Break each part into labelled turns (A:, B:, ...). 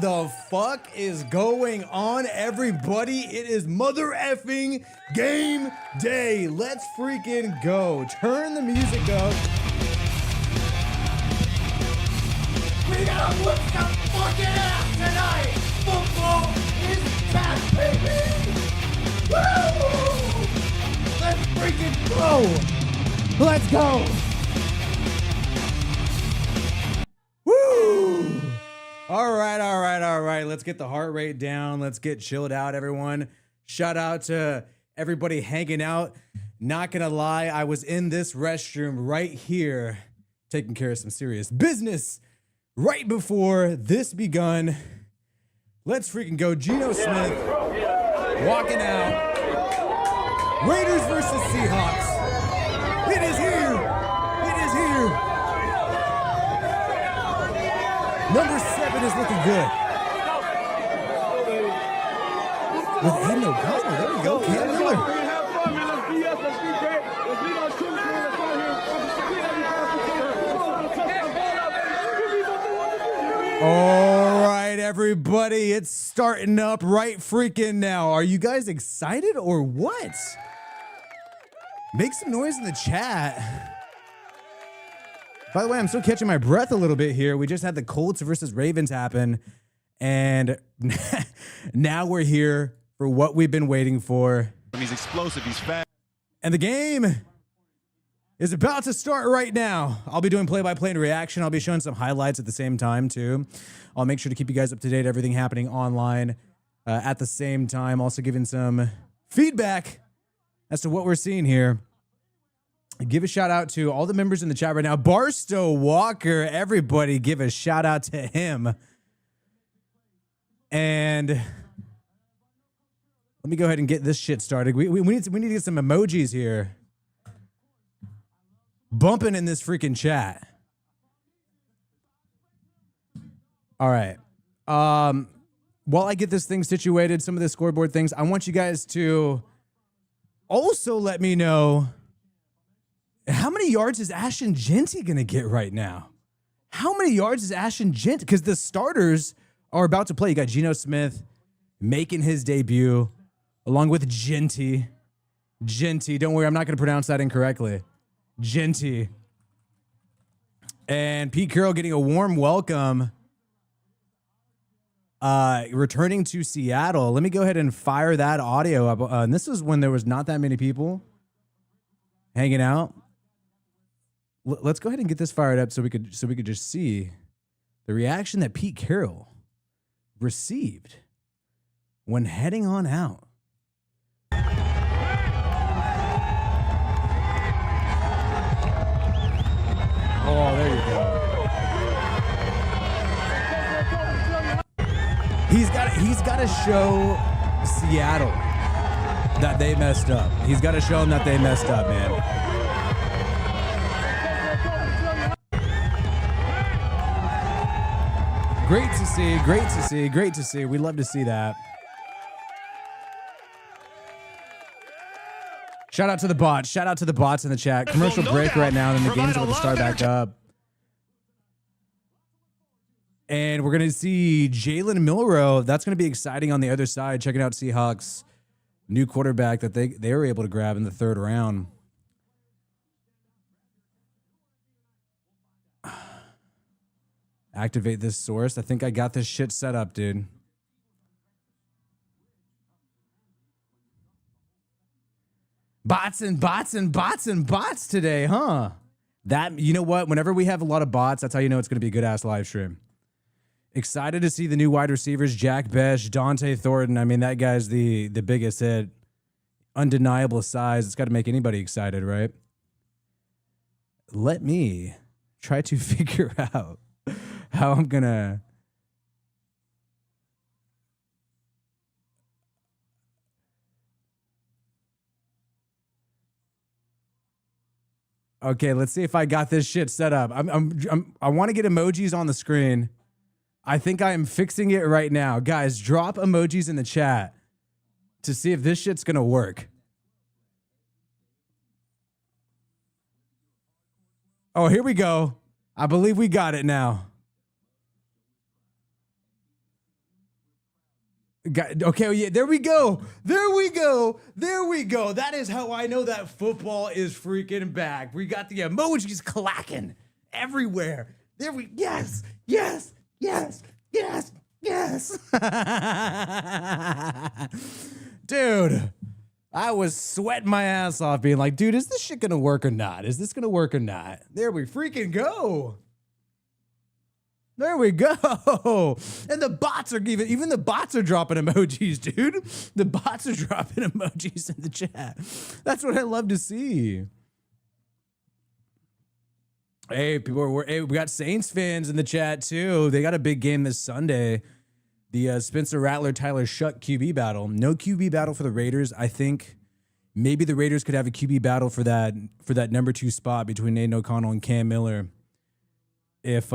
A: the fuck is going on, everybody? It is mother effing game day. Let's freaking go. Turn the music up. We gotta whip some fucking ass tonight. Football is back, baby. Woo! Let's freaking go. Let's go. Woo! All right. Let's get the heart rate down. Let's get chilled out, everyone. Shout out to everybody hanging out. Not gonna lie, I was in this restroom right here taking care of some serious business right before this begun. Let's freaking go. Geno Smith walking out. Raiders versus Seahawks. It is here. It is here. Number 7 is looking good. With Aiden O'Connell. There we go. Cam Miller. All right, everybody. It's starting up right freaking now. Are you guys excited or what? Make some noise in the chat. By the way, I'm still catching my breath a little bit here. We just had the Colts versus Ravens happen, and now we're here for what we've been waiting for.
B: He's explosive. He's fast.
A: And the game is about to start right now. I'll be doing play-by-play and reaction. I'll be showing some highlights at the same time, too. I'll make sure to keep you guys up to date, everything happening online at the same time. Also giving some feedback as to what we're seeing here. Give a shout out to all the members in the chat right now. Barstow Walker, everybody give a shout out to him. And let me go ahead and get this shit started. We need to get some emojis here. Bumping in this freaking chat. All right. While I get this thing situated, some of the scoreboard things, I want you guys to also let me know, how many yards is Ashton Jeanty going to get right now? How many yards is Ashton Jeanty? Because the starters are about to play. You got Geno Smith making his debut along with Jeanty. Jeanty. Don't worry, I'm not going to pronounce that incorrectly. Jeanty. And Pete Carroll getting a warm welcome. Returning to Seattle. Let me go ahead and fire that audio up. And this is when there was not that many people hanging out. Let's go ahead and get this fired up so we could just see the reaction that Pete Carroll received when heading on out. Oh, there you go. He's got to show Seattle that they messed up. He's got to show them that they messed up, man. Great to see, great to see, great to see. We love to see that. Shout out to the bots. Shout out to the bots in the chat. Commercial break right now, and then the game's about to start back up. And we're going to see Jalen Milroe. That's going to be exciting on the other side. Checking out Seahawks' new quarterback that they were able to grab in the 3rd round. Activate this source. I think I got this shit set up, dude. Bots and bots and bots and bots today, huh? That, you know what? Whenever we have a lot of bots, that's how you know it's going to be a good-ass live stream. Excited to see the new wide receivers, Jack Besh, Dante Thornton. I mean, that guy's the biggest hit. Undeniable size. It's got to make anybody excited, right? Let me try to figure out how I'm gonna okay, let's see if I got this shit set up. I want to get emojis on the screen. I think I am fixing it right now. Guys, drop emojis in the chat to see if this shit's gonna work. Oh, here we go. I believe we got it now. Okay, yeah, there we go. There we go. There we go. That is how I know that football is freaking back. We got the emojis clacking everywhere. Yes, yes, yes, yes, yes. Dude, I was sweating my ass off being like, dude, is this shit gonna work or not? Is this gonna work or not? There we freaking go. There we go. And the bots are even the bots are dropping emojis, dude. The bots are dropping emojis in the chat. That's what I love to see. Hey, we got Saints fans in the chat too. They got a big game this Sunday. The Spencer Rattler, Tyler Shuck QB battle. No QB battle for the Raiders. I think maybe the Raiders could have a QB battle for that number 2 spot between Aiden O'Connell and Cam Miller. If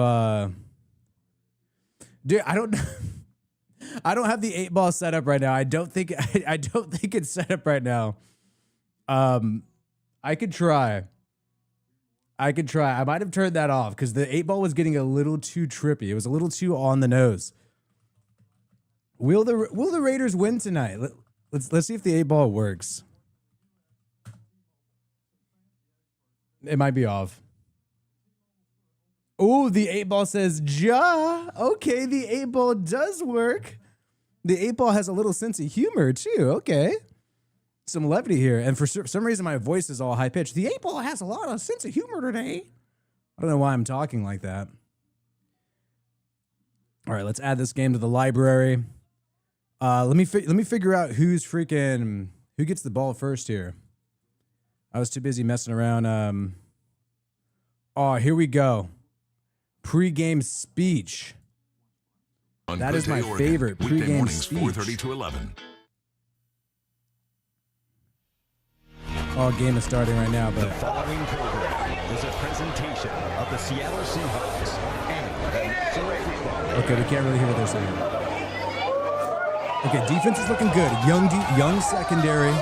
A: dude, I don't have the 8-ball set up right now. I don't think it's set up right now. I could try. I might have turned that off because the 8-ball was getting a little too trippy. It was a little too on the nose. Will the Raiders win tonight? Let's see if the 8-ball works. It might be off. Oh, the 8-ball says ja. Okay, the 8-ball does work. The 8-ball has a little sense of humor too. Okay. Some levity here. And for some reason, my voice is all high pitched. The 8-ball has a lot of sense of humor today. I don't know why I'm talking like that. All right, let's add this game to the library. Let me figure out who gets the ball first here. I was too busy messing around. Oh, here we go. Pre-game speech. That is my favorite. Pre-game speech.
B: 4:30 to 11.
A: Oh, game is starting right now, but
C: the following program is a presentation of the Seattle Seahawks and the National Football League.
A: Okay, we can't really hear what they're saying. Okay, defense is looking good. Young secondary.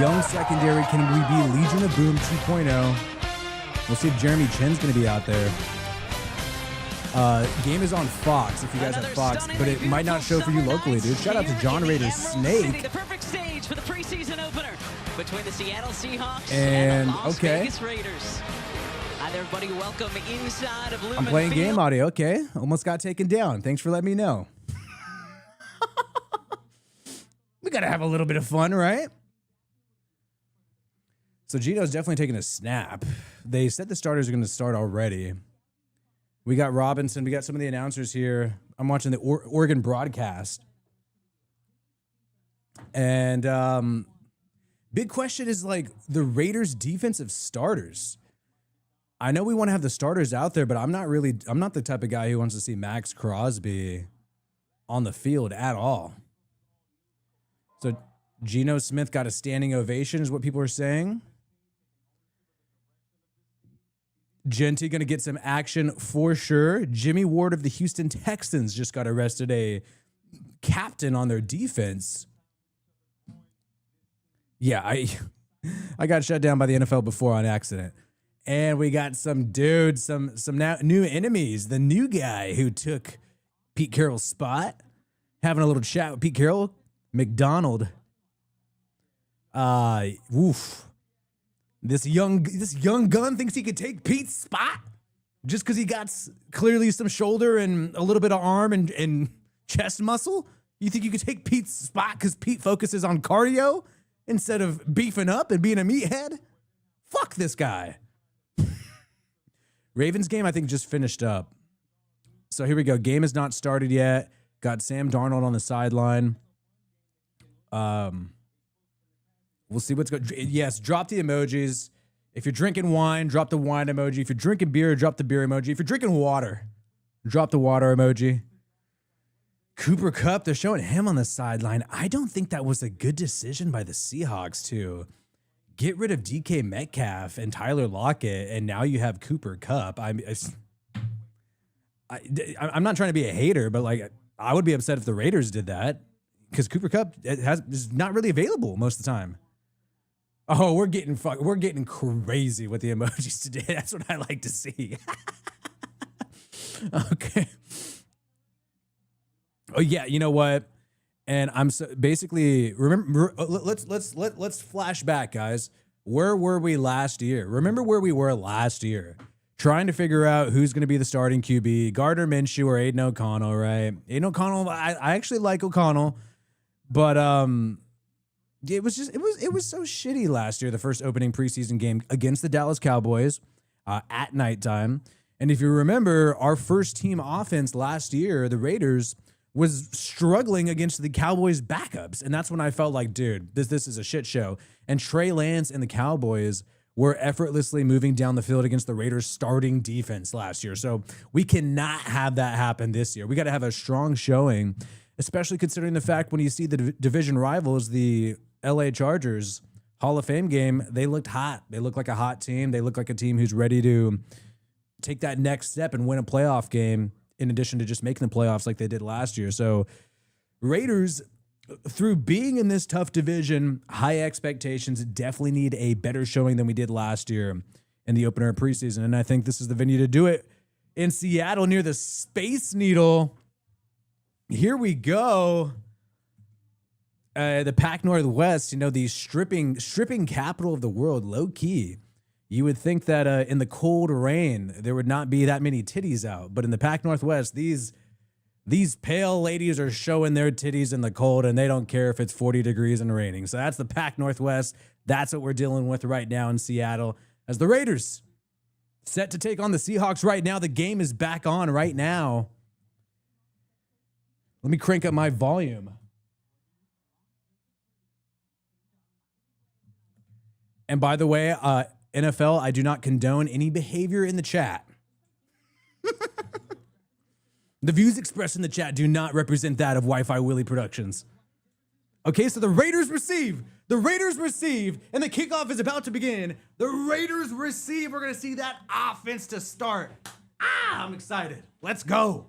A: Young secondary. Can we be Legion of Boom 2.0? We'll see if Jeremy Chin's going to be out there. Game is on Fox if you guys have Fox, but it might not show for you locally, dude. Shout out to John Rader Snake.
D: The perfect stage for the preseason opener between the Seattle Seahawks
A: and
D: the Las Vegas Raiders. Hi there, everybody. Welcome inside of Lumen
A: I'm playing
D: Field.
A: game audio. Okay, almost got taken down. Thanks for letting me know. We gotta have a little bit of fun, right? So Gino's definitely taking a snap. They said the starters are going to start already. We got Robinson. We got some of the announcers here. I'm watching the Oregon broadcast. And big question is like the Raiders' defensive starters. I know we want to have the starters out there, but I'm not the type of guy who wants to see Max Crosby on the field at all. So Geno Smith got a standing ovation is what people are saying. Genty going to get some action for sure. Jimmy Ward of the Houston Texans just got arrested, a captain on their defense. Yeah, I got shut down by the NFL before on accident. And we got some dudes, some now new enemies. The new guy who took Pete Carroll's spot, having a little chat with Pete Carroll, McDonald. Woof. This young gun thinks he could take Pete's spot just because he got clearly some shoulder and a little bit of arm and chest muscle. You think you could take Pete's spot because Pete focuses on cardio instead of beefing up and being a meathead? Fuck this guy. Ravens game, I think, just finished up. So here we go. Game has not started yet. Got Sam Darnold on the sideline. We'll see what's going. Yes, drop the emojis. If you're drinking wine, drop the wine emoji. If you're drinking beer, drop the beer emoji. If you're drinking water, drop the water emoji. Cooper Kupp, they're showing him on the sideline. I don't think that was a good decision by the Seahawks to get rid of DK Metcalf and Tyler Lockett, and now you have Cooper Kupp. I'm not trying to be a hater, but like I would be upset if the Raiders did that because Cooper Kupp is not really available most of the time. Oh, we're getting crazy with the emojis today. That's what I like to see. Okay. Oh yeah, you know what? And I'm basically remember. Let's flash back, guys. Where were we last year? Remember where we were last year? Trying to figure out who's going to be the starting QB, Gardner Minshew or Aiden O'Connell, right? Aiden O'Connell, I actually like O'Connell, but it was so shitty last year, the first opening preseason game against the Dallas Cowboys at nighttime. And if you remember, our first team offense last year, the Raiders, was struggling against the Cowboys backups. And that's when I felt like, dude, this is a shit show. And Trey Lance and the Cowboys were effortlessly moving down the field against the Raiders' starting defense last year. So we cannot have that happen this year. We got to have a strong showing, especially considering the fact when you see the division rivals, the LA Chargers Hall of Fame game, they looked hot. They look like a hot team. They look like a team who's ready to take that next step and win a playoff game in addition to just making the playoffs like they did last year. So Raiders, through being in this tough division, high expectations, definitely need a better showing than we did last year in the opener of preseason. And I think this is the venue to do it in Seattle near the Space Needle. Here we go. The Pac Northwest, the stripping capital of the world, low key. You would think that in the cold rain, there would not be that many titties out. But in the Pac Northwest, these pale ladies are showing their titties in the cold, and they don't care if it's 40 degrees and raining. So that's the Pac Northwest. That's what we're dealing with right now in Seattle. As the Raiders set to take on the Seahawks right now, the game is back on right now. Let me crank up my volume. And by the way, NFL, I do not condone any behavior in the chat. The views expressed in the chat do not represent that of Wi-Fi Willie Productions. Okay, so the Raiders receive, and the kickoff is about to begin. The Raiders receive. We're going to see that offense to start. I'm excited. Let's go.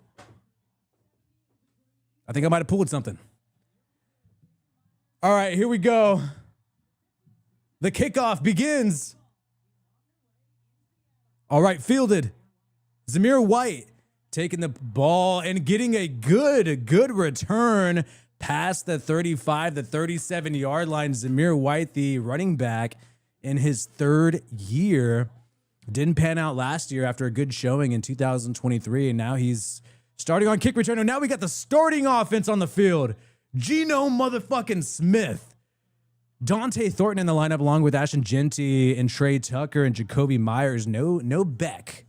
A: I think I might have pulled something. All right, here we go. The kickoff begins. All right, fielded. Zamir White taking the ball and getting a good return past the 35, the 37-yard line. Zamir White, the running back in his third year, didn't pan out last year after a good showing in 2023, and now he's starting on kick return. And now we got the starting offense on the field. Geno motherfucking Smith. Dante Thornton in the lineup along with Ashton Genty and Trey Tucker and Jacoby Myers. No Besh.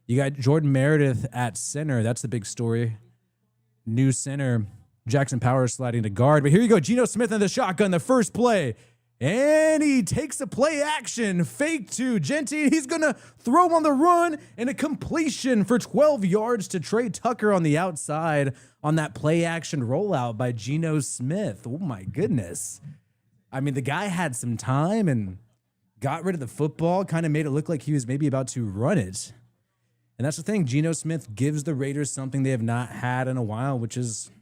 A: You got Jordan Meredith at center. That's the big story. New center, Jackson Powers sliding to guard. But here you go, Geno Smith in the shotgun, the first play. And he takes a play action, fake to Genty. He's going to throw on the run and a completion for 12 yards to Trey Tucker on the outside on that play action rollout by Geno Smith. Oh my goodness. I mean, the guy had some time and got rid of the football, kind of made it look like he was maybe about to run it. And that's the thing. Geno Smith gives the Raiders something they have not had in a while, which is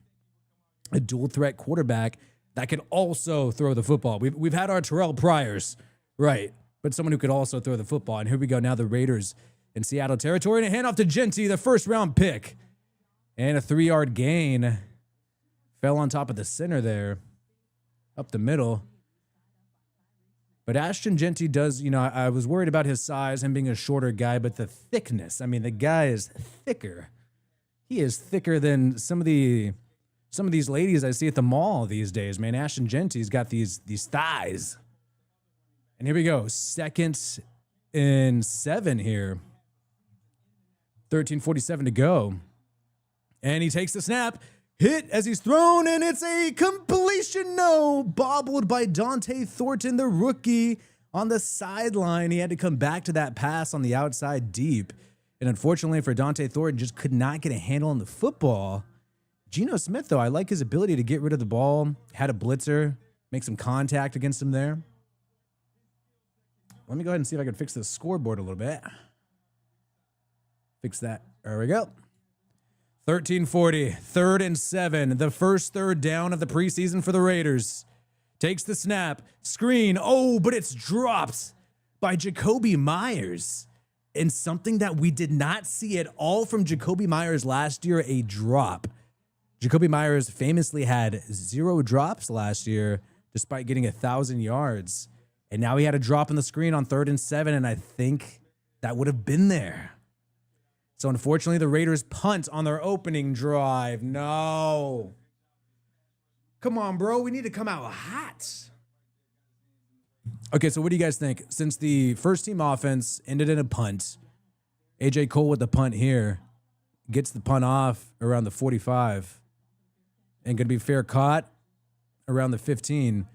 A: a dual threat quarterback that can also throw the football. We've had our Terrell Pryors, right, but someone who could also throw the football. And here we go now, the Raiders in Seattle territory, and a handoff to Genty, the first-round pick. And a 3-yard gain. Fell on top of the center there, up the middle. But Ashton Genty does, I was worried about his size, him being a shorter guy, but the thickness, I mean, the guy is thicker. He is thicker than some of these ladies I see at the mall these days, man. Ashton Genty's got these thighs. And here we go. 2nd and 7 here. 13:47 to go. And he takes the snap. Hit as he's thrown, and it's a completion. No, bobbled by Dante Thornton, the rookie, on the sideline. He had to come back to that pass on the outside deep. And unfortunately for Dante Thornton, just could not get a handle on the football. Geno Smith, though, I like his ability to get rid of the ball. Had a blitzer, make some contact against him there. Let me go ahead and see if I can fix the scoreboard a little bit. Fix that. There we go. 13:40, 3rd and 7. The first third down of the preseason for the Raiders. Takes the snap. Screen. Oh, but it's dropped by Jacoby Myers. And something that we did not see at all from Jacoby Myers last year, a drop. Jacoby Myers famously had 0 drops last year, despite getting 1,000 yards. And now he had a drop on the screen on 3rd and 7, and I think that would have been there. So unfortunately, the Raiders punt on their opening drive. No. Come on, bro. We need to come out hot. Okay, so what do you guys think? Since the first team offense ended in a punt, A.J. Cole with the punt here gets the punt off around the 45 and going to be fair caught around the 15.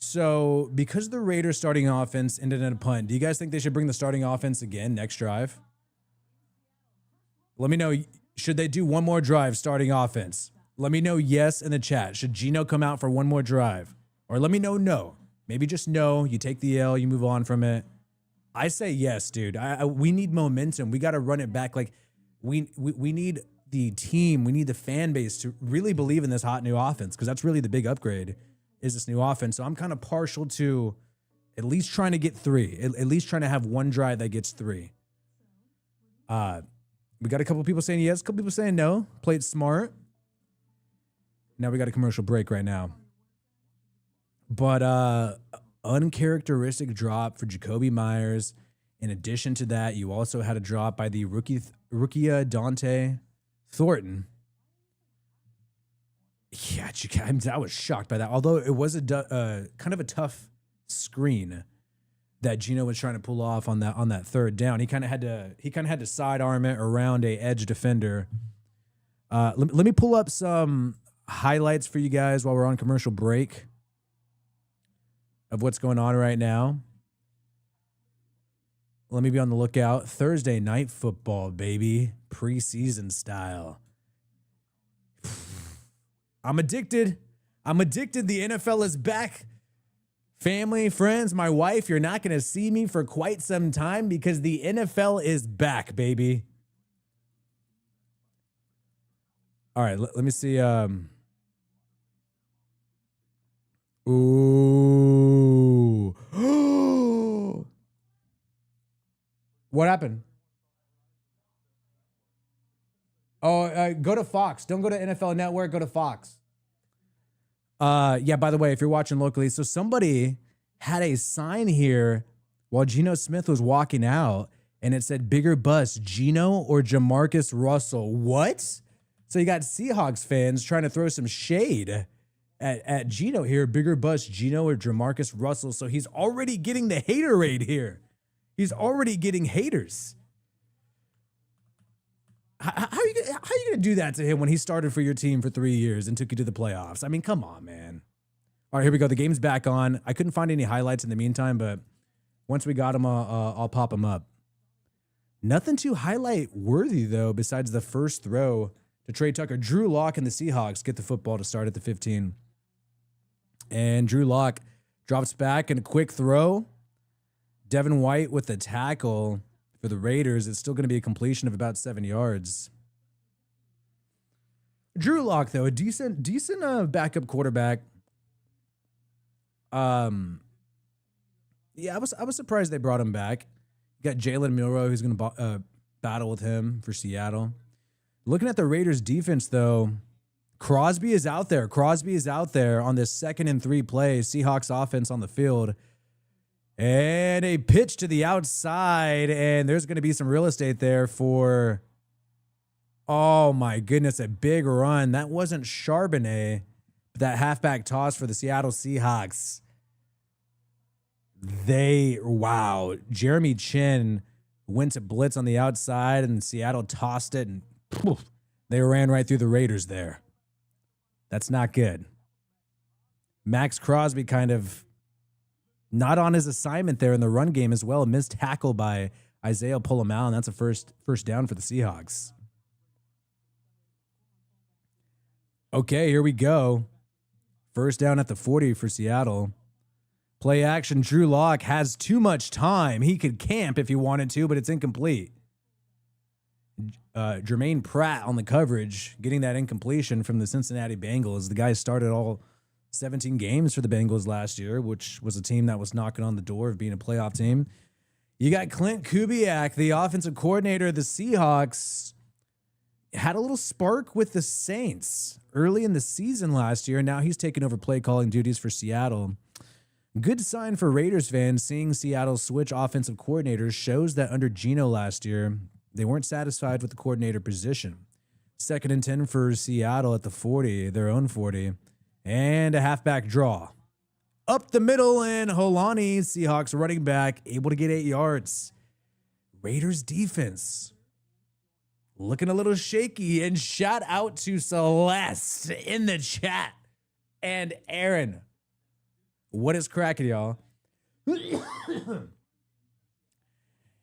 A: So because the Raiders starting offense ended in a punt, do you guys think they should bring the starting offense again next drive? Let me know, should they do one more drive starting offense? Let me know yes in the chat. Should Geno come out for one more drive? Or let me know no. Maybe just no. You take the L, you move on from it. I say yes, dude. We need momentum. We got to run it back. Like we need the team, we need the fan base to really believe in this hot new offense, because that's really the big upgrade is this new offense. So I'm kind of partial to at least trying to get 3, at least trying to have one drive that gets 3. We got a couple people saying yes, a couple people saying no. Played smart. Now we got a commercial break right now. But uncharacteristic drop for Jacoby Myers. In addition to that, you also had a drop by the rookie Dante Thornton. Yeah, I was shocked by that. Although it was a kind of a tough screen that Geno was trying to pull off on that 3rd down. He kind of had to sidearm it around a edge defender. Let me pull up some highlights for you guys while we're on commercial break of what's going on right now. Let me be on the lookout. Thursday night football, baby. Preseason style. I'm addicted. The NFL is back. Family, friends, my wife, you're not going to see me for quite some time because the NFL is back, baby. All right, let me see. Ooh. What happened? Oh, go to Fox. Don't go to NFL Network. Go to Fox. Yeah, by the way, if you're watching locally, so somebody had a sign here while Geno Smith was walking out, and it said, bigger bust, Geno or Jamarcus Russell. What? So you got Seahawks fans trying to throw some shade at Geno here. Bigger bust, Geno or Jamarcus Russell. So he's already getting the hater raid here. He's already getting haters. How are you going to do that to him when he started for your team for 3 years and took you to the playoffs? I mean, come on, man. All right, here we go. The game's back on. I couldn't find any highlights in the meantime, but once we got them, I'll pop them up. Nothing too highlight worthy, though, besides the first throw to Trey Tucker. Drew Lock and the Seahawks get the football to start at the 15. And Drew Lock drops back in a quick throw. Devin White with the tackle. For the Raiders, it's still going to be a completion of about 7 yards. Drew Lock, though, a decent backup quarterback. Yeah, I was surprised they brought him back. You got Jalen Milroe, who's going to battle with him for Seattle. Looking at the Raiders' defense, though, Crosby is out there. Crosby is out there on this 2nd and 3 play. Seahawks offense on the field. And a pitch to the outside, and there's going to be some real estate there for, oh my goodness, a big run. That wasn't Charbonnet, but that halfback toss for the Seattle Seahawks. Wow. Jeremy Chin went to blitz on the outside, and Seattle tossed it, and poof, they ran right through the Raiders there. That's not good. Max Crosby kind of not on his assignment there in the run game as well. A missed tackle by Isaiah Polomal, and that's a first down for the Seahawks. Okay, here we go. First down at the 40 for Seattle. Play action. Drew Lock has too much time. He could camp if he wanted to, but it's incomplete. Jermaine Pratt on the coverage, getting that incompletion from the Cincinnati Bengals. The guy started all 17 games for the Bengals last year, which was a team that was knocking on the door of being a playoff team. You got Clint Kubiak, the offensive coordinator of the Seahawks, had a little spark with the Saints early in the season last year. Now he's taken over play calling duties for Seattle. Good sign for Raiders fans. Seeing Seattle switch offensive coordinators shows that under Geno last year, they weren't satisfied with the coordinator position. 2nd and 10 for Seattle at the 40, their own 40, and a halfback draw. Up the middle, and Holani, Seahawks running back, able to get 8 yards. Raiders defense looking a little shaky, and shout out to Celeste in the chat and Aaron. What is cracking, y'all?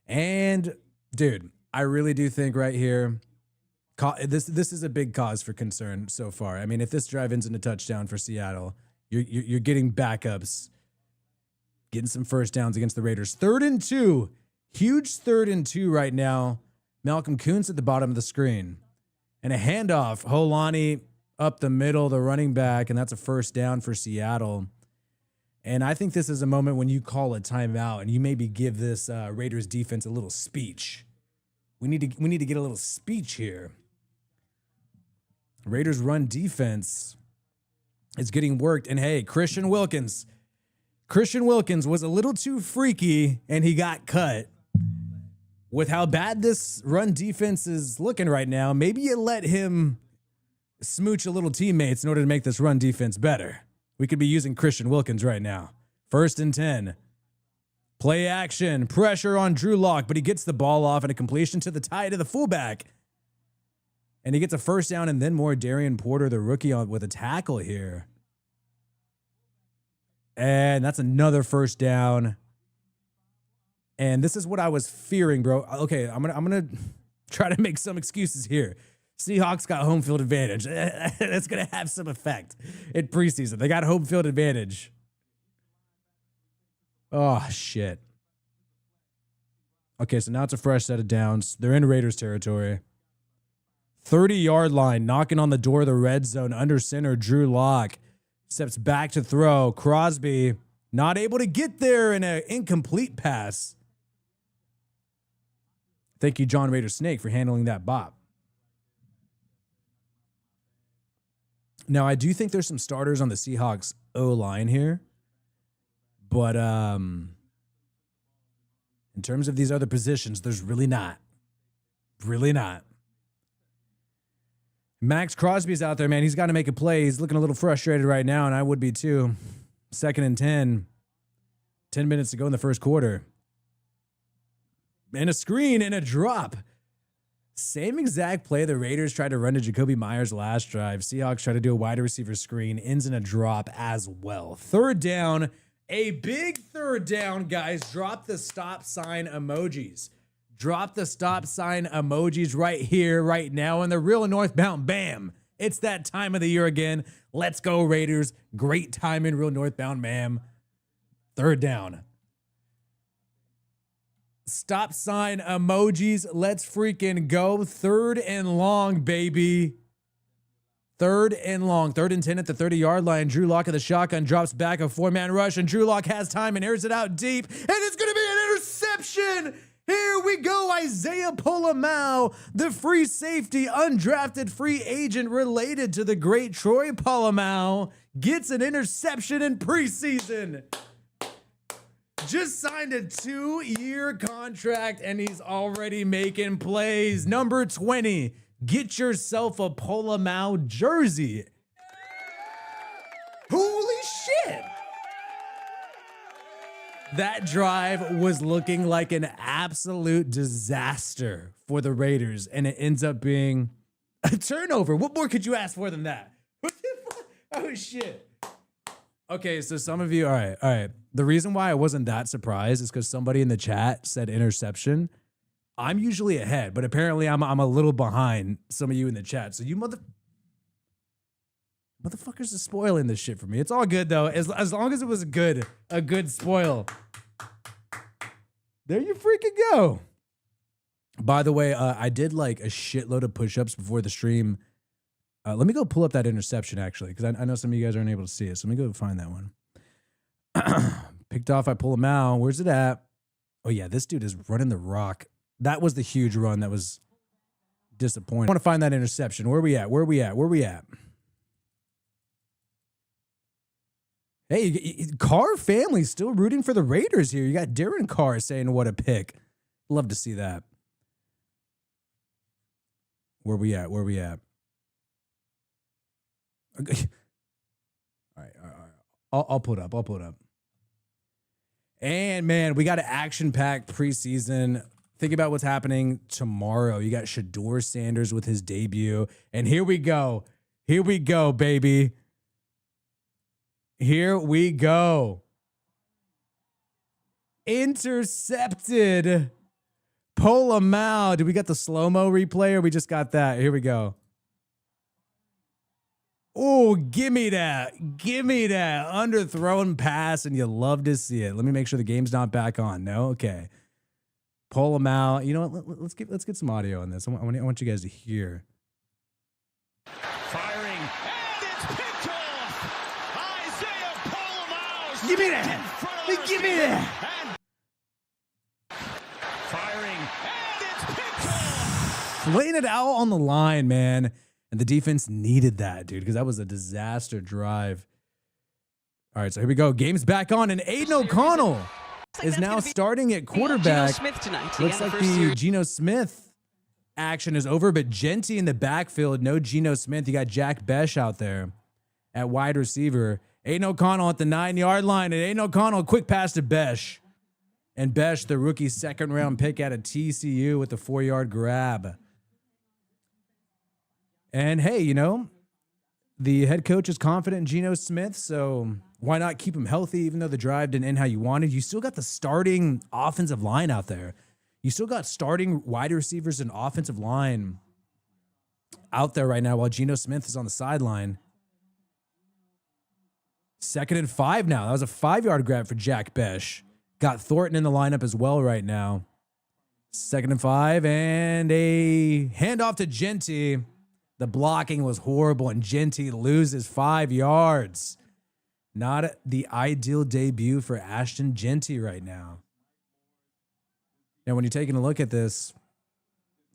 A: And dude, I really do think right here, this is a big cause for concern so far. I mean, if this drive ends in a touchdown for Seattle, you're getting backups, getting some first downs against the Raiders. 3rd and 2, huge 3rd and 2 right now. Malcolm Kuntz at the bottom of the screen, and a handoff. Holani up the middle, the running back, and that's a first down for Seattle. And I think this is a moment when you call a timeout and you maybe give this Raiders defense a little speech. We need to get a little speech here. Raiders run defense is getting worked. And hey, Christian Wilkins was a little too freaky and he got cut. With how bad this run defense is looking right now, maybe you let him smooch a little teammates in order to make this run defense better. We could be using Christian Wilkins right now. 1st and 10. Play action. Pressure on Drew Lock, but he gets the ball off and a completion to the tight of the fullback. And he gets a first down and then more. Darian Porter, the rookie, with a tackle here. And that's another first down. And this is what I was fearing, bro. Okay, I'm gonna try to make some excuses here. Seahawks got home field advantage. That's going to have some effect in preseason. They got home field advantage. Oh, shit. Okay, so now it's a fresh set of downs. They're in Raiders territory. 30-yard line, knocking on the door of the red zone. Under center, Drew Lock steps back to throw. Crosby not able to get there in an incomplete pass. Thank you, John Raider Snake, for handling that bop. Now, I do think there's some starters on the Seahawks O-line here. But in terms of these other positions, there's really not. Really not. Max Crosby's out there, man. He's got to make a play. He's looking a little frustrated right now, and I would be too. 2nd and 10. 10 minutes to go in the first quarter. And a screen and a drop. Same exact play the Raiders tried to run to Jacoby Myers last drive. Seahawks tried to do a wide receiver screen. Ends in a drop as well. 3rd down. A big 3rd down, guys. Drop the stop sign emojis. Drop the stop sign emojis right here, right now. And the real northbound, bam. It's that time of the year again. Let's go, Raiders. Great time in real northbound, ma'am. 3rd down. Stop sign emojis. Let's freaking go. 3rd and long, baby. 3rd and long. 3rd and 10 at the 30-yard line. Drew Lock of the shotgun drops back, a 4-man rush, and Drew Lock has time and airs it out deep. And it's going to be an interception. Here we go. Isaiah Polamau, the free safety, undrafted free agent related to the great Troy Polamalu, gets an interception in preseason. Just signed a 2-year contract, and he's already making plays. Number 20, get yourself a Polamalu jersey. Holy shit. That drive was looking like an absolute disaster for the Raiders, and it ends up being a turnover. What more could you ask for than that? Oh, shit. Okay, so some of you, all right. The reason why I wasn't that surprised is because somebody in the chat said interception. I'm usually ahead, but apparently I'm a little behind some of you in the chat. So you motherfuckers are spoiling this shit for me. It's all good though, as long as it was a good spoil. There you freaking go. By the way, I did like a shitload of push-ups before the stream. Let me go pull up that interception actually, because I know some of you guys aren't able to see it. So let me go find that one. Picked off, I pull him out. Where's it at? Oh yeah, this dude is running the rock. That was the huge run that was disappointing. I want to find that interception. Where we at? Where we at? Where we at? Hey, Carr family still rooting for the Raiders here. You got Darren Carr saying what a pick. Love to see that. Where we at? Where we at? Okay. All right. I'll put up. I'll put up. And man, we got an action-packed preseason. Think about what's happening tomorrow. You got Shador Sanders with his debut. And here we go. Here we go, baby. Here we go. Intercepted. Polamau. Did we get the slow-mo replay or we just got that? Here we go. Oh, give me that. Give me that. Underthrown pass, and you love to see it. Let me make sure the game's not back on. No? Okay. Pull them out. You know what? Let's get some audio on this. I want you guys to hear.
C: Firing, and it's picked off. Isaiah Polamau.
A: Give me that. Give me that.
C: Firing, and it's picked off.
A: Laying it out on the line, man. And the defense needed that, dude, because that was a disaster drive. All right, so here we go. Game's back on, and Aiden O'Connell is now starting at quarterback. Looks like the Geno Smith action is over, but Genty in the backfield. No Geno Smith. You got Jack Besh out there at wide receiver. Aiden O'Connell at the 9-yard line, and Aiden O'Connell, quick pass to Besh. And Besh, the rookie second-round pick out of TCU with the 4-yard grab. And hey, you know, the head coach is confident in Geno Smith, so why not keep him healthy even though the drive didn't end how you wanted? You still got the starting offensive line out there. You still got starting wide receivers and offensive line out there right now while Geno Smith is on the sideline. 2nd and 5 now. That was a 5-yard grab for Jack Besh. Got Thornton in the lineup as well right now. 2nd and 5 and a handoff to Genty. The blocking was horrible, and Genty loses 5 yards. Not the ideal debut for Ashton Genty right now. Now, when you're taking a look at this,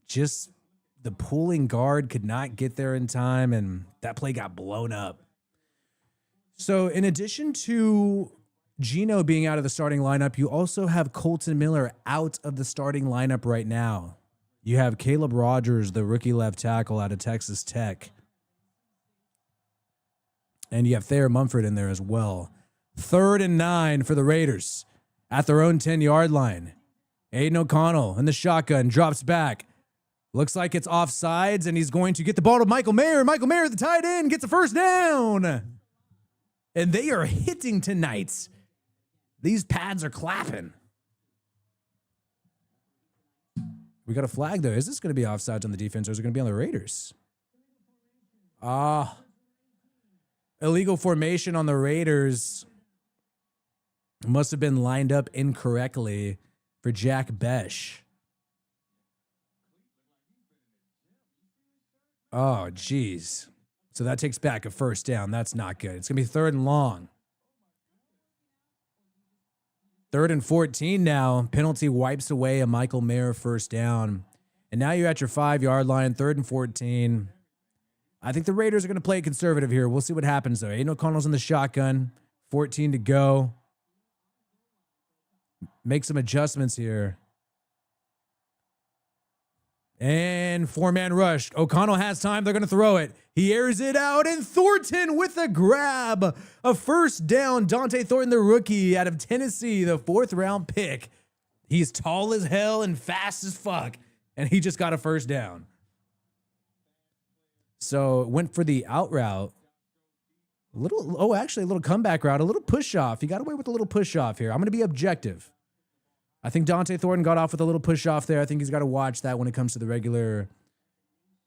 A: just the pulling guard could not get there in time, and that play got blown up. So in addition to Geno being out of the starting lineup, you also have Colton Miller out of the starting lineup right now. You have Caleb Rogers, the rookie left tackle out of Texas Tech. And you have Thayer Mumford in there as well. 3rd and 9 for the Raiders at their own 10-yard line. Aiden O'Connell in the shotgun drops back. Looks like it's offsides, and he's going to get the ball to Michael Mayer. Michael Mayer, the tight end, gets a first down. And they are hitting tonight. These pads are clapping. We got a flag, though. Is this going to be offsides on the defense, or is it going to be on the Raiders? Illegal formation on the Raiders. Must have been lined up incorrectly for Jack Besh. Oh, geez. So that takes back a first down. That's not good. It's going to be 3rd and long. 3rd and 14 now. Penalty wipes away a Michael Mayer first down. And now you're at your 5-yard line, 3rd and 14. I think the Raiders are going to play conservative here. We'll see what happens, though. Aiden O'Connell's in the shotgun. 14 to go. Make some adjustments here. And 4-man rush. O'Connell has time. They're going to throw it. He airs it out, and Thornton with a grab. A first down. Dante Thornton, the rookie out of Tennessee, the 4th-round pick. He's tall as hell and fast as fuck, and he just got a first down. So went for the out route. A little comeback route, a little push-off. He got away with a little push-off here. I'm going to be objective. I think Dante Thornton got off with a little push-off there. I think he's got to watch that when it comes to the regular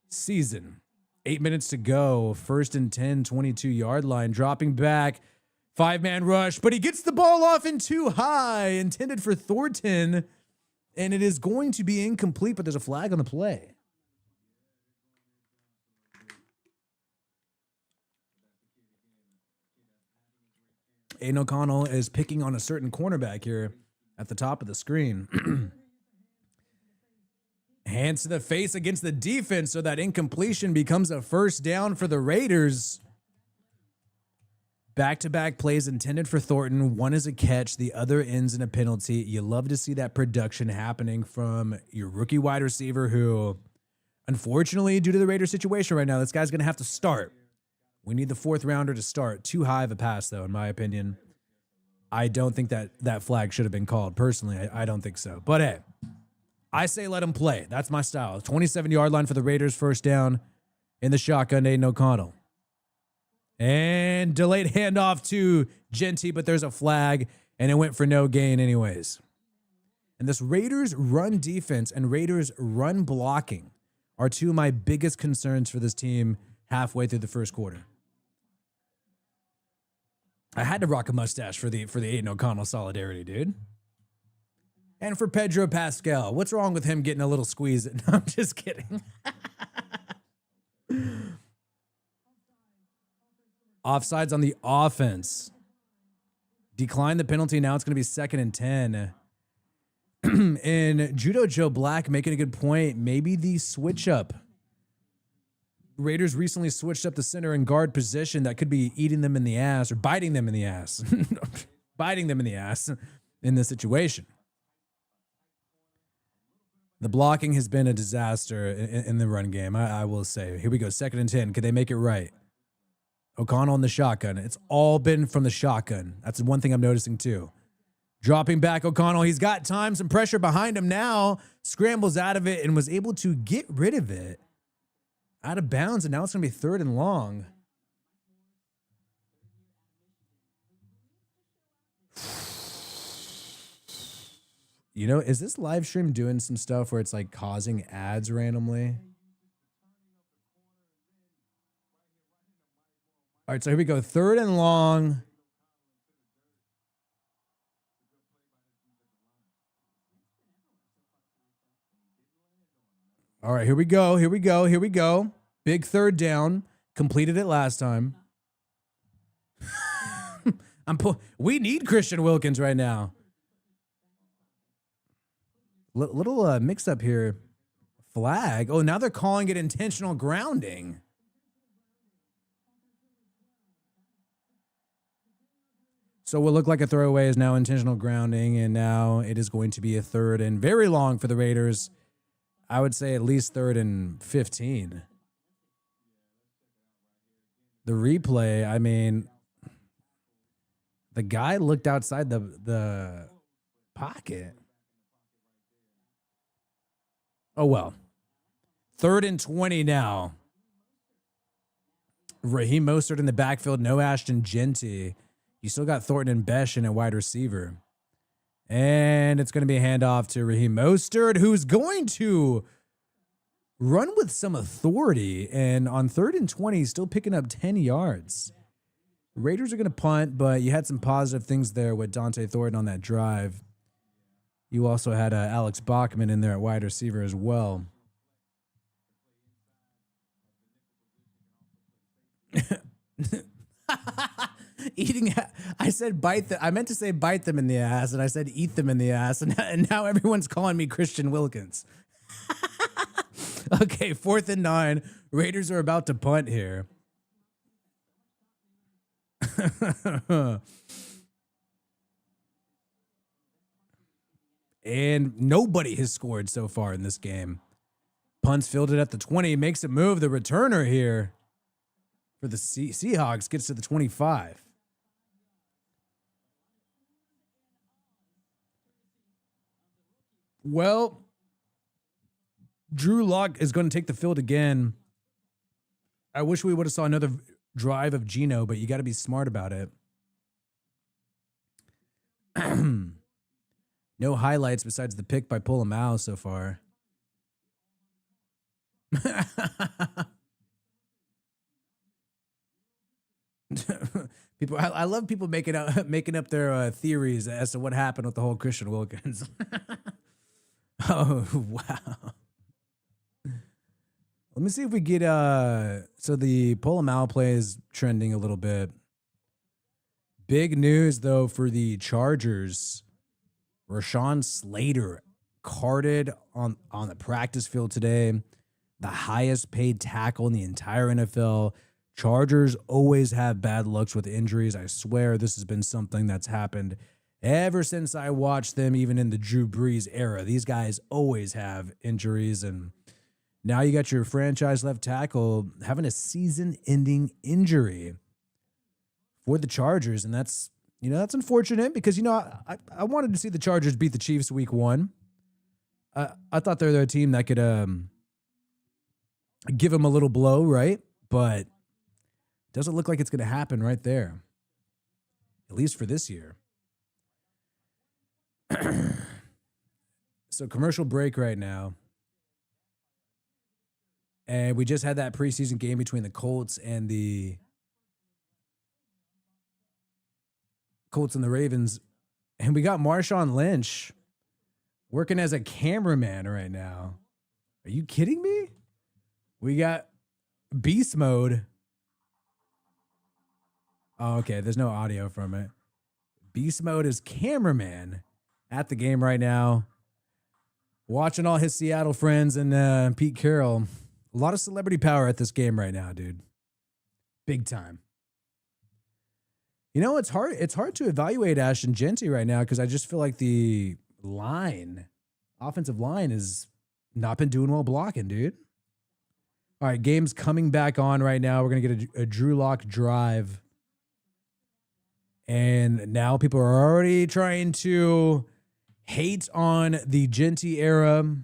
A: season. 8 minutes to go. 1st and 10, 22-yard line. Dropping back. 5-man rush, but he gets the ball off in too high. Intended for Thornton, and it is going to be incomplete, but there's a flag on the play. Aiden O'Connell is picking on a certain cornerback here at the top of the screen. Hands to the face against the defense, so that incompletion becomes a first down for the Raiders. Back-to-back plays intended for Thornton. One is a catch, the other ends in a penalty. You love to see that production happening from your rookie wide receiver who, unfortunately, due to the Raiders situation right now, this guy's going to have to start. We need the fourth rounder to start. Too high of a pass, though, in my opinion. I don't think that flag should have been called. Personally, I don't think so. But, hey, I say let him play. That's my style. 27-yard line for the Raiders, first down in the shotgun, Aiden O'Connell. And delayed handoff to Genty, but there's a flag, and it went for no gain anyways. And this Raiders run defense and Raiders run blocking are two of my biggest concerns for this team halfway through the first quarter. I had to rock a mustache for the Aiden O'Connell solidarity, dude. And for Pedro Pascal, what's wrong with him getting a little squeeze? No, I'm just kidding. Offsides on the offense. Decline the penalty. Now it's going to be 2nd and 10. And Judo Joe Black making a good point. Maybe the switch up. Raiders recently switched up the center and guard position. That could be eating them in the ass or biting them in the ass. Biting them in the ass in this situation. The blocking has been a disaster in the run game, I will say. Here we go, 2nd and 10. Can they make it right? O'Connell in the shotgun. It's all been from the shotgun. That's one thing I'm noticing too. Dropping back O'Connell. He's got time, some pressure behind him now. Scrambles out of it and was able to get rid of it. Out of bounds, and now it's going to be 3rd and long. You know, is this live stream doing some stuff where it's like causing ads randomly? All right, so here we go. 3rd and long. All right, here we go. Here we go. Here we go. Big 3rd down. Completed it last time. We need Christian Wilkins right now. Little mix up here. Flag. Oh, now they're calling it intentional grounding. So what looked like a throwaway is now intentional grounding, and now it is going to be a 3rd and very long for the Raiders. I would say at least 3rd and 15. The replay, I mean, the guy looked outside the pocket. Oh, well. 3rd and 20 now. Raheem Mostert in the backfield. No Ashton Genty. You still got Thornton and Besh in at wide receiver. And it's going to be a handoff to Raheem Mostert, who's going to run with some authority. And on 3rd and 20, he's still picking up 10 yards. Raiders are going to punt, but you had some positive things there with Dante Thornton on that drive. You also had Alex Bachman in there at wide receiver as well. I said bite them. I meant to say bite them in the ass, and I said eat them in the ass, and now everyone's calling me Christian Wilkins. Okay, 4th and 9. Raiders are about to punt here. And nobody has scored so far in this game. Punts fielded at the 20, makes a move. The returner here for the Seahawks gets to the 25. Well, Drew Lock is going to take the field again. I wish we would have saw another drive of Geno, but you got to be smart about it. No highlights besides the pick by Polamalu so far. People, I love people making up their theories as to what happened with the whole Christian Wilkins. Oh wow! Let me see if we get so the Polamalu play is trending a little bit. Big news though for the Chargers. Rashawn Slater carded on the practice field today. The highest paid tackle in the entire NFL. Chargers always have bad looks with injuries. I swear this has been something that's happened ever since I watched them, even in the Drew Brees era. These guys always have injuries, and now you got your franchise left tackle having a season-ending injury for the Chargers, and that's unfortunate because, I wanted to see the Chargers beat the Chiefs week 1. I thought they're a team that could give them a little blow, right? But doesn't look like it's going to happen right there, at least for this year. So commercial break right now. And we just had that preseason game between the Colts and the Ravens. And we got Marshawn Lynch working as a cameraman right now. Are you kidding me? We got beast mode. Oh, okay. There's no audio from it. Beast mode is cameraman at the game right now. Watching all his Seattle friends and Pete Carroll. A lot of celebrity power at this game right now, dude. Big time. It's hard to evaluate Ashton Jeanty right now because I just feel like the offensive line has not been doing well blocking, dude. All right, game's coming back on right now. We're going to get a Drew Lock drive. And now people are already trying to hate on the Jeanty era.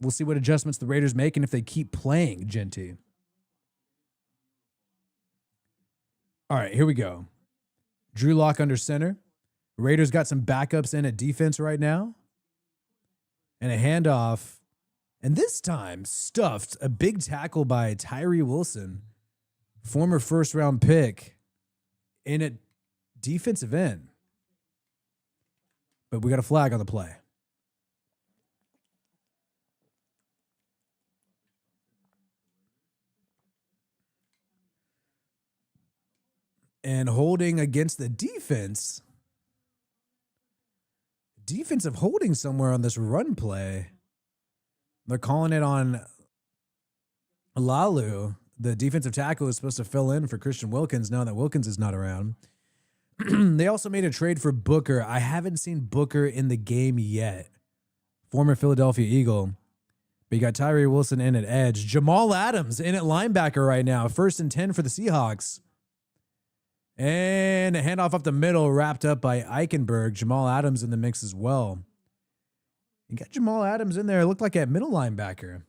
A: We'll see what adjustments the Raiders make and if they keep playing Jeanty. All right, here we go. Drew Lock under center. Raiders got some backups in at defense right now. And a handoff. And this time, stuffed a big tackle by Tyree Wilson, former first-round pick, in a defensive end. But we got a flag on the play. And holding against the defense. Defensive holding somewhere on this run play. They're calling it on Lalu. The defensive tackle is supposed to fill in for Christian Wilkins now that Wilkins is not around. They also made a trade for Booker. I haven't seen Booker in the game yet. Former Philadelphia Eagle. But you got Tyree Wilson in at edge. Jamal Adams in at linebacker right now. 1st and 10 for the Seahawks. And a handoff up the middle wrapped up by Eichenberg. Jamal Adams in the mix as well. You got Jamal Adams in there. It looked like a middle linebacker.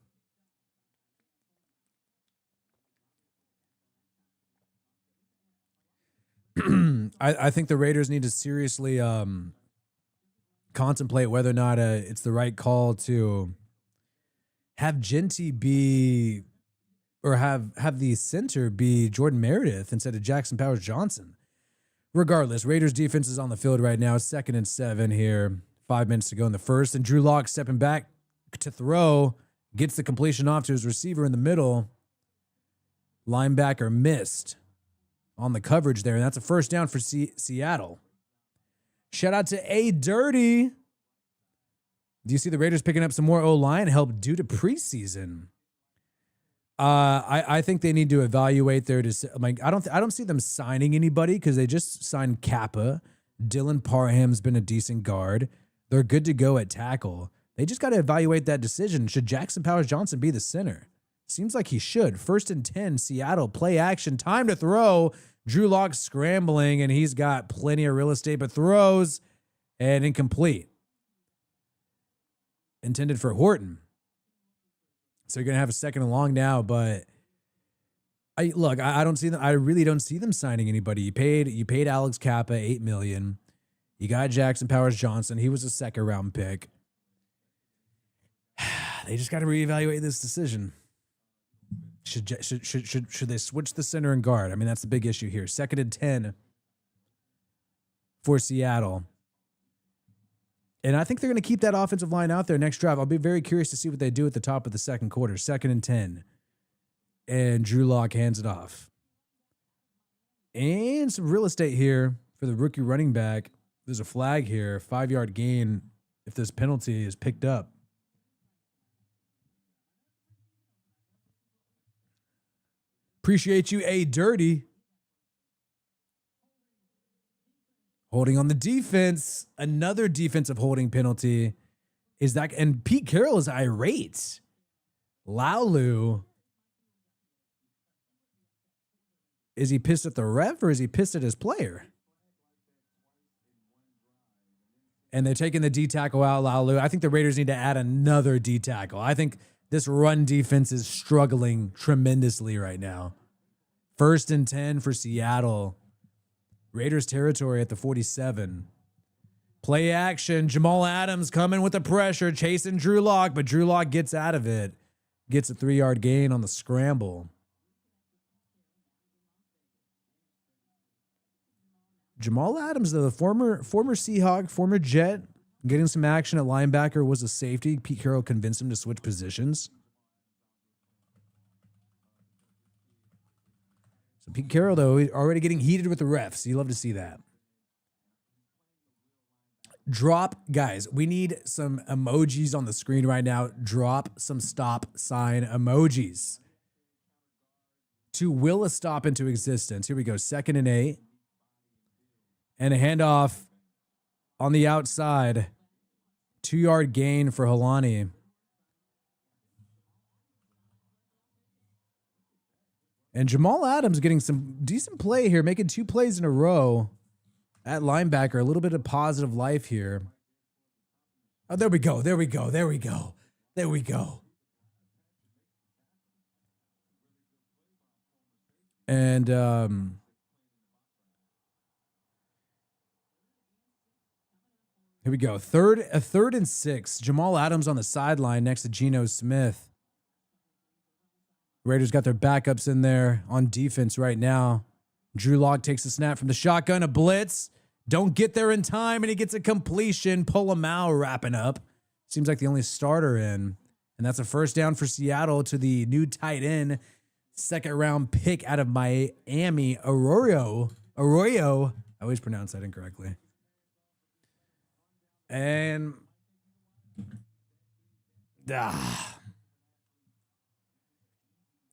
A: I think the Raiders need to seriously contemplate whether or not it's the right call to have Jeanty be, or have the center be Jordan Meredith instead of Jackson Powers Johnson. Regardless, Raiders defense is on the field right now. 2nd and 7 here. 5 minutes to go in the first. And Drew Lock stepping back to throw. Gets the completion off to his receiver in the middle. Linebacker missed on the coverage there. And that's a first down for Seattle. Shout out to A Dirty. Do you see the Raiders picking up some more O-line help due to preseason? I think they need to evaluate their I don't see them signing anybody because they just signed Kappa. Dylan Parham's been a decent guard. They're good to go at tackle. They just got to evaluate that decision. Should Jackson Powers Johnson be the center? Seems like he should. 1st and 10, Seattle, play action, time to throw. Drew Lock scrambling, and he's got plenty of real estate, but throws and incomplete. Intended for Horton. So you're going to have a 2nd and long now, but I don't see them. I really don't see them signing anybody. You paid Alex Kappa $8 million. You got Jackson Powers Johnson. He was a 2nd round pick. They just got to reevaluate this decision. Should they switch the center and guard? I mean, that's the big issue here. 2nd and 10 for Seattle. And I think they're going to keep that offensive line out there next drive. I'll be very curious to see what they do at the top of the 2nd quarter. 2nd and 10. And Drew Lock hands it off. And some real estate here for the rookie running back. There's a flag here. 5-yard gain if this penalty is picked up. Appreciate you, A Dirty. Holding on the defense. Another defensive holding penalty. Is that, and Pete Carroll is irate. Laulu. Is he pissed at the ref or is he pissed at his player? And they're taking the D tackle out, Laulu. I think the Raiders need to add another D tackle. I think this run defense is struggling tremendously right now. 1st and 10 for Seattle. Raiders territory at the 47. Play action. Jamal Adams coming with the pressure, chasing Drew Lock, but Drew Lock gets out of it. Gets a 3-yard gain on the scramble. Jamal Adams, though, the former Seahawk, former Jet, getting some action at linebacker, was a safety. Pete Carroll convinced him to switch positions. So Pete Carroll, though, already getting heated with the refs. You love to see that. Drop, guys, we need some emojis on the screen right now. Drop some stop sign emojis to will a stop into existence. Here we go. 2nd and 8. And a handoff on the outside. 2-yard gain for Helani. And Jamal Adams getting some decent play here, making 2 plays in a row at linebacker. A little bit of positive life here. Oh, there we go. There we go. There we go. There we go. And here we go. 3rd and 6. Jamal Adams on the sideline next to Geno Smith. Raiders got their backups in there on defense right now. Drew Lock takes a snap from the shotgun, a blitz. Don't get there in time, and he gets a completion. Polamalu wrapping up. Seems like the only starter in. And that's a 1st down for Seattle to the new tight end. 2nd-round pick out of Miami, Arroyo. I always pronounce that incorrectly. And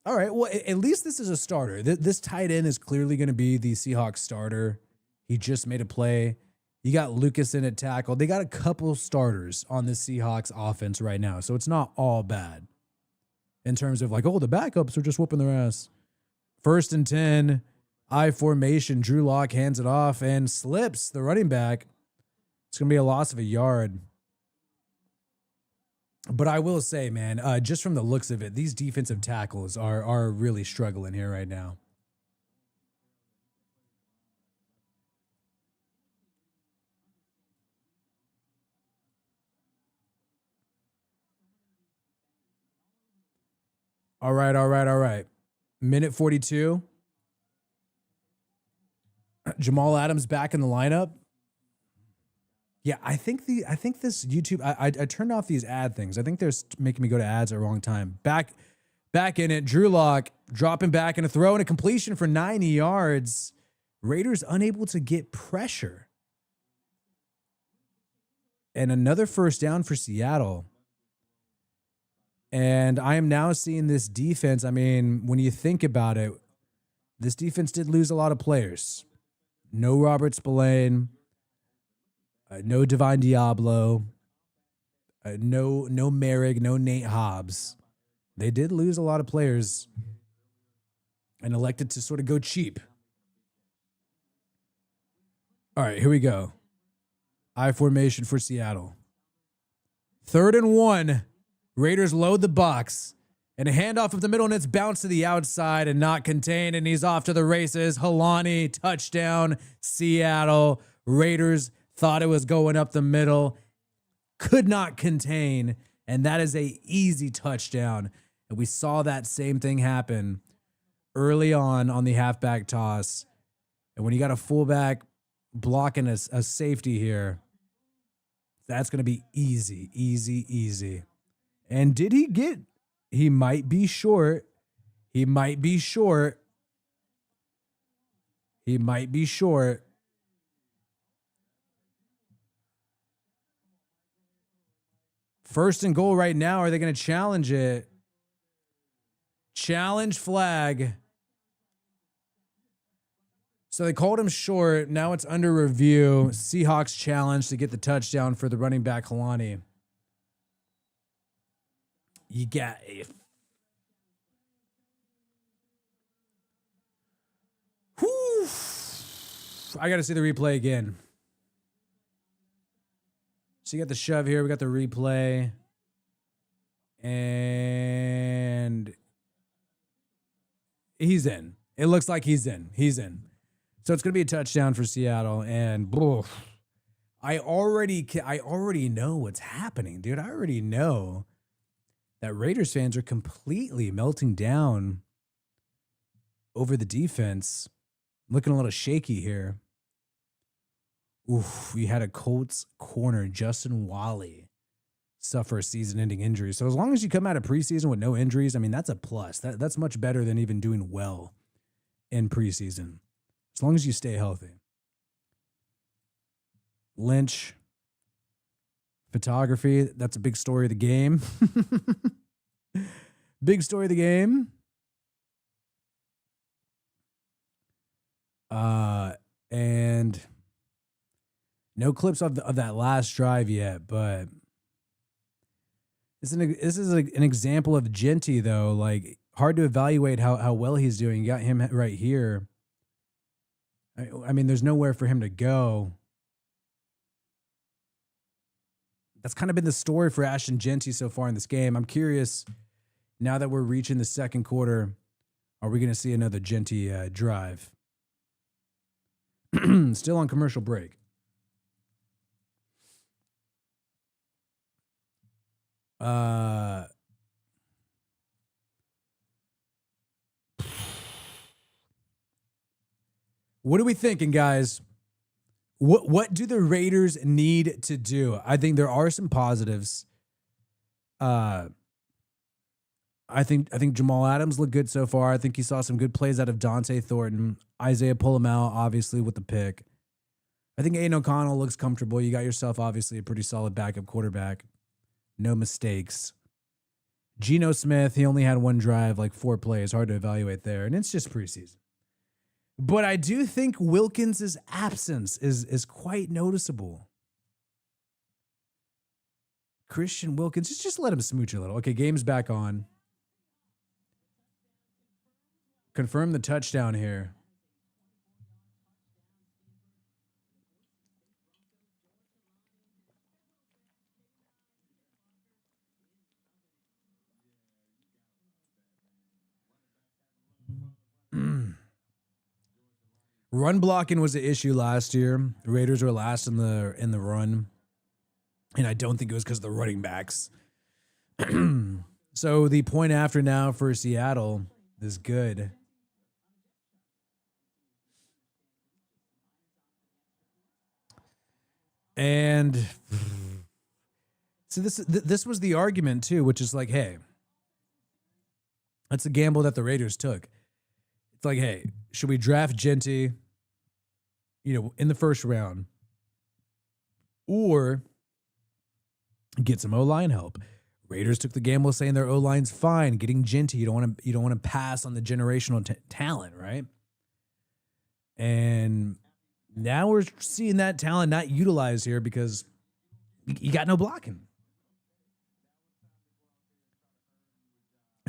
A: all right, well, at least this is a starter. This tight end is clearly going to be the Seahawks starter. He just made a play. You got Lucas in at tackle. They got a couple starters on the Seahawks offense right now, so it's not all bad in terms of like, oh, the backups are just whooping their ass. 1st and 10, I formation. Drew Lock hands it off and slips the running back. It's going to be a loss of a yard. But I will say, man, just from the looks of it, these defensive tackles are really struggling here right now. All right. Minute 42. Jamal Adams back in the lineup. Yeah, I think this YouTube, I turned off these ad things. I think they're making me go to ads at the wrong time. Back in it. Drew Lock dropping back and a throw and a completion for 90 yards. Raiders unable to get pressure. And another 1st down for Seattle. And I am now seeing this defense. I mean, when you think about it, this defense did lose a lot of players. No Robert Spillane. No Divine Diablo, no Merrick, no Nate Hobbs. They did lose a lot of players and elected to sort of go cheap. All right, here we go. I formation for Seattle. 3rd and 1. Raiders load the box. And a handoff up the middle, and it's bounced to the outside and not contained, and he's off to the races. Helani, touchdown, Seattle. Raiders thought it was going up the middle, could not contain, and that is a easy touchdown. And we saw that same thing happen early on the halfback toss. And when you got a fullback blocking a safety here, that's going to be easy. And did he get? He might be short. He might be short. First and goal right now. Are they going to challenge it? Challenge flag. So they called him short. Now it's under review. Seahawks challenge to get the touchdown for the running back, Kalani. You got it. Whew. I got to see the replay again. So you got the shove here. We got the replay. And he's in. It looks like he's in. He's in. So it's going to be a touchdown for Seattle. And I already know what's happening, dude. I already know that Raiders fans are completely melting down over the defense. Looking a little shaky here. Oof, we had a Colts corner, Justin Wally, suffer a season-ending injury. So as long as you come out of preseason with no injuries, I mean, that's a plus. That's much better than even doing well in preseason. As long as you stay healthy. Lynch, photography, that's a big story of the game. Big story of the game. And no clips of that last drive yet, but this is an example of Genty, though. Like, hard to evaluate how well he's doing. You got him right here. I mean, there's nowhere for him to go. That's kind of been the story for Ashton Genty so far in this game. I'm curious, now that we're reaching the second quarter, are we going to see another Genty drive? Still on commercial break. What are we thinking, guys? What do the Raiders need to do? I think there are some positives. I think Jamal Adams looked good so far. I think he saw some good plays out of Dante Thornton. Isaiah pull him out, obviously, with the pick. I think Aiden O'Connell looks comfortable. You got yourself, obviously, a pretty solid backup quarterback. No mistakes. Geno Smith, he only had one drive, like 4 plays. Hard to evaluate there. And it's just preseason. But I do think Wilkins' absence is quite noticeable. Christian Wilkins, just let him smooch a little. Okay, game's back on. Confirm the touchdown here. Run blocking was an issue last year. The Raiders were last in the run. And I don't think it was because of the running backs. So the point after now for Seattle is good. And so this was the argument too, which is like, hey, that's a gamble that the Raiders took. It's like, hey, should we draft Genty, in the first round, or get some O-line help? Raiders took the gamble saying their O-line's fine, getting Genty. You don't want to pass on the generational talent, right? And now we're seeing that talent not utilized here because you got no blocking.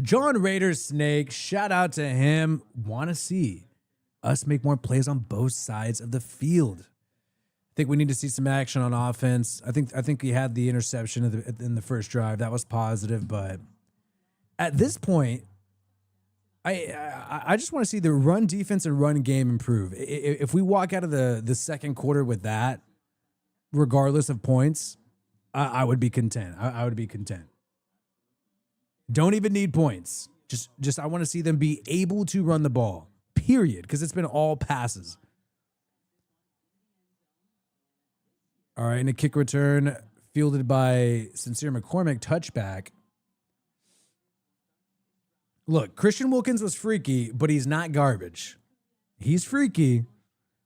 A: John Raiders Snake, shout out to him. Want to see us make more plays on both sides of the field. I think we need to see some action on offense. I think he had the interception in the first drive. That was positive, but at this point, I just want to see the run defense and run game improve. If we walk out of the second quarter with that, regardless of points, I would be content. I would be content. Don't even need points. Just I want to see them be able to run the ball, period, because it's been all passes. All right, and a kick return fielded by Sincere McCormick, touchback. Look, Christian Wilkins was freaky, but he's not garbage. He's freaky.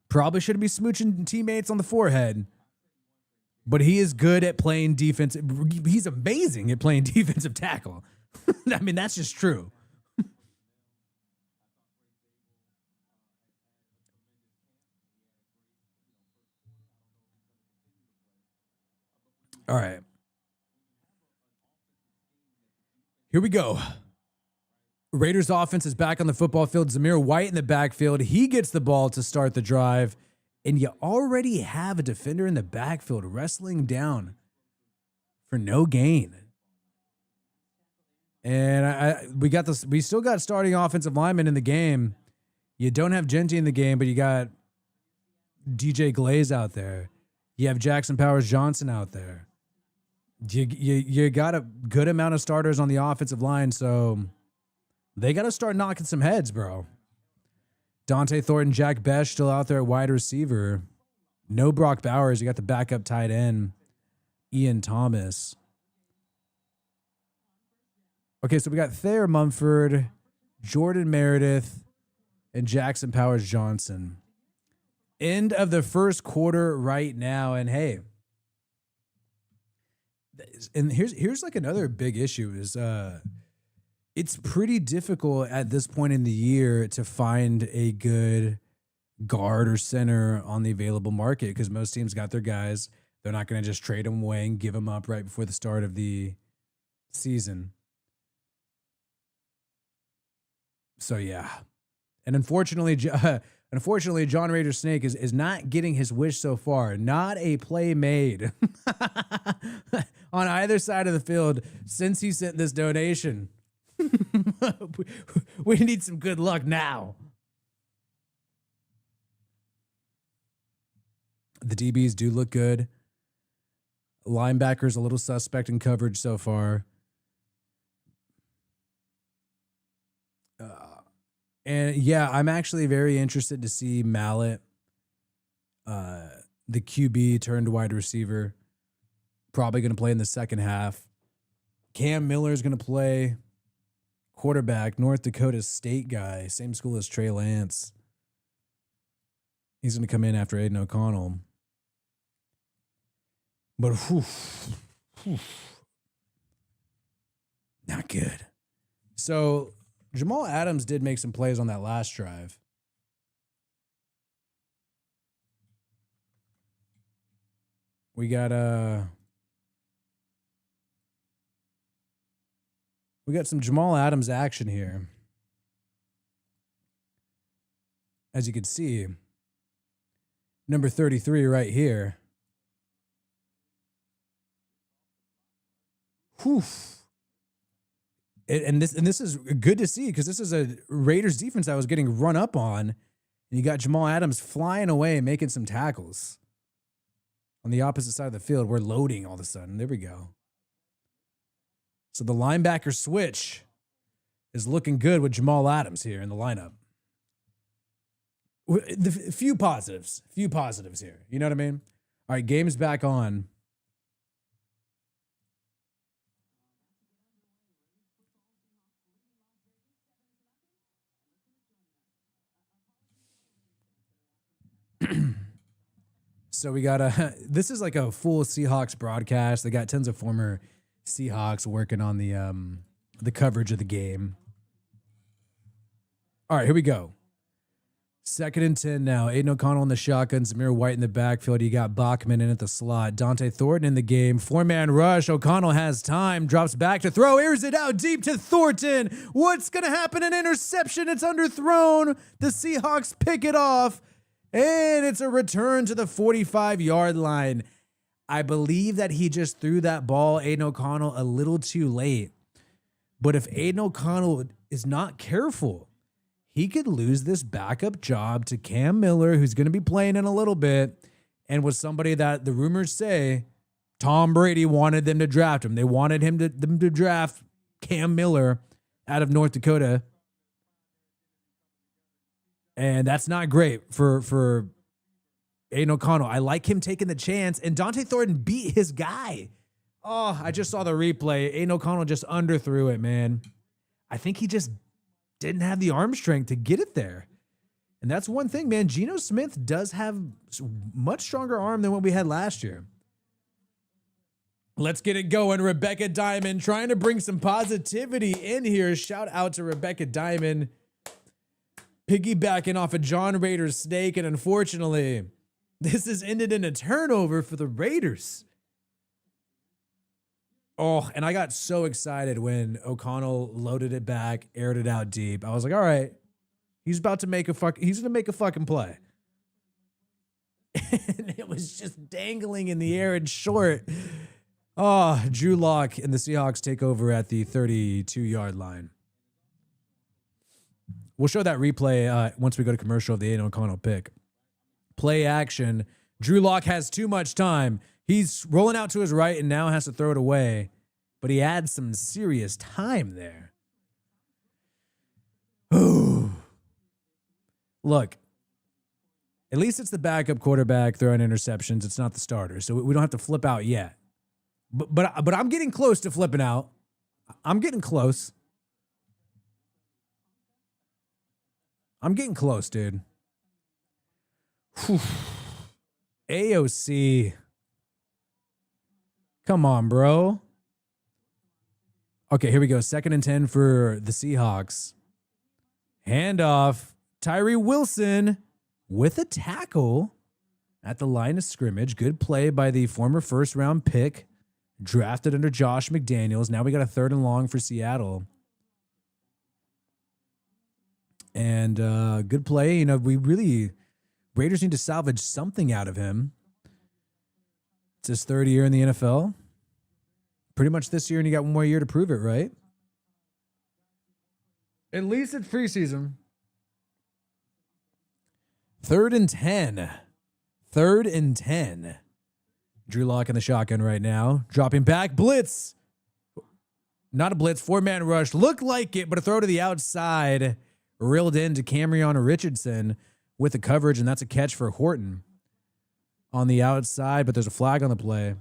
A: Probably shouldn't be smooching teammates on the forehead. But he is good at playing defense. He's amazing at playing defensive tackle. I mean, that's just true. All right. Here we go. Raiders offense is back on the football field. Zamir White in the backfield. He gets the ball to start the drive. And you already have a defender in the backfield wrestling down for no gain. And we got this. We still got starting offensive linemen in the game. You don't have Genty in the game, but you got DJ Glaze out there. You have Jackson Powers Johnson out there. You got a good amount of starters on the offensive line, so they got to start knocking some heads, bro. Dante Thornton, Jack Besh still out there at wide receiver. No Brock Bowers. You got the backup tight end, Ian Thomas. Okay, so we got Thayer Mumford, Jordan Meredith, and Jackson Powers Johnson. End of the first quarter right now, and hey, and here's like another big issue is it's pretty difficult at this point in the year to find a good guard or center on the available market because most teams got their guys. They're not going to just trade them away and give them up right before the start of the season. So, yeah. And unfortunately, John Rader Snake is not getting his wish so far. Not a play made on either side of the field since he sent this donation. We need some good luck now. The DBs do look good. Linebackers a little suspect in coverage so far. And yeah, I'm actually very interested to see Mallet, the QB turned wide receiver, probably going to play in the second half. Cam Miller is going to play quarterback, North Dakota State guy, same school as Trey Lance. He's going to come in after Aiden O'Connell. But not good. So Jamal Adams did make some plays on that last drive. We got some Jamal Adams action here. As you can see, number 33 right here. Whew. And this is good to see because this is a Raiders defense that was getting run up on. And you got Jamal Adams flying away and making some tackles. On the opposite side of the field, we're loading all of a sudden. There we go. So the linebacker switch is looking good with Jamal Adams here in the lineup. The few positives here. You know what I mean? All right, game's back on. So we got this is like a full Seahawks broadcast. They got tons of former Seahawks working on the coverage of the game. All right, here we go. 2nd and 10 now. Aiden O'Connell in the shotgun, Zamir White in the backfield. You got Bachman in at the slot. Dante Thornton in the game. 4-man rush. O'Connell has time. Drops back to throw. Airs it out deep to Thornton. What's going to happen? An interception. It's underthrown. The Seahawks pick it off. And it's a return to the 45-yard line. I believe that he just threw that ball, Aiden O'Connell, a little too late. But if Aiden O'Connell is not careful, he could lose this backup job to Cam Miller, who's going to be playing in a little bit, and was somebody that the rumors say Tom Brady wanted them to draft him. They wanted them to draft Cam Miller out of North Dakota. And that's not great for Aiden O'Connell. I like him taking the chance. And Dante Thornton beat his guy. Oh, I just saw the replay. Aiden O'Connell just underthrew it, man. I think he just didn't have the arm strength to get it there. And that's one thing, man. Geno Smith does have much stronger arm than what we had last year. Let's get it going. Rebecca Diamond trying to bring some positivity in here. Shout out to Rebecca Diamond. Piggybacking off of John Rader's snake, and unfortunately, this has ended in a turnover for the Raiders. Oh, and I got so excited when O'Connell loaded it back, aired it out deep. I was like, all right, he's about to make he's going to make a fucking play. And it was just dangling in the air and short. Oh, Drew Lock and the Seahawks take over at the 32-yard line. We'll show that replay once we go to commercial of the Aiden O'Connell pick. Play action. Drew Lock has too much time. He's rolling out to his right and now has to throw it away. But he adds some serious time there. Ooh. Look, at least it's the backup quarterback throwing interceptions. It's not the starter, so we don't have to flip out yet. But I'm getting close to flipping out. I'm getting close. I'm getting close, dude. Whew. AOC. Come on, bro. Okay, here we go. 2nd and 10 for the Seahawks. Handoff. Tyree Wilson with a tackle at the line of scrimmage. Good play by the former first-round pick, drafted under Josh McDaniels. Now we got a 3rd and long for Seattle. And good play. You know, Raiders need to salvage something out of him. It's his 3rd year in the NFL. Pretty much this year, and you got one more year to prove it, right? At least at preseason. 3rd and 10. 3rd and 10. Drew Lock in the shotgun right now. Dropping back. Blitz. Not a blitz. 4-man rush. Looked like it, but a throw to the outside. Reeled into Camryon Richardson with the coverage, and that's a catch for Horton on the outside, but there's a flag on the play.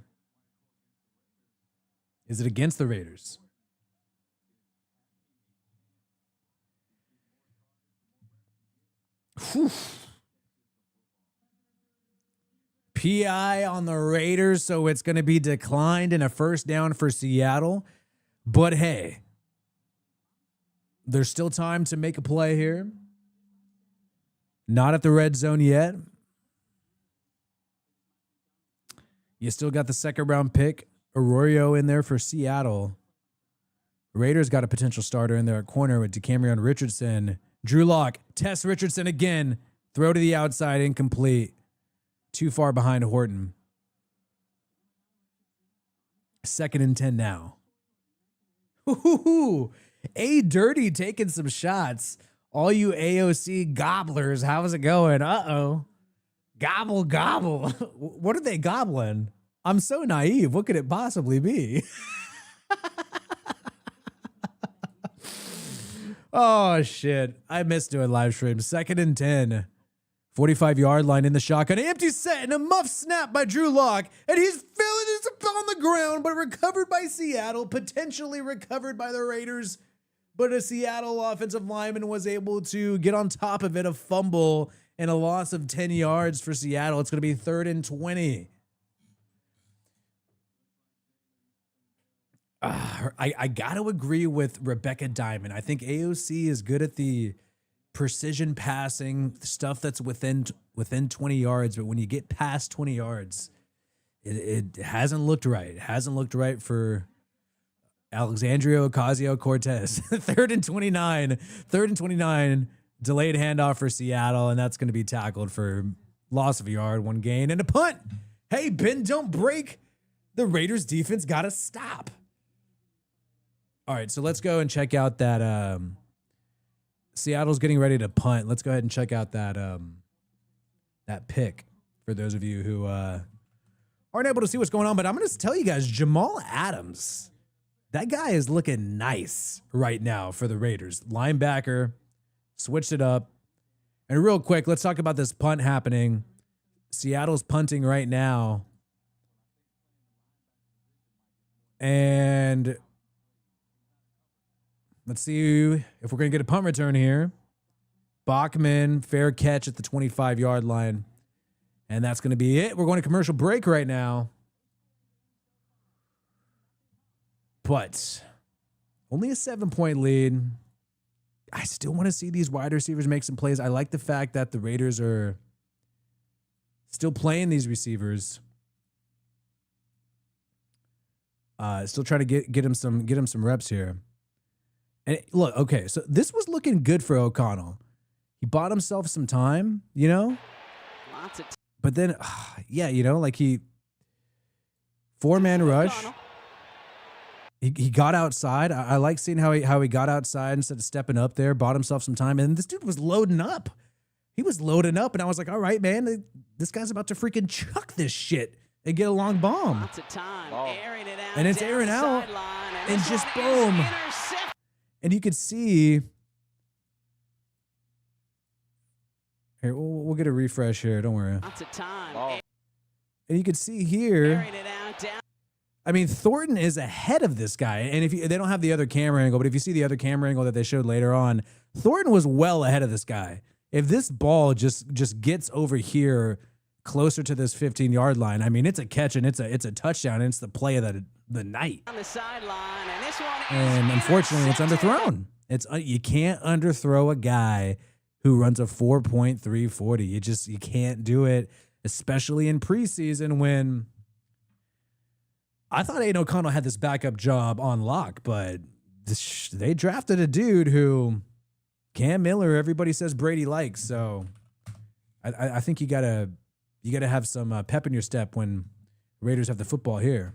A: Is it against the Raiders? Whew. PI on the Raiders, so it's going to be declined and a 1st down for Seattle. But hey, there's still time to make a play here. Not at the red zone yet. You still got the 2nd-round pick, Arroyo, in there for Seattle. Raiders got a potential starter in there at corner with Camryon Richardson. Drew Lock tests Richardson again. Throw to the outside, incomplete. Too far behind Horton. 2nd and 10 now. Ooh, A Dirty taking some shots. All you AOC gobblers, how's it going? Uh-oh. Gobble, gobble. What are they gobbling? I'm so naive. What could it possibly be? Oh, shit. I miss doing live streams. 2nd and 10. 45-yard line in the shotgun. Empty set and a muff snap by Drew Lock. And he's feeling it on the ground, but recovered by Seattle. Potentially recovered by the Raiders. But a Seattle offensive lineman was able to get on top of it. A fumble and a loss of 10 yards for Seattle. It's going to be 3rd and 20. I got to agree with Rebecca Diamond. I think AOC is good at the precision passing, stuff that's within 20 yards. But when you get past 20 yards, it hasn't looked right. It hasn't looked right for Alexandria Ocasio-Cortez. 3rd and 29. 3rd and 29. Delayed handoff for Seattle, and that's going to be tackled for loss of a yard, 1 gain, and a punt. Hey, bend, don't break. The Raiders defense got to stop. All right, so let's go and check out that Seattle's getting ready to punt. Let's go ahead and check out that that pick for those of you who aren't able to see what's going on. But I'm going to tell you guys, Jamal Adams, that guy is looking nice right now for the Raiders. Linebacker, switched it up. And real quick, let's talk about this punt happening. Seattle's punting right now. And let's see if we're going to get a punt return here. Bachman, fair catch at the 25-yard line. And that's going to be it. We're going to commercial break right now. But only a 7-point lead. I still want to see these wide receivers make some plays. I like the fact that the Raiders are still playing these receivers. Still trying to get him some reps here. And look, okay, so this was looking good for O'Connell. He bought himself some time, you know? But then, yeah, you know, like 4-man rush. He got outside. I like seeing how he got outside instead of stepping up there, bought himself some time. And this dude was loading up. He was loading up, and I was like, all right, man, this guy's about to freaking chuck this shit and get a long bomb.
D: Lots of time. Airing it out,
A: and it's airing out, and just boom. And you could see. Here, we'll get a refresh here. Don't worry.
D: Lots of time.
A: And you could see here.
D: Airing it out, down.
A: I mean, Thornton is ahead of this guy. And if they don't have the other camera angle, but if you see the other camera angle that they showed later on, Thornton was well ahead of this guy. If this ball just gets over here closer to this 15-yard line, I mean, it's a catch and it's a touchdown, and it's the play of the night.
D: On the sideline, and this one
A: And unfortunately, it's underthrown. You can't underthrow a guy who runs a 4.340. You can't do it, especially in preseason when I thought Aiden O'Connell had this backup job on lock, but they drafted a dude who Cam Miller, everybody says Brady likes. So I think you gotta have some pep in your step when Raiders have the football here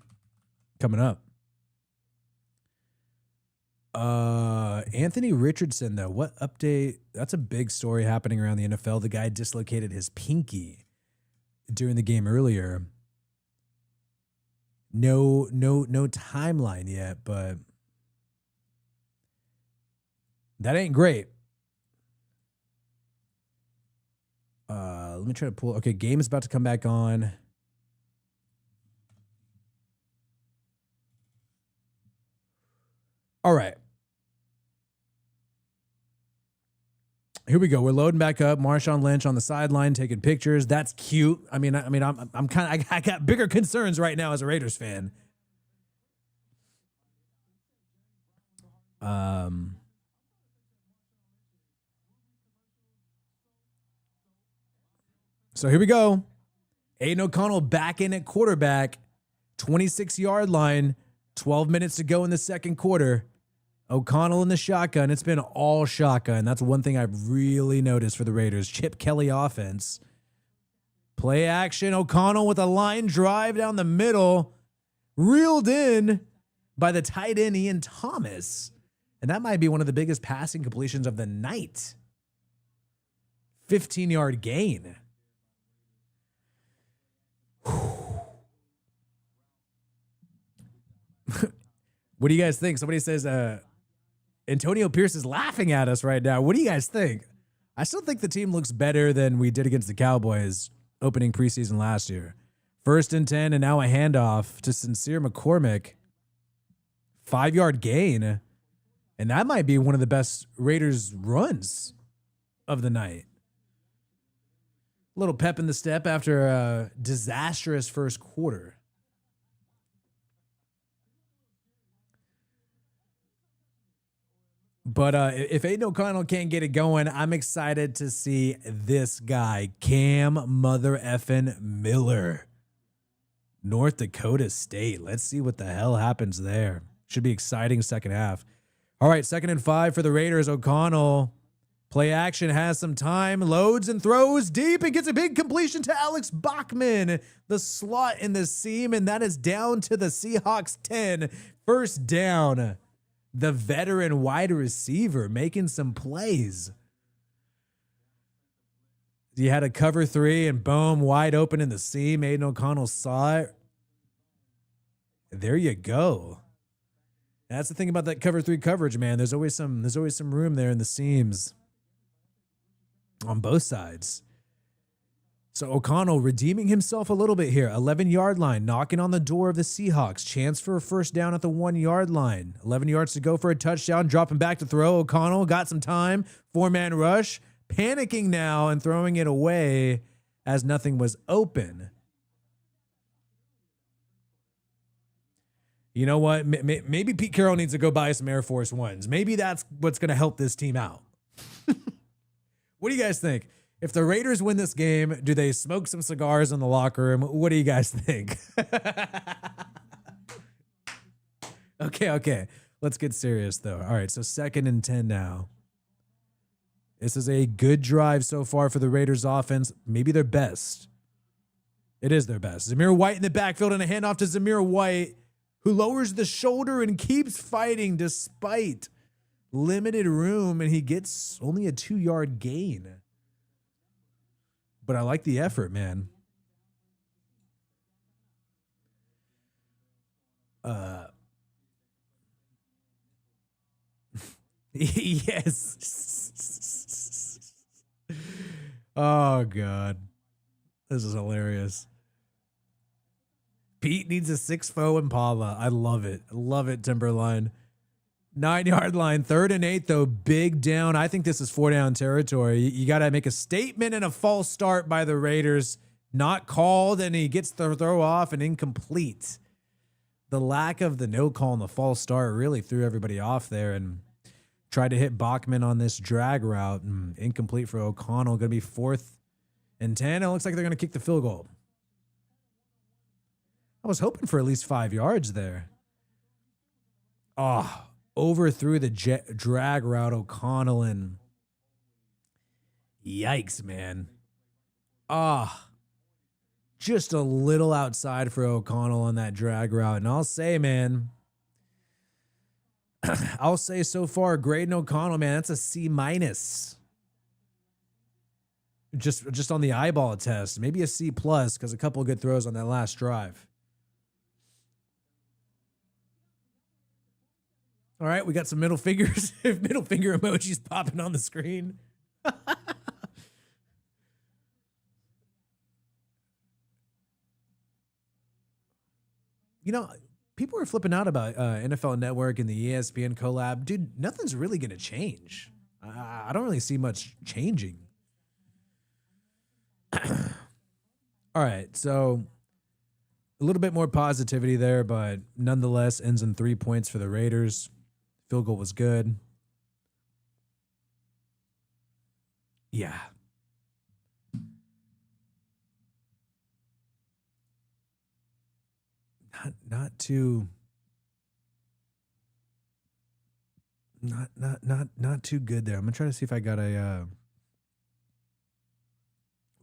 A: coming up. Anthony Richardson, though, what update? That's a big story happening around the NFL. The guy dislocated his pinky during the game earlier. No timeline yet, but that ain't great. Let me try to pull. Okay, game is about to come back on. All right. Here we go. We're loading back up. Marshawn Lynch on the sideline taking pictures. That's cute. I got bigger concerns right now as a Raiders fan. So here we go. Aiden O'Connell back in at quarterback, 26-yard line, 12 minutes to go in the second quarter. O'Connell in the shotgun. It's been all shotgun. That's one thing I've really noticed for the Raiders. Chip Kelly offense. Play action. O'Connell with a line drive down the middle. Reeled in by the tight end Ian Thomas. And that might be one of the biggest passing completions of the night. 15-yard gain. What do you guys think? Somebody says Antonio Pierce is laughing at us right now. What do you guys think? I still think the team looks better than we did against the Cowboys opening preseason last year. 1st and 10, and now a handoff to Sincere McCormick. 5-yard gain. And that might be one of the best Raiders runs of the night. A little pep in the step after a disastrous first quarter. But if Aiden O'Connell can't get it going, I'm excited to see this guy, Cam Mother effin' Miller. North Dakota State. Let's see what the hell happens there. Should be exciting second half. All right, 2nd and 5 for the Raiders. O'Connell, play action, has some time, loads and throws deep and gets a big completion to Alex Bachman. The slot in the seam, and that is down to the Seahawks 10. First down. The veteran wide receiver making some plays. You had a cover 3 and boom, wide open in the seam. Aiden O'Connell saw it. There you go. That's the thing about that cover 3 coverage, man. There's always some room there in the seams on both sides. So O'Connell redeeming himself a little bit here. 11-yard line, knocking on the door of the Seahawks. Chance for a first down at the 1-yard line. 11 yards to go for a touchdown. Dropping back to throw. O'Connell got some time. 4-man rush. Panicking now and throwing it away as nothing was open. You know what? Maybe Pete Carroll needs to go buy some Air Force Ones. Maybe that's what's going to help this team out. What do you guys think? If the Raiders win this game, do they smoke some cigars in the locker room? What do you guys think? Okay. Let's get serious, though. All right, so 2nd and 10 now. This is a good drive so far for the Raiders offense. Maybe their best. It is their best. Zamir White in the backfield and a handoff to Zamir White, who lowers the shoulder and keeps fighting despite limited room, and he gets only a 2-yard gain. But I like the effort, man. Yes. Oh, God. This is hilarious. Pete needs a 6-4 Impala. I love it. I love it, Timberline. 9-yard line, 3rd and 8, though. Big down. I think this is 4-down territory. You got to make a statement and a false start by the Raiders. Not called, and he gets the throw off and incomplete. The lack of the no call and the false start really threw everybody off there, and tried to hit Bachman on this drag route. Incomplete for O'Connell. Going to be 4th and 10. It looks like they're going to kick the field goal. I was hoping for at least 5 yards there. Oh, overthrew the drag route, O'Connell, and yikes, man. Just a little outside for O'Connell on that drag route. And I'll say, man, I'll say so far, Graydon O'Connell, man, that's a C-. Just on the eyeball test. Maybe a C+ because a couple of good throws on that last drive. All right, we got some middle fingers, middle finger emojis popping on the screen. You know, people are flipping out about NFL Network and the ESPN collab. Dude, nothing's really going to change. I don't really see much changing. All right, so a little bit more positivity there, but nonetheless ends in 3 points for the Raiders. Field goal was good. Yeah. Not too good there. I'm gonna try to see if I got a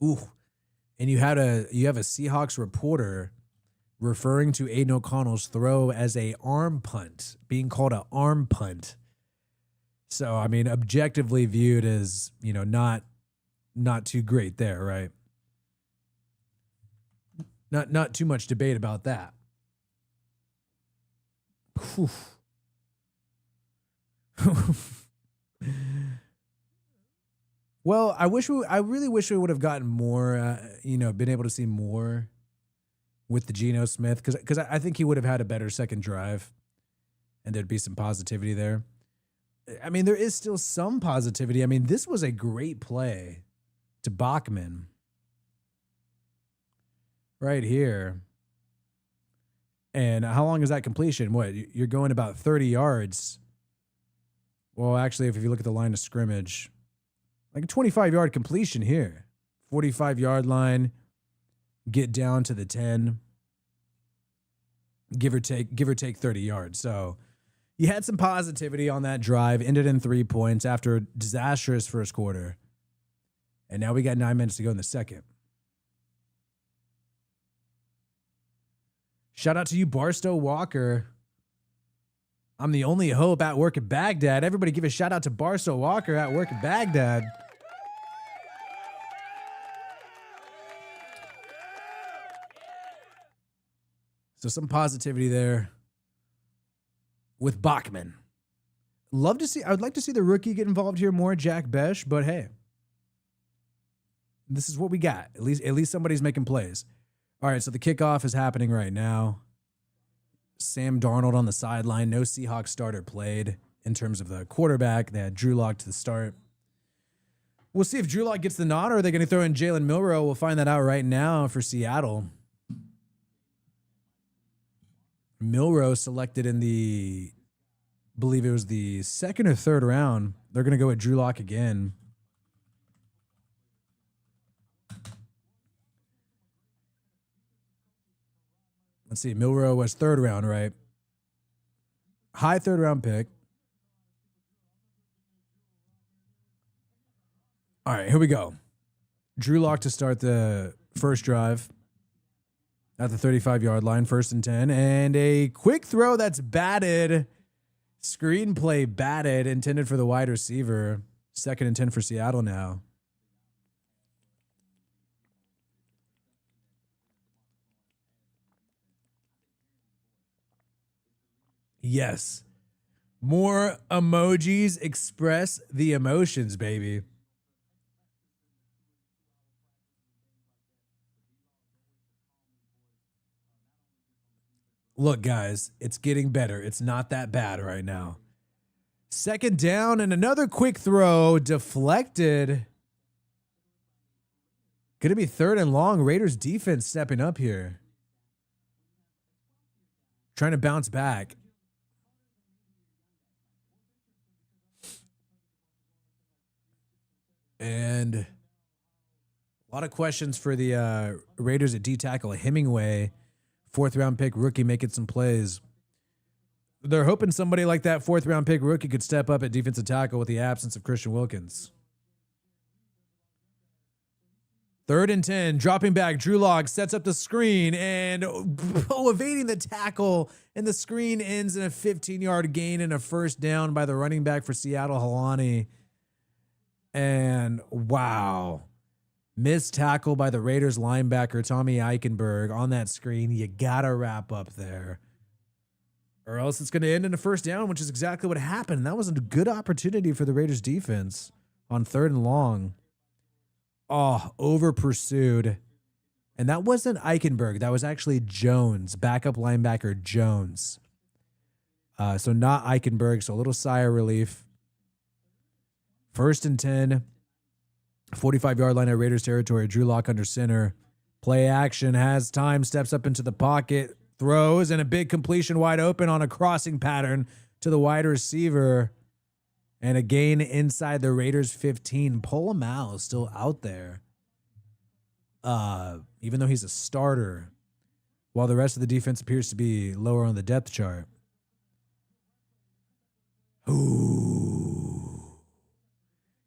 A: and you have a Seahawks reporter referring to Aiden O'Connell's throw as a arm punt, being called an arm punt. So, I mean, objectively viewed as, you know, not too great there, right? Not too much debate about that. Whew. Well, I really wish we would have gotten more, been able to see more with the Geno Smith, because I think he would have had a better second drive, and there'd be some positivity there. I mean, there is still some positivity. I mean, this was a great play to Bachman right here. And how long is that completion? What, you're going about 30 yards. Well, actually, if you look at the line of scrimmage, like a 25-yard completion here. 45-yard line, get down to the 10, give or take 30 yards. So you had some positivity on that drive, ended in 3 points after a disastrous first quarter. And now we got 9 minutes to go in the second. Shout out to you, Barstow Walker. I'm the only hope at work at Baghdad. Everybody give a shout out to Barstow Walker at work at Baghdad. So some positivity there with Bachman. I would like to see the rookie get involved here more, Jack Besh, but hey, this is what we got. At least somebody's making plays. All right, so the kickoff is happening right now. Sam Darnold on the sideline. No Seahawks starter played in terms of the quarterback. They had Drew Lock to the start. We'll see if Drew Lock gets the nod, or are they going to throw in Jalen Milroe? We'll find that out right now for Seattle. Milroe selected in the, believe it was the second or third round. They're going to go with Drew Lock again. Let's see. Milroe was third round, right? High third round pick. All right, here we go. Drew Lock to start the first drive at the 35-yard line, 1st and 10. And a quick throw that's batted. Screenplay batted, intended for the wide receiver. 2nd and 10 for Seattle now. Yes. More emojis express the emotions, baby. Look, guys, it's getting better. It's not that bad right now. 2nd down and another quick throw deflected. Going to be 3rd and long. Raiders defense stepping up here. Trying to bounce back. And a lot of questions for the Raiders at D-tackle. Hemingway, 4th round pick rookie, making some plays. They're hoping somebody like that 4th round pick rookie could step up at defensive tackle with the absence of Christian Wilkins. 3rd and 10, dropping back. Drew Lock sets up the screen and evading the tackle, and the screen ends in a 15-yard gain and a 1st down by the running back for Seattle, Helani. And wow. Missed tackle by the Raiders linebacker, Tommy Eichenberg, on that screen. You got to wrap up there, or else it's going to end in a 1st down, which is exactly what happened. That was a good opportunity for the Raiders defense on 3rd and long. Oh, over pursued. And that wasn't Eichenberg. That was actually Jones, backup linebacker Jones. So not Eichenberg, so a little sigh of relief. 1st and 10. 45-yard line at Raiders territory. Drew Lock under center. Play action, has time, steps up into the pocket, throws, and a big completion wide open on a crossing pattern to the wide receiver. And a gain inside the Raiders 15. Polamalu still out there. Even though he's a starter, while the rest of the defense appears to be lower on the depth chart. Ooh.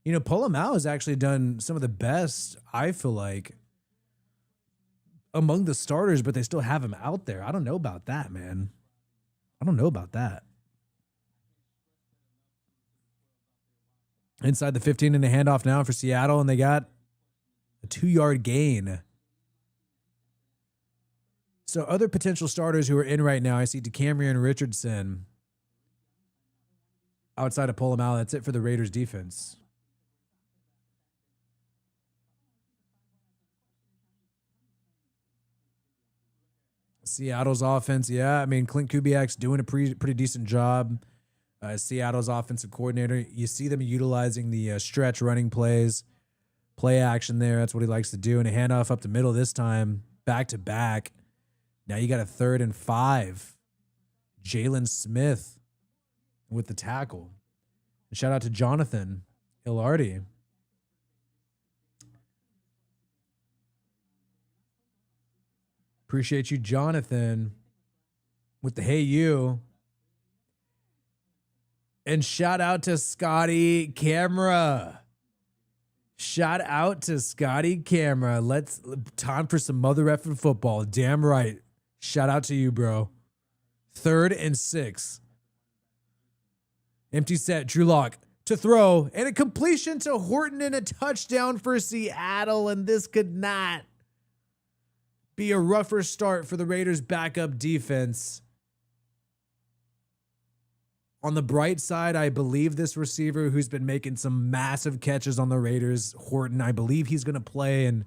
A: You know, Polamalu has actually done some of the best, I feel like, among the starters, but they still have him out there. I don't know about that, man. I don't know about that. Inside the 15 and a handoff now for Seattle, and they got a 2-yard gain. So other potential starters who are in right now, I see DeCamerion Richardson outside of Polamalu. That's it for the Raiders defense. Seattle's offense, yeah. I mean, Clint Kubiak's doing a pretty decent job. Seattle's offensive coordinator. You see them utilizing the stretch running plays, play action there. That's what he likes to do. And a handoff up the middle this time, back to back. Now you got a 3rd and 5. Jalen Smith with the tackle. And shout out to Jonathan Ilardi. Appreciate you, Jonathan, with the hey you. And shout out to Scotty Camera. Shout out to Scotty Camera. Time for some mother effing football. Damn right. Shout out to you, bro. 3rd and 6. Empty set. Drew Lock to throw. And a completion to Horton and a touchdown for Seattle. And this could not be a rougher start for the Raiders' backup defense. On the bright side, I believe this receiver who's been making some massive catches on the Raiders, Horton, I believe he's going to play and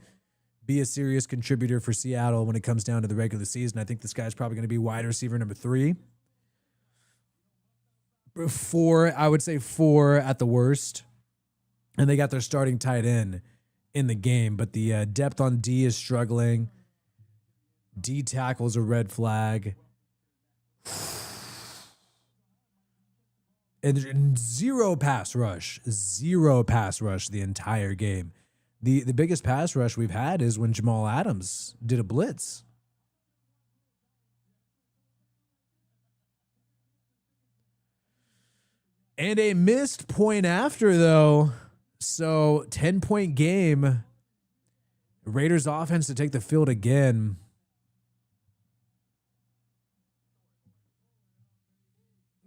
A: be a serious contributor for Seattle when it comes down to the regular season. I think this guy's probably going to be wide receiver number 3. 4, I would say 4 at the worst. And they got their starting tight end in the game, but the depth on D is struggling. D tackle's a red flag. And zero pass rush the entire game. The biggest pass rush we've had is when Jamal Adams did a blitz. And a missed point after, though. So 10-point game. Raiders offense to take the field again.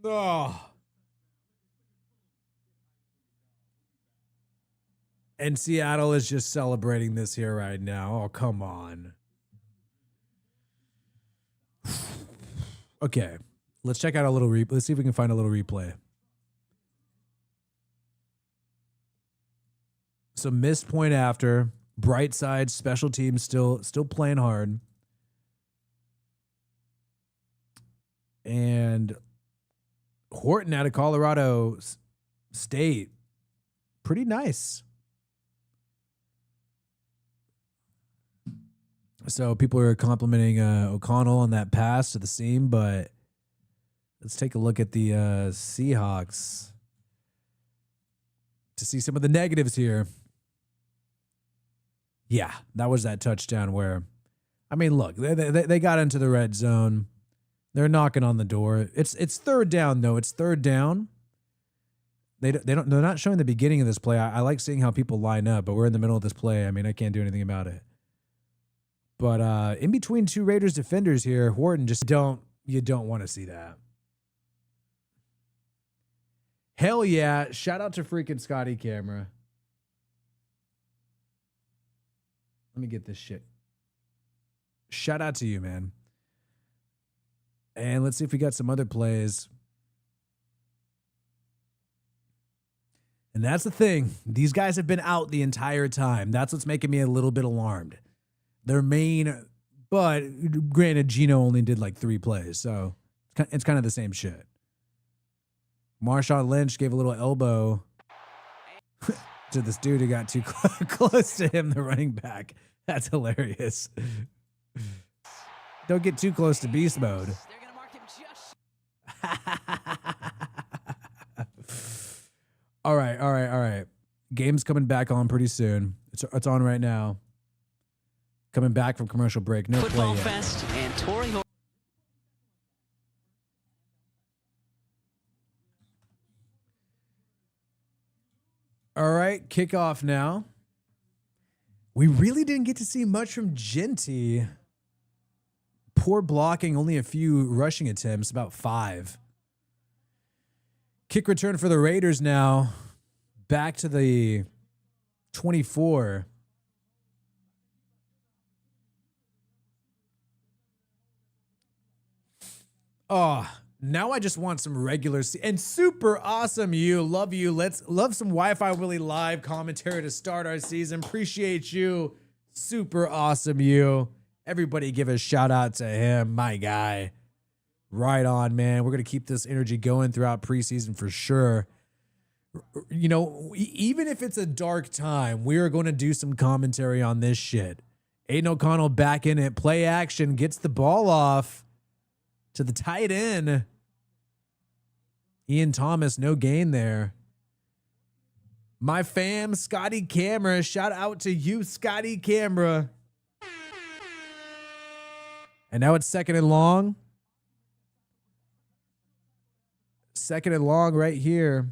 A: Oh. And Seattle is just celebrating this here right now. Oh, come on. Okay. Let's check out a little replay. Let's see if we can find a little replay. So missed point after. Bright side, special teams still playing hard. And Horton out of Colorado State. Pretty nice. So people are complimenting O'Connell on that pass to the seam, but let's take a look at the Seahawks to see some of the negatives here. Yeah, that was that touchdown where, I mean, look, they got into the red zone. They're knocking on the door. It's third down though. It's third down. They're not showing the beginning of this play. I like seeing how people line up, but we're in the middle of this play. I mean, I can't do anything about it. But in between two Raiders defenders here, Horton you don't want to see that. Hell yeah. Shout out to freaking Scotty Camera. Let me get this shit. Shout out to you, man. And let's see if we got some other plays. And that's the thing. These guys have been out the entire time. That's what's making me a little bit alarmed. Their main, but granted, Gino only did like 3 plays, so it's kind of the same shit. Marshawn Lynch gave a little elbow to this dude who got too close to him, the running back. That's hilarious. Don't get too close to beast mode.
D: They're gonna mark him just.
A: All right. Game's coming back on pretty soon. It's on right now. Coming back from commercial break. No
D: Football
A: play yet.
D: Fest and Torrey.
A: All right, kickoff now. We really didn't get to see much from Genty. Poor blocking, only a few rushing attempts, about 5. Kick return for the Raiders now. Back to the 24. Oh, now I just want some regular and super awesome you. Love you. Let's love some Wi-Fi Willie live commentary to start our season. Appreciate you. Super awesome you. Everybody give a shout out to him, my guy. Right on, man. We're going to keep this energy going throughout preseason for sure. You know, even if it's a dark time, we are going to do some commentary on this shit. Aiden O'Connell back in it. Play action. Gets the ball off to the tight end. Ian Thomas, no gain there. My fam, Scotty Camera. Shout out to you, Scotty Camera. And now it's 2nd and long. 2nd and long right here.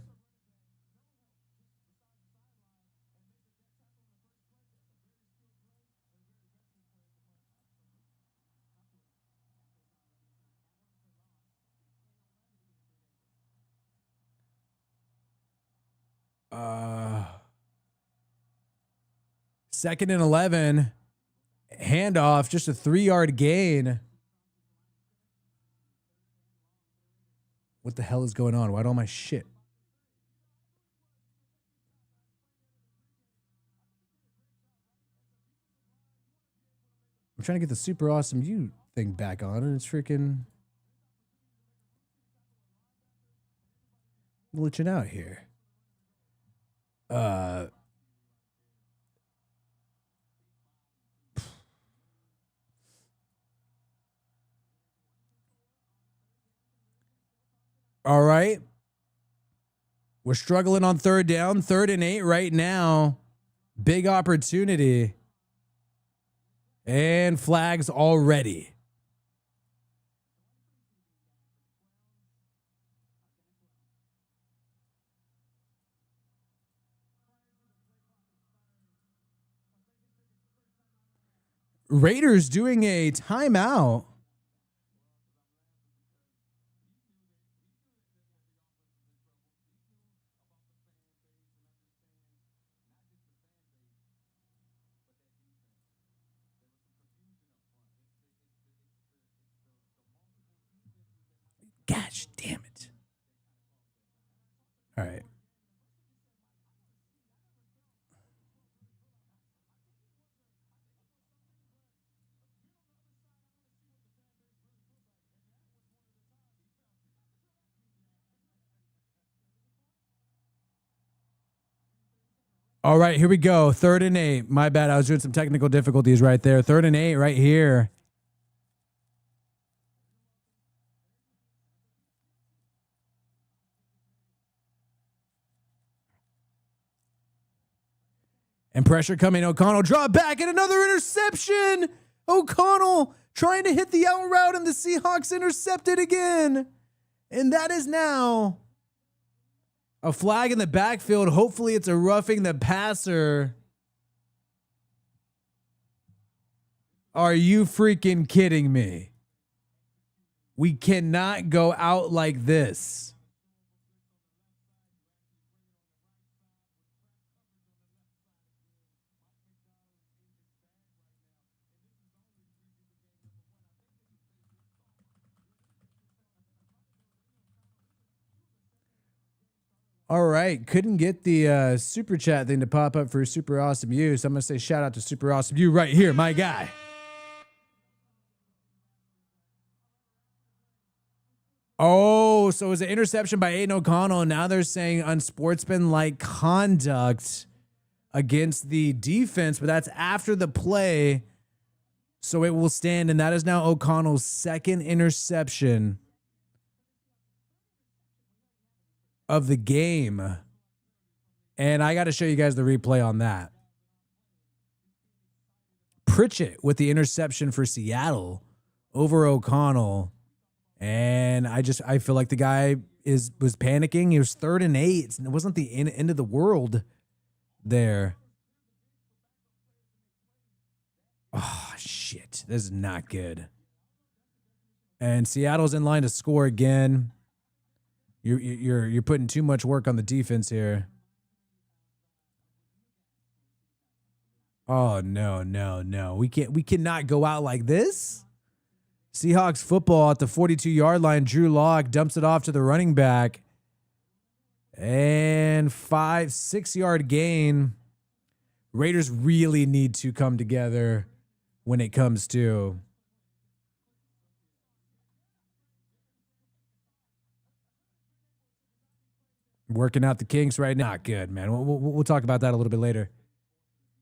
A: Second and 11. Handoff, just a 3-yard gain. What the hell is going on? Why don't my shit? I'm trying to get the super awesome you thing back on, and it's freaking glitching out here. All right. We're struggling on third down, 3rd and 8 right now. Big opportunity. And flags already. Raiders doing a timeout. Gosh, damn it. All right. All right, here we go. 3rd and 8. My bad. I was doing some technical difficulties right there. 3rd and 8 right here. And pressure coming. O'Connell drop back and another interception. O'Connell trying to hit the out route and the Seahawks intercepted again. And that is now a flag in the backfield. Hopefully it's a roughing the passer. Are you freaking kidding me? We cannot go out like this. All right. Couldn't get the super chat thing to pop up for Super Awesome You. So I'm going to say shout out to Super Awesome You right here, my guy. Oh, so it was an interception by Aiden O'Connell. Now they're saying unsportsmanlike conduct against the defense, but that's after the play. So it will stand, and that is now O'Connell's 2nd interception of the game. And I got to show you guys the replay on that. Pritchett with the interception for Seattle over O'Connell. And I feel like the guy was panicking. He was 3rd and 8. It wasn't the end of the world there. Oh, shit. This is not good. And Seattle's in line to score again. You're putting too much work on the defense here. Oh, no. We cannot go out like this. Seahawks football at the 42-yard line. Drew Lock dumps it off to the running back. And 6-yard gain. Raiders really need to come together when it comes to working out the kinks right now. Not good, man. We'll talk about that a little bit later.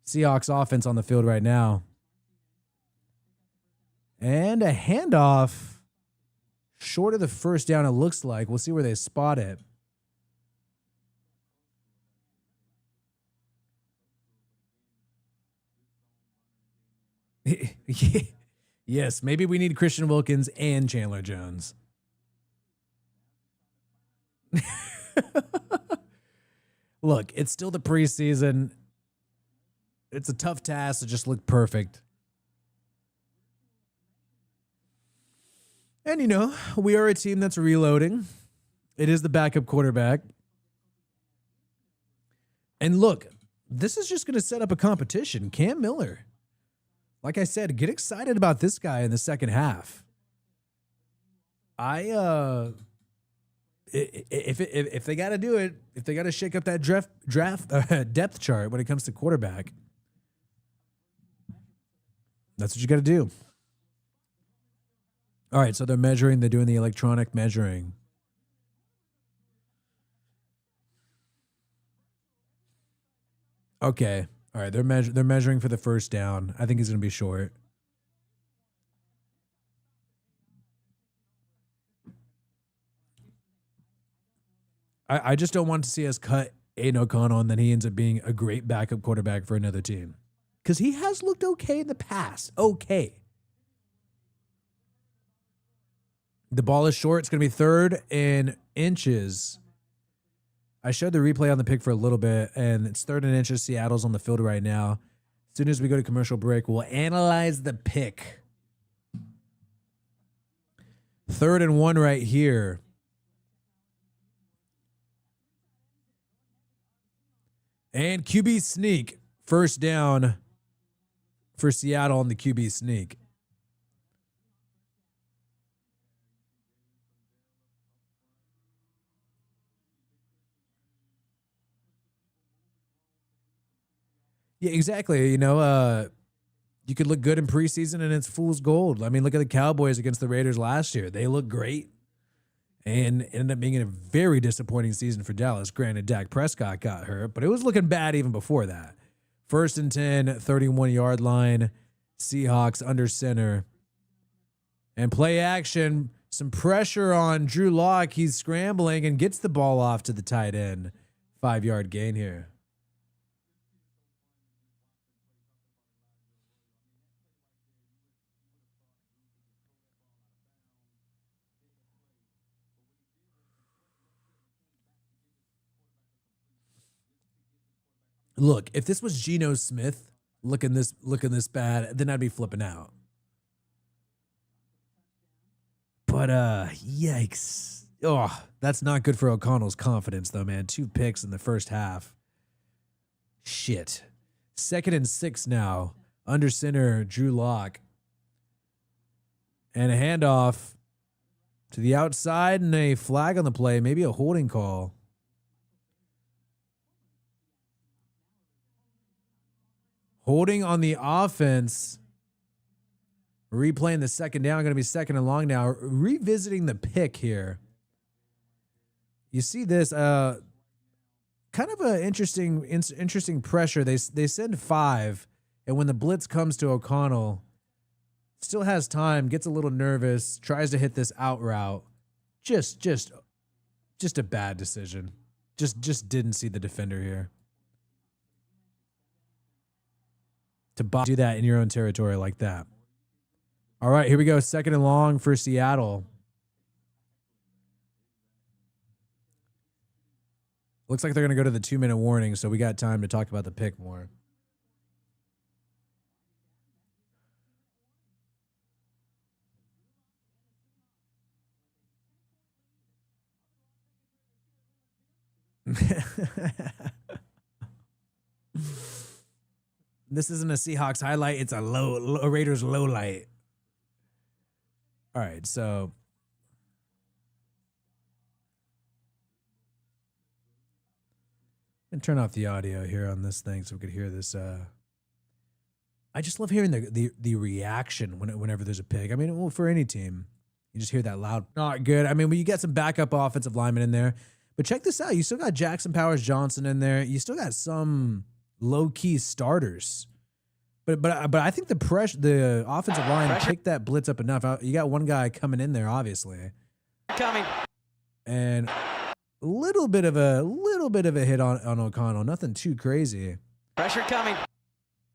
A: Seahawks offense on the field right now. And a handoff short of the first down, it looks like. We'll see where they spot it. Yes, maybe we need Christian Wilkins and Chandler Jones. Look, it's still the preseason. It's a tough task to just look perfect. And, you know, we are a team that's reloading. It is the backup quarterback. And look, this is just going to set up a competition. Cam Miller. Like I said, get excited about this guy in the second half. If they got to do it, if they got to shake up that depth chart when it comes to quarterback, that's what you got to do. All right, so they're measuring. They're doing the electronic measuring. Okay. All right, they're measuring for the first down. I think he's going to be short.
B: I just don't want to see us cut Aiden O'Connell and then he ends up being a great backup quarterback for another team. Because he has looked okay in the past. Okay. The ball is short. It's going to be 3rd and inches. I showed the replay on the pick for a little bit, and it's 3rd and inches. Seattle's on the field right now. As soon as we go to commercial break, we'll analyze the pick. 3rd and 1 right here. And QB sneak. First down for Seattle on the QB sneak. Yeah, exactly. You know, you could look good in preseason and it's fool's gold. I mean, look at the Cowboys against the Raiders last year. They looked great and ended up being in a very disappointing season for Dallas. Granted, Dak Prescott got hurt, but it was looking bad even before that. 1st and 10, 31-yard line. Seahawks under center. And play action. Some pressure on Drew Lock. He's scrambling and gets the ball off to the tight end. 5-yard gain here. Look, if this was Geno Smith looking this bad, then I'd be flipping out. But yikes. Oh, that's not good for O'Connell's confidence though, man. 2 picks in the first half. Shit. 2nd and 6 now. Under center, Drew Lock. And a handoff to the outside and a flag on the play, maybe a holding call. Holding on the offense. Replaying the 2nd down. Going to be 2nd and long now. Revisiting the pick here. You see this. Kind of an interesting pressure. They send 5. And when the blitz comes to O'Connell, still has time. Gets a little nervous. Tries to hit this out route. Just a bad decision. Just didn't see the defender here. To do that in your own territory like that. All right, here we go. 2nd and long for Seattle. Looks like they're going to go to the 2-minute warning, so we got time to talk about the pick more. This isn't a Seahawks highlight. It's a Raiders low light. All right, so and turn off the audio here on this thing so we could hear this. I just love hearing the reaction whenever there's a pick. I mean, well, for any team, you just hear that loud. Not good. I mean, when you get some backup offensive linemen in there, but check this out. You still got Jackson Powers Johnson in there. You still got some low-key starters. But I think the offensive line picked that blitz up enough. You got one guy coming in there, obviously.
D: Coming.
B: And a little bit of a hit on O'Connell. Nothing too crazy.
D: Pressure coming.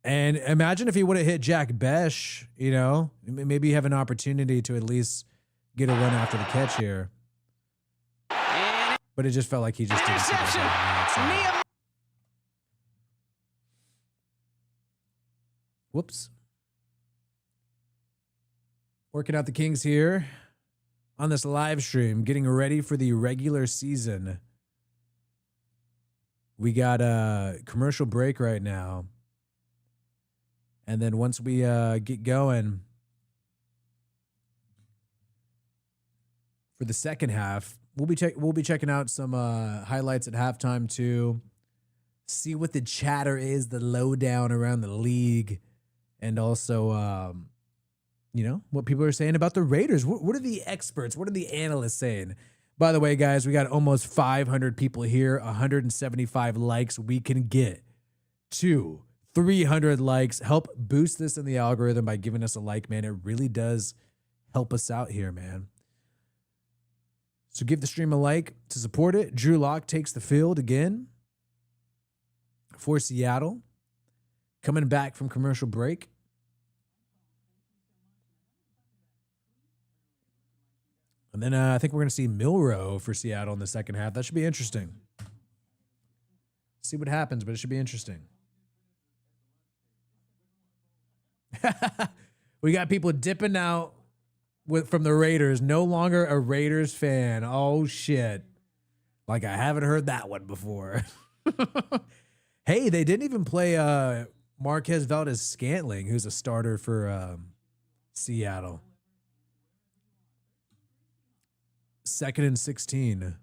B: And imagine if he would have hit Jack Besh, you know, maybe you have an opportunity to at least get a run after the catch here. But it just felt like he just didn't see that. Whoops. Working out the Kings here on this live stream, getting ready for the regular season. We got a commercial break right now. And then once we get going for the second half, we'll be checking out some highlights at halftime too. See what the chatter is, the lowdown around the league. And also, you know, what people are saying about the Raiders. What are the experts? What are the analysts saying? By the way, guys, we got almost 500 people here, 175 likes. We can get to 300 likes. Help boost this in the algorithm by giving us a like, man. It really does help us out here, man. So give the stream a like to support it. Drew Lock takes the field again for Seattle. Coming back from commercial break. And then I think we're going to see Milroe for Seattle in the second half. That should be interesting. See what happens, but it should be interesting. We got people dipping out from the Raiders. No longer a Raiders fan. Oh, shit. Like, I haven't heard that one before. Hey, they didn't even play Marquez Valdez-Scantling, who's a starter for Seattle. 2nd and 16.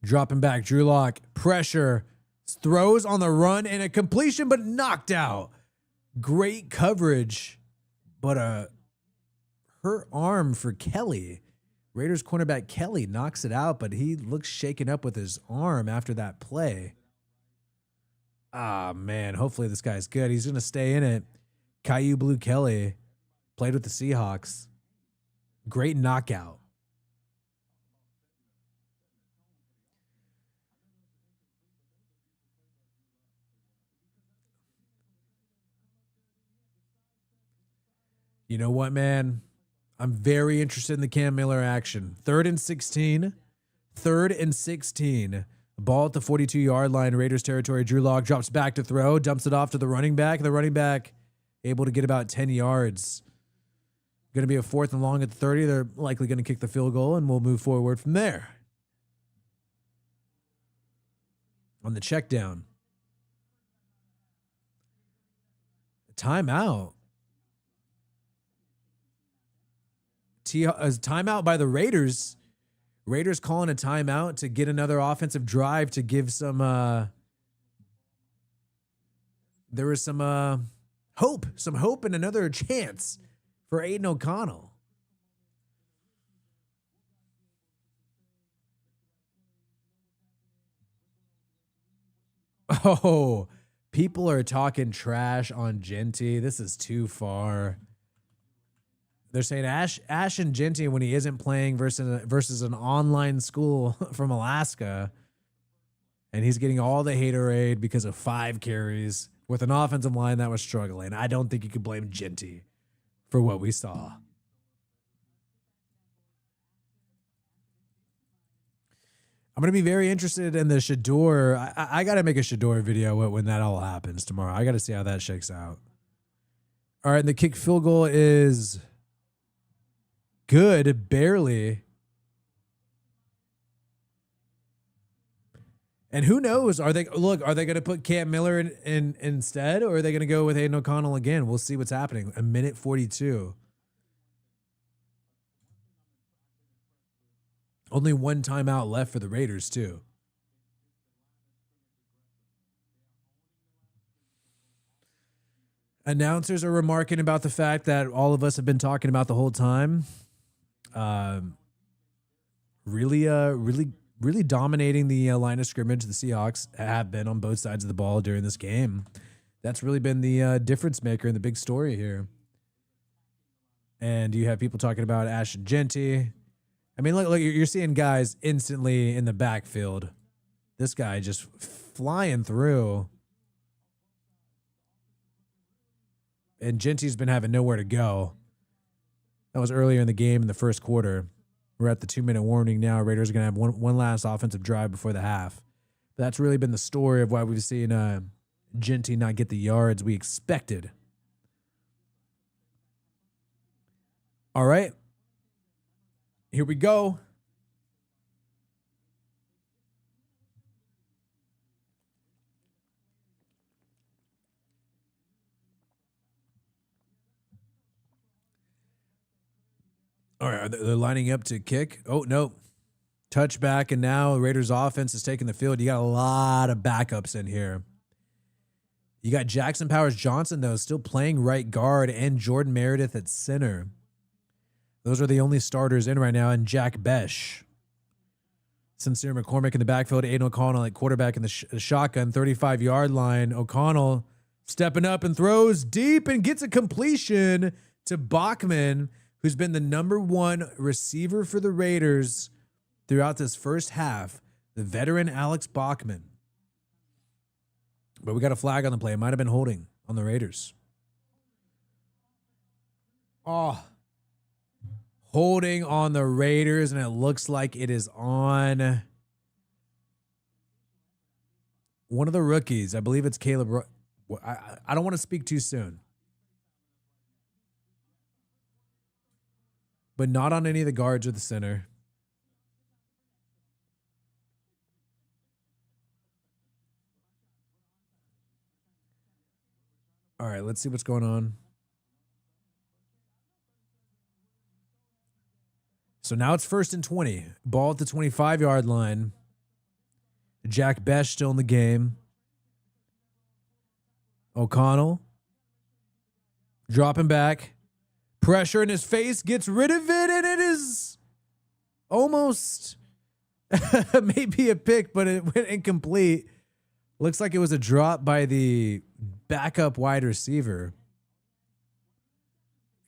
B: Dropping back, Drew Lock. Pressure. Throws on the run and a completion, but knocked out. Great coverage, but a hurt arm for Kelly. Raiders cornerback Kelly knocks it out, but he looks shaken up with his arm after that play. Ah, man, hopefully this guy's good. He's going to stay in it. Caillou Blue Kelly played with the Seahawks. Great knockout. You know what, man? I'm very interested in the Cam Miller action. 3rd and 16. 3rd and 16. Ball at the 42-yard line, Raiders territory. Drew Lock drops back to throw, dumps it off to the running back. The running back able to get about 10 yards. Going to be a 4th and long at the 30. They're likely going to kick the field goal, and we'll move forward from there. On the check down. Timeout. Timeout by the Raiders. Raiders calling a timeout to get another offensive drive to give some there was some hope and another chance for Aiden O'Connell. Oh, people are talking trash on Genty. This is too far. They're saying Ash and Genty, when he isn't playing versus an online school from Alaska, and he's getting all the haterade because of 5 carries with an offensive line that was struggling. I don't think you could blame Genty for what we saw. I'm going to be very interested in the Shador. I got to make a Shador video when that all happens tomorrow. I got to see how that shakes out. All right, and the kick field goal is good, barely. And who knows? Are they going to put Cam Miller in instead, or are they going to go with Aiden O'Connell again? We'll see what's happening. 1:42. Only one timeout left for the Raiders, too. Announcers are remarking about the fact that all of us have been talking about the whole time. Really dominating the line of scrimmage. The Seahawks have been on both sides of the ball during this game. That's really been the difference maker and the big story here. And you have people talking about Ash and Genty. I mean, look, you're seeing guys instantly in the backfield. This guy just flying through. And Genty's been having nowhere to go. That was earlier in the game in the first quarter. We're at the 2-minute warning now. Raiders are going to have one last offensive drive before the half. But that's really been the story of why we've seen Genty not get the yards we expected. All right. Here we go. All right, they're lining up to kick. Oh, no. Touchback, and now the Raiders offense is taking the field. You got a lot of backups in here. You got Jackson Powers-Johnson, though, still playing right guard, and Jordan Meredith at center. Those are the only starters in right now, and Jack Besh. Sincere McCormick in the backfield, Aiden O'Connell at quarterback in the shotgun, 35-yard line. O'Connell stepping up and throws deep and gets a completion to Bachman, who's been the #1 receiver for the Raiders throughout this first half, the veteran Alex Bachman. But we got a flag on the play. It might have been holding on the Raiders. Oh, holding on the Raiders, and it looks like it is on one of the rookies. I believe it's Caleb. I don't want to speak too soon. But not on any of the guards or the center. All right, let's see what's going on. So now it's 1st and 20. Ball at the 25-yard line. Jack Bech still in the game. O'Connell dropping back. Pressure in his face, gets rid of it, and it is almost maybe a pick, but it went incomplete. Looks like it was a drop by the backup wide receiver.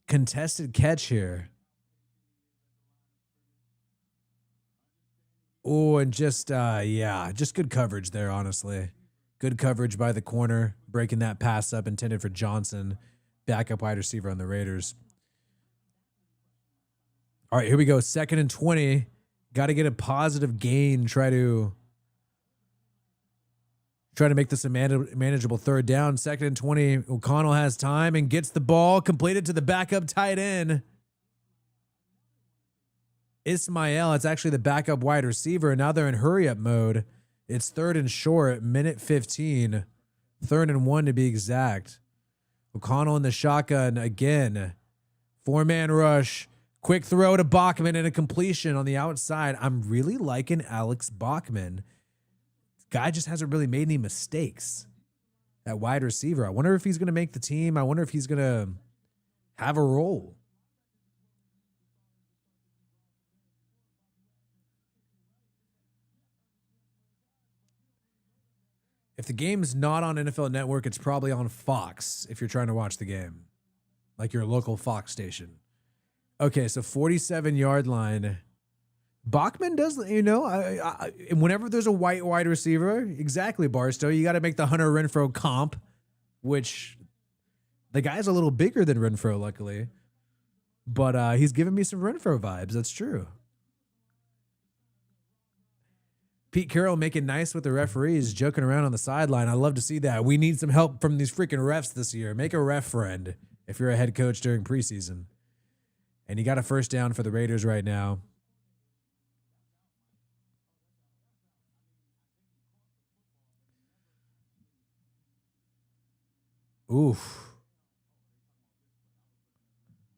B: Contested catch here. Oh, and just good coverage there, honestly. Good coverage by the corner, breaking that pass up intended for Johnson, backup wide receiver on the Raiders. All right, here we go. 2nd and 20. Got to get a positive gain. Try to make this a manageable 3rd down. 2nd and 20. O'Connell has time and gets the ball completed to the backup tight end. Ismael, it's actually the backup wide receiver, and now they're in hurry-up mode. It's 3rd and short, minute 15. 3rd and 1 to be exact. O'Connell in the shotgun again. 4-man rush. Quick throw to Bachman and a completion on the outside. I'm really liking Alex Bachman. Guy just hasn't really made any mistakes at wide receiver. I wonder if he's going to make the team. I wonder if he's going to have a role. If the game's not on NFL Network, it's probably on Fox if you're trying to watch the game, like your local Fox station. Okay, so 47-yard line. Bachman does, whenever there's a white wide receiver, exactly, Barstow, you got to make the Hunter Renfrow comp, which the guy's a little bigger than Renfrow, luckily. But he's giving me some Renfrow vibes. That's true. Pete Carroll making nice with the referees, joking around on the sideline. I love to see that. We need some help from these freaking refs this year. Make a ref friend if you're a head coach during preseason. And you got a 1st down for the Raiders right now. Oof.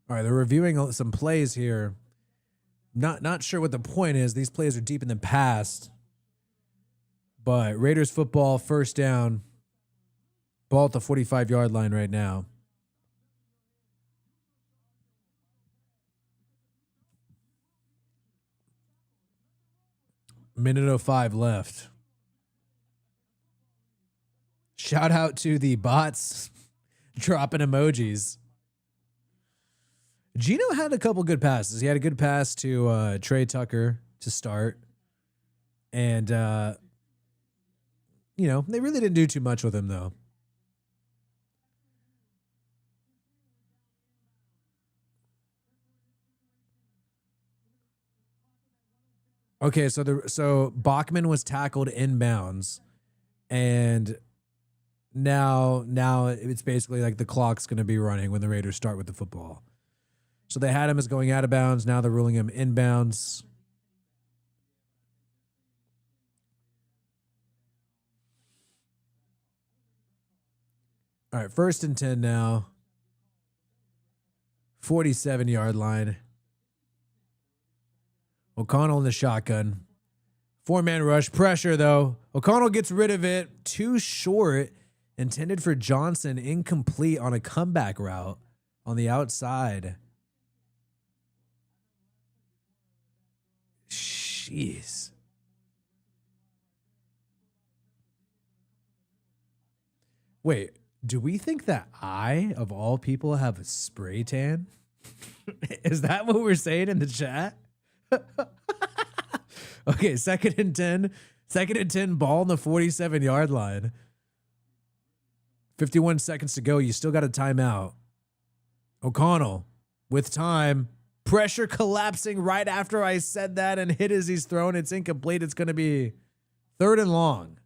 B: All right, they're reviewing some plays here. Not sure what the point is. These plays are deep in the past. But Raiders football, 1st down. Ball at the 45-yard line right now. Minute 05 left. Shout out to the bots dropping emojis. Gino had a couple good passes. He had a good pass to Trey Tucker to start. And, they really didn't do too much with him, though. Okay, so Bachman was tackled inbounds, and now it's basically like the clock's going to be running when the Raiders start with the football. So they had him as going out of bounds. Now they're ruling him inbounds. All right, 1st and 10 now. 47-yard line. O'Connell in the shotgun. 4-man rush. Pressure, though. O'Connell gets rid of it. Too short. Intended for Johnson. Incomplete on a comeback route on the outside. Jeez. Wait, do we think that I, of all people, have a spray tan? Is that what we're saying in the chat? Okay, 2nd and 10. 2nd and 10, ball on the 47-yard line. 51 seconds to go. You still got a timeout. O'Connell with time. Pressure collapsing right after I said that and hit as he's thrown. It's incomplete. It's going to be 3rd and long.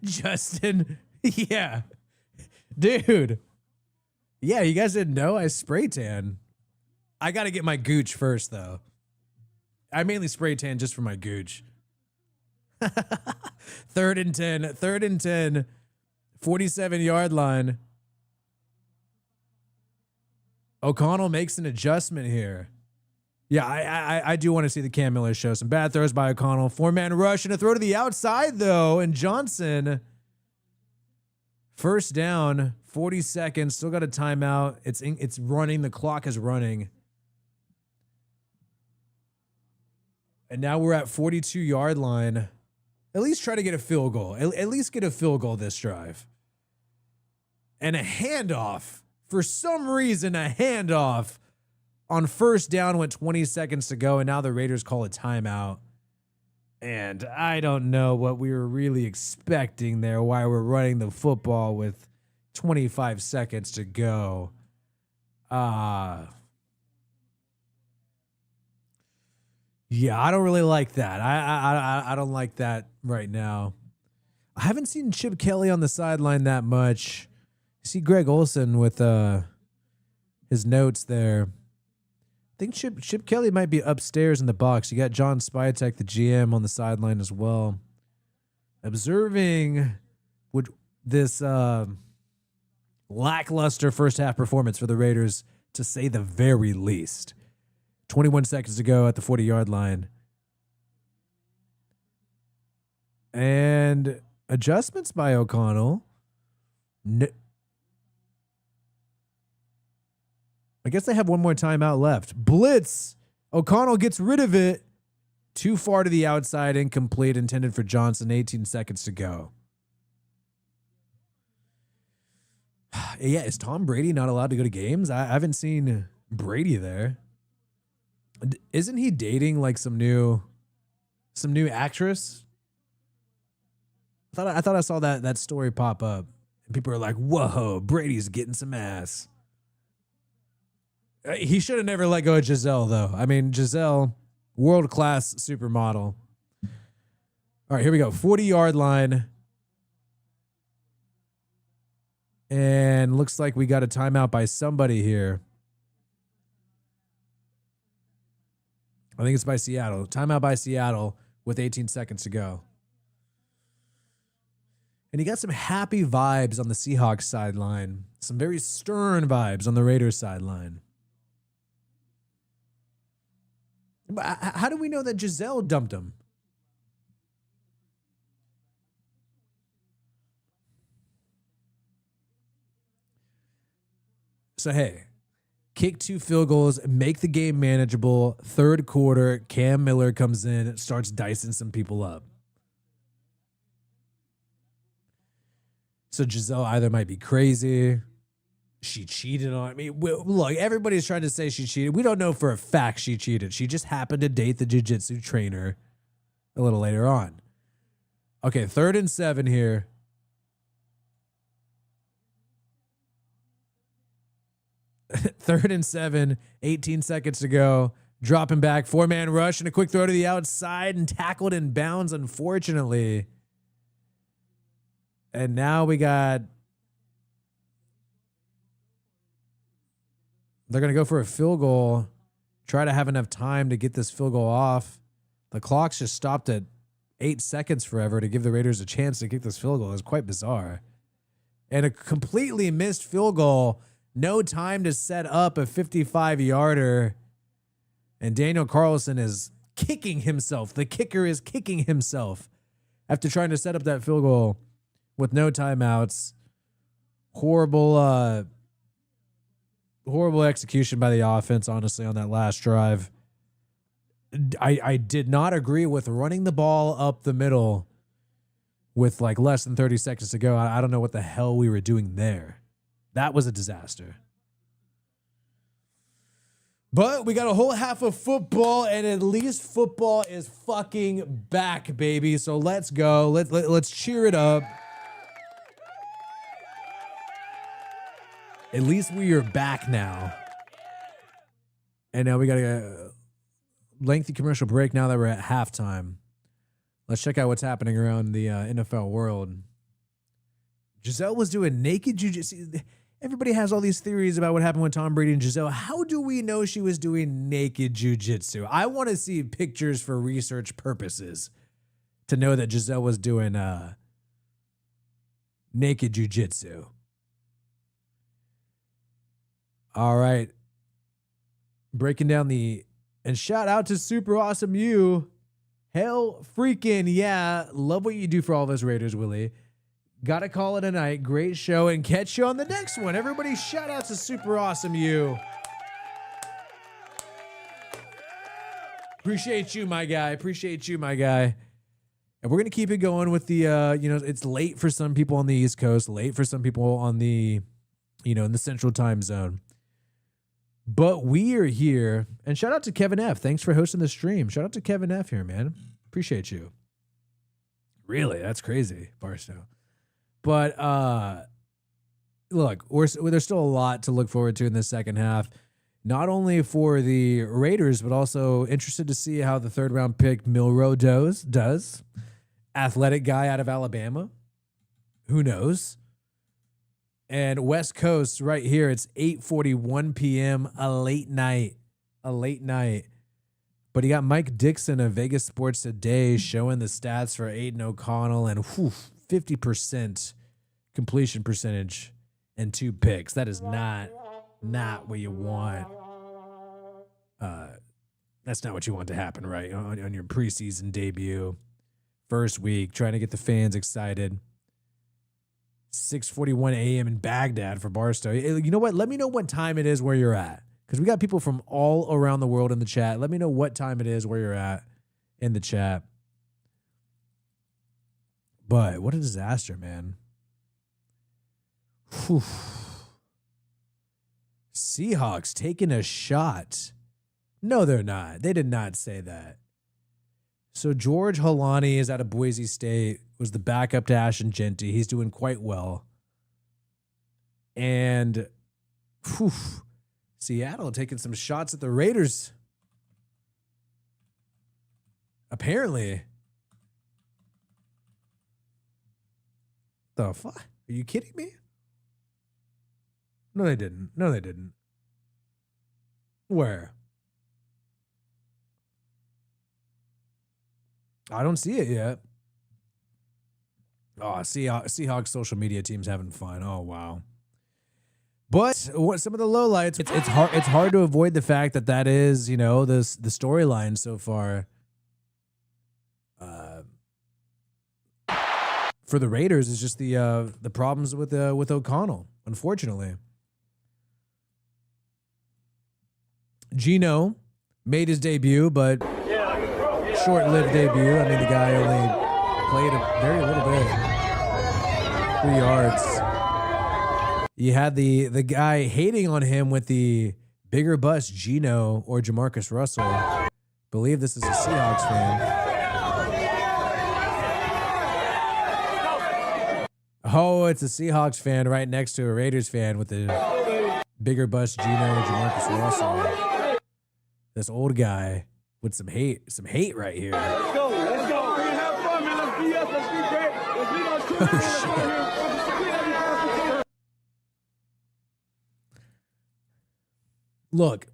B: Justin, yeah. Dude. Yeah, you guys didn't know I spray tan. I got to get my gooch first, though. I mainly spray tan just for my gooch. 3rd and 10. 3rd and 10. 47-yard line. O'Connell makes an adjustment here. Yeah, I do want to see the Cam Miller show. Some bad throws by O'Connell. 4-man rush and a throw to the outside, though. And Johnson, 1st down, 40 seconds. Still got a timeout. It's running. The clock is running. And now we're at 42-yard line. At least try to get a field goal. At least get a field goal this drive. And a handoff. For some reason, a handoff on 1st down with 20 seconds to go. And now the Raiders call a timeout. And I don't know what we were really expecting there. Why we're running the football with 25 seconds to go. Yeah, I don't really like that. I don't like that right now. I haven't seen Chip Kelly on the sideline that much. I see Greg Olsen with his notes there. I think Chip Kelly might be upstairs in the box. You got John Spytek, the GM, on the sideline as well. Observing this lackluster first half performance for the Raiders, to say the very least. 21 seconds to go at the 40-yard line. And adjustments by O'Connell. I guess they have one more timeout left. Blitz. O'Connell gets rid of it. Too far to the outside, incomplete, intended for Johnson. 18 seconds to go. Yeah, is Tom Brady not allowed to go to games? I haven't seen Brady there. Isn't he dating like some new actress? I thought I saw that story pop up, and people are like, "Whoa, Brady's getting some ass." He should have never let go of Giselle, though. I mean, Giselle, world-class supermodel. All right, here we go. 40-yard line. And looks like we got a timeout by somebody here. I think it's by Seattle. Timeout by Seattle with 18 seconds to go. And you got some happy vibes on the Seahawks sideline. Some very stern vibes on the Raiders sideline. But how do we know that Giselle dumped him? So, hey, kick 2 field goals, make the game manageable. 3rd quarter, Cam Miller comes in, starts dicing some people up. So Giselle either might be crazy, she cheated on me. Look, everybody's trying to say she cheated. We don't know for a fact she cheated. She just happened to date the jiu-jitsu trainer a little later on. Okay, 3rd and 7 here. Third and 7, 18 seconds to go. Dropping back, 4-man rush and a quick throw to the outside and tackled in bounds, unfortunately. And now we got... They're going to go for a field goal. Try to have enough time to get this field goal off. The clock's just stopped at 8 seconds forever to give the Raiders a chance to kick this field goal. It's quite bizarre. And a completely missed field goal. No time to set up a 55-yarder. And Daniel Carlson is kicking himself. The kicker is kicking himself after trying to set up that field goal with no timeouts. Horrible execution by the offense, honestly, on that last drive. I did not agree with running the ball up the middle with like less than 30 seconds to go. I don't know what the hell we were doing there. That was a disaster. But we got a whole half of football, and at least football is fucking back, baby. So let's go. Let's cheer it up. At least we are back now. And now we got a lengthy commercial break now that we're at halftime. Let's check out what's happening around the NFL world. Giselle was doing naked jiu-jitsu. Everybody has all these theories about what happened with Tom Brady and Giselle. How do we know she was doing naked jiu-jitsu? I want to see pictures for research purposes to know that Giselle was doing naked jiu-jitsu. All right. Breaking down and shout out to Super Awesome You. Hell freaking yeah. Love what you do for all of us Raiders, Willie. Gotta call it a night. Great show, and catch you on the next one. Everybody shout out to Super Awesome You. Appreciate you, my guy. Appreciate you, my guy. And we're going to keep it going with the, it's late for some people on the East Coast, late for some people on the, in the Central Time Zone. But we are here, and shout out to Kevin F. Thanks for hosting the stream. Shout out to Kevin F. here, man. Appreciate you. Really, that's crazy, Barstow. But look, there's still a lot to look forward to in the second half. Not only for the Raiders, but also interested to see how the third-round pick Milroe does. Athletic guy out of Alabama. Who knows? And West Coast right here, it's 8:41 p.m., a late night. But you got Mike Dixon of Vegas Sports Today showing the stats for Aiden O'Connell, and 50% completion percentage and 2 picks. That is not what you want. That's not what you want to happen, right? On your preseason debut, first week, trying to get the fans excited. 6:41 a.m. in Baghdad for Barstow. You know what? Let me know what time it is where you're at, because we got people from all around the world in the chat. Let me know what time it is where you're at in the chat. But what a disaster, man. Whew. Seahawks taking a shot. No, they're not. They did not say that. So George Holani is out of Boise State, was the backup to Ashton Genty. He's doing quite well. And Seattle taking some shots at the Raiders. Apparently. The fuck? Are you kidding me? No, they didn't. Where? I don't see it yet. Oh, Seahawks social media team's having fun. Oh, wow. But what some of the lowlights, it's hard to avoid the fact that is, the storyline so far. For the Raiders is just the problems with O'Connell, unfortunately. Geno made his debut, but short-lived debut. I mean, the guy only played a very little bit. 3 yards. You had the guy hating on him with the bigger bust, Geno or Jamarcus Russell. Believe this is a Seahawks fan. Oh, it's a Seahawks fan right next to a Raiders fan with the bigger bust, Geno and Jamarcus Russell. This old guy with some hate right here.
E: Let's go. We're gonna have fun, man. Let's be us. Let's be great.
B: Oh, shit. Look.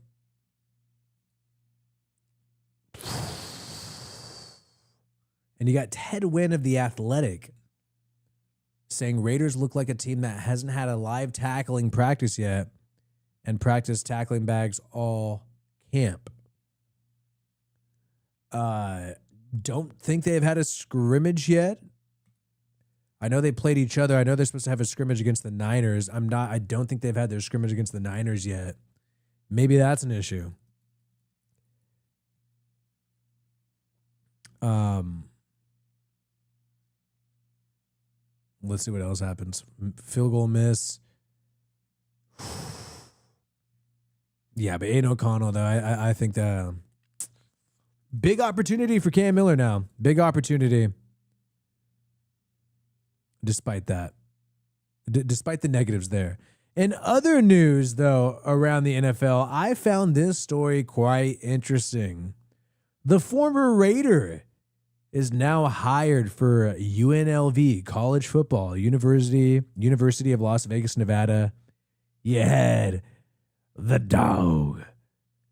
B: And you got Ted Wynn of The Athletic saying Raiders look like a team that hasn't had a live tackling practice yet and practiced tackling bags all camp. Don't think they've had a scrimmage yet. I know they played each other. I know they're supposed to have a scrimmage against the Niners. I don't think they've had their scrimmage against the Niners yet. Maybe that's an issue. Let's see what else happens. Field goal miss. Yeah, but Aiden O'Connell, though, I think the big opportunity for Cam Miller now. Big opportunity. Despite that. Despite the negatives there. In other news, though, around the NFL, I found this story quite interesting. The former Raider is now hired for UNLV, college football, University of Las Vegas, Nevada. You had the dog.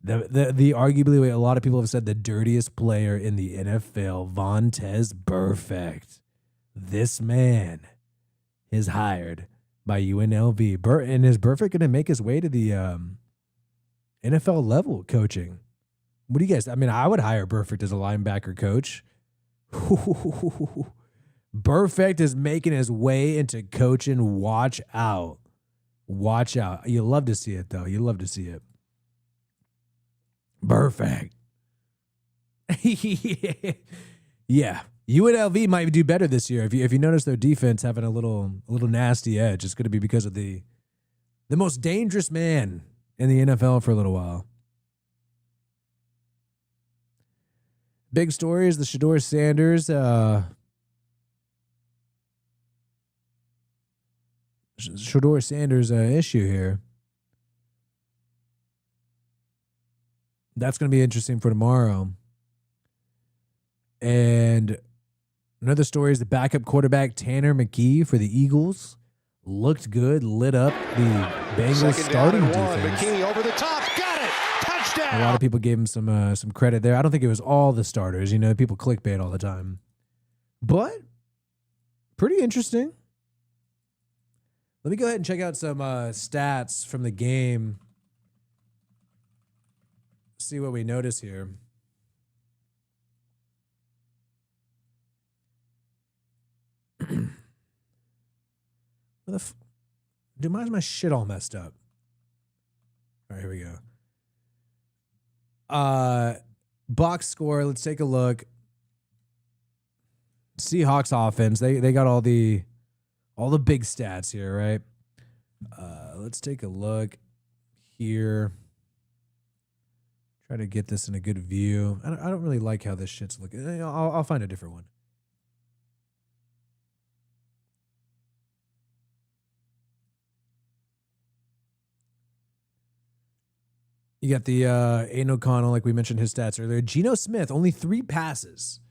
B: The arguably, a lot of people have said the dirtiest player in the NFL, Vontaze Burfict. This man is hired by UNLV. And is Burfict going to make his way to the NFL level coaching? What do you guys? I mean, I would hire Burfict as a linebacker coach. Burfict is making his way into coaching. Watch out. Watch out. You love to see it, though. You love to see it. Burfict. Yeah. UNLV might do better this year. If you notice their defense having a little nasty edge, it's going to be because of the most dangerous man in the NFL for a little while. Big story is the Shedeur Sanders issue here. That's going to be interesting for tomorrow. And another story is the backup quarterback Tanner McKee for the Eagles looked good, lit up the Bengals starting defense.
C: McKee over the top, got it, touchdown.
B: A lot of people gave him some credit there. I don't think it was all the starters. You know, people clickbait all the time, but pretty interesting. Let me go ahead and check out some stats from the game. See what we notice here. Dude, why is my shit all messed up? All right, here we go. Box score. Let's take a look. Seahawks offense. They got all the big stats here, right? Let's take a look here. Try to get this in a good view. I don't really like how this shit's looking. I'll find a different one. You got the Aiden O'Connell, like we mentioned his stats earlier. Geno Smith, only 3 passes.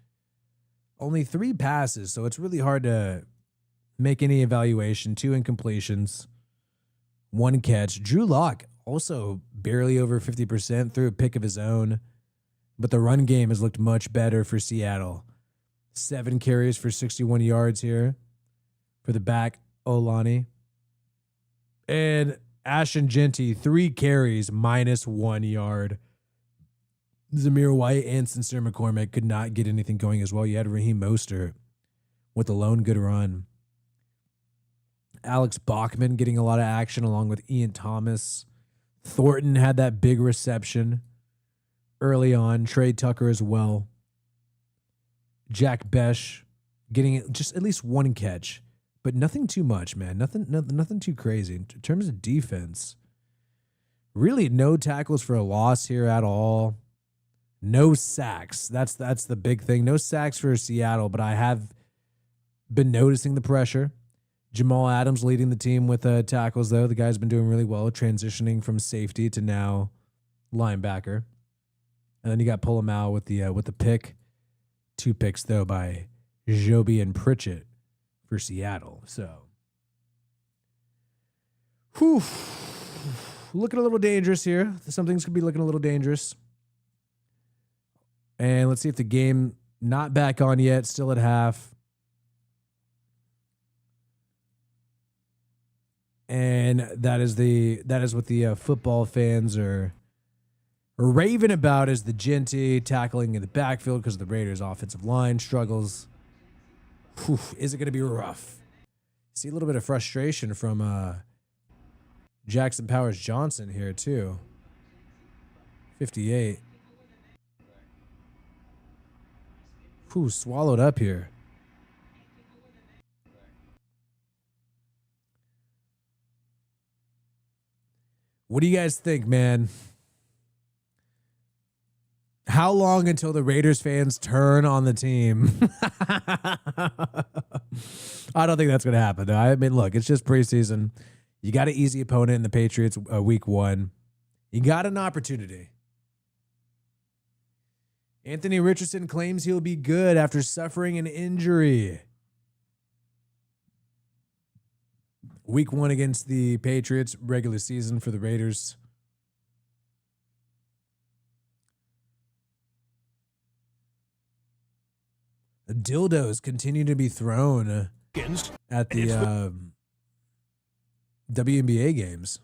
B: Only 3 passes, so it's really hard to make any evaluation. 2 incompletions, 1 catch. Drew Lock, also barely over 50%, threw a pick of his own. But the run game has looked much better for Seattle. 7 carries for 61 yards here for the back, Olani. And Ashton Genty, 3 carries, -1 yard. Zamir White and Sincere McCormick could not get anything going as well. You had Raheem Mostert with a lone good run. Alex Bachman getting a lot of action along with Ian Thomas. Thornton had that big reception early on. Trey Tucker as well. Jack Besh getting just at least 1 catch. But nothing too much, man. Nothing too crazy. In terms of defense, really no tackles for a loss here at all. No sacks. That's the big thing. No sacks for Seattle, but I have been noticing the pressure. Jamal Adams leading the team with tackles, though. The guy's been doing really well, transitioning from safety to now linebacker. And then you got Polamalu with the pick. 2 picks, though, by Joby and Pritchett for Seattle. So, looking a little dangerous here. Something's going to be looking a little dangerous. And let's see if the game not back on yet, still at half. And that is what the football fans are raving about, is the Genty tackling in the backfield because the Raiders' offensive line struggles. Is it going to be rough? See a little bit of frustration from Jackson Powers Johnson here too. 58. Whew, swallowed up here. What do you guys think, man? How long until the Raiders fans turn on the team? I don't think that's going to happen. Though. I mean, look, it's just preseason. You got an easy opponent in the Patriots week 1. You got an opportunity. Anthony Richardson claims he'll be good after suffering an injury. Week 1 against the Patriots, regular season for the Raiders. Dildos continue to be thrown at the WNBA games.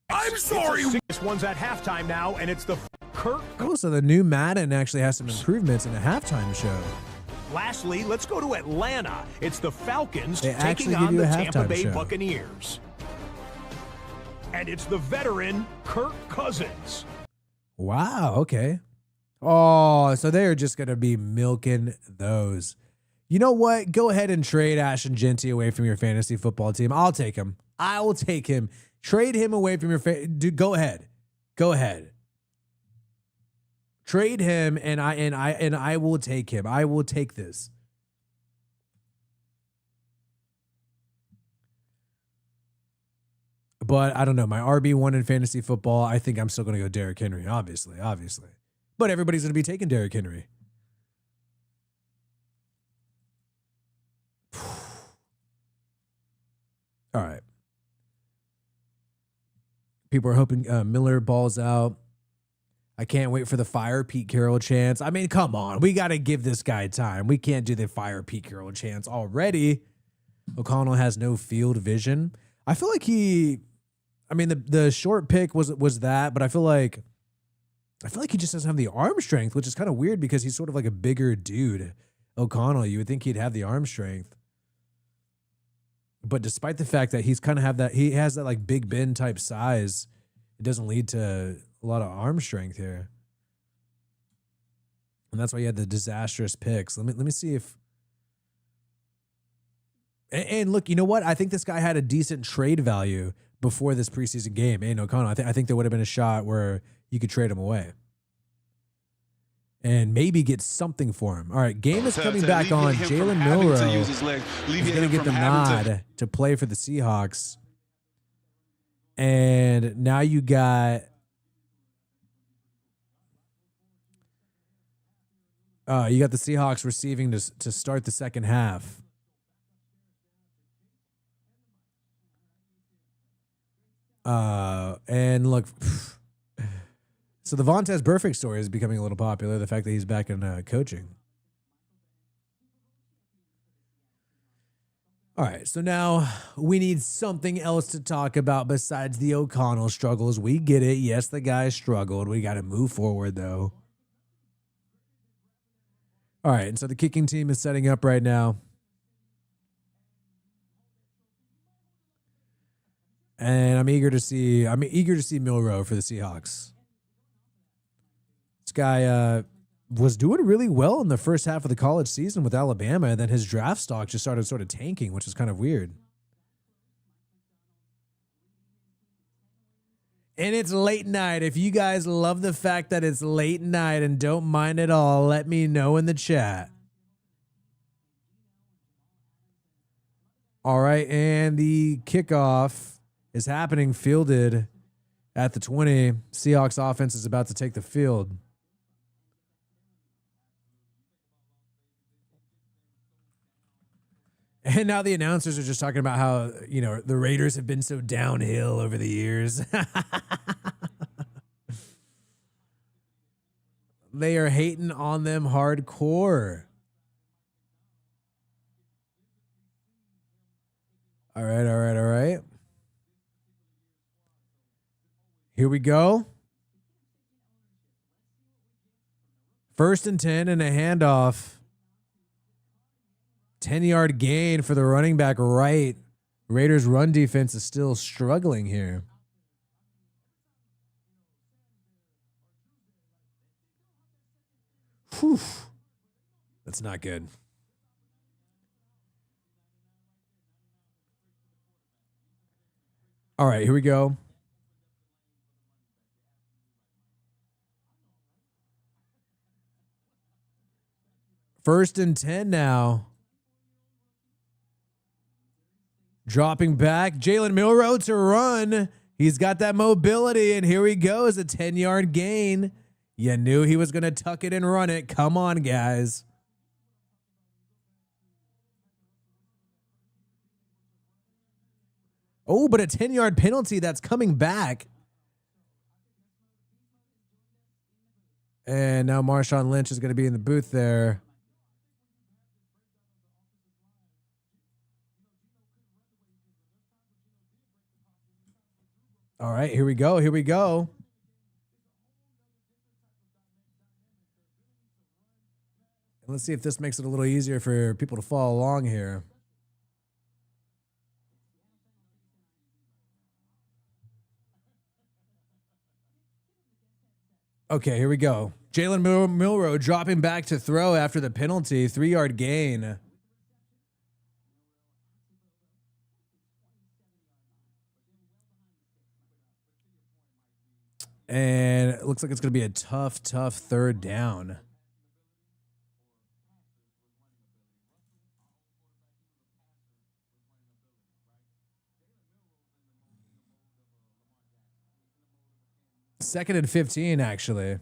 F: I'm sorry. This one's at halftime now, and it's the Kirk.
B: Oh, so the new Madden actually has some improvements in a halftime show.
F: Lastly, let's go to Atlanta. It's the Falcons
B: They actually
F: taking
B: give
F: on
B: you
F: the
B: a
F: Tampa
B: halftime
F: Bay
B: show.
F: Buccaneers. And it's the veteran Kirk Cousins.
B: Wow, okay. Oh, so they're just going to be milking those. You know what? Go ahead and trade Ashton Genty away from your fantasy football team. I'll take him. I will take him. Trade him away from your dude. Go ahead. Go ahead. Trade him and I will take him. I will take this. But I don't know. My RB1 in fantasy football, I think I'm still going to go Derrick Henry, obviously. But everybody's going to be taking Derrick Henry. All right. People are hoping Miller balls out. I can't wait for the fire Pete Carroll chance. I mean, come on. We got to give this guy time. We can't do the fire Pete Carroll chance already. O'Connell has no field vision. I feel like the short pick was that, but I feel like he just doesn't have the arm strength, which is kind of weird because he's sort of like a bigger dude. O'Connell, you would think he'd have the arm strength. But despite the fact that he's kind of he has that like Big Ben type size, it doesn't lead to a lot of arm strength here. And that's why he had the disastrous picks. Let me see if. And look, you know what? I think this guy had a decent trade value before this preseason game. Aiden O'Connell. I think there would have been a shot where you could trade him away. And maybe get something for him. All right, game is coming back on. Jalen Milroe is going to get the nod to play for the Seahawks. And now you got the Seahawks receiving to start the second half. And look, so the Vontaze Burfict story is becoming a little popular. The fact that he's back in coaching. All right, so now we need something else to talk about besides the O'Connell struggles. We get it. Yes, the guy struggled. We got to move forward, though. All right, and so the kicking team is setting up right now. And I'm eager to see Milroe for the Seahawks. This guy was doing really well in the first half of the college season with Alabama, and then his draft stock just started sort of tanking, which is kind of weird. And it's late night. If you guys love the fact that it's late night and don't mind at all, let me know in the chat. All right, and the kickoff is happening, fielded at the 20. Seahawks offense is about to take the field. And now the announcers are just talking about how, the Raiders have been so downhill over the years. They are hating on them hardcore. All right. Here we go. 1st and 10 and a handoff. 10-yard gain for the running back right. Raiders' run defense is still struggling here. Whew. That's not good. All right, here we go. First and 10 now. Dropping back. Jalen Milroe to run. He's got that mobility, and here he goes. A 10-yard gain. You knew he was going to tuck it and run it. Come on, guys. Oh, but a 10-yard penalty that's coming back. And now Marshawn Lynch is going to be in the booth there. All right, here we go. Here we go. And let's see if this makes it a little easier for people to follow along here. Okay, here we go. Jalen Milroe dropping back to throw after the penalty. 3-yard gain. And it looks like it's going to be a tough third down. Second and 15, actually.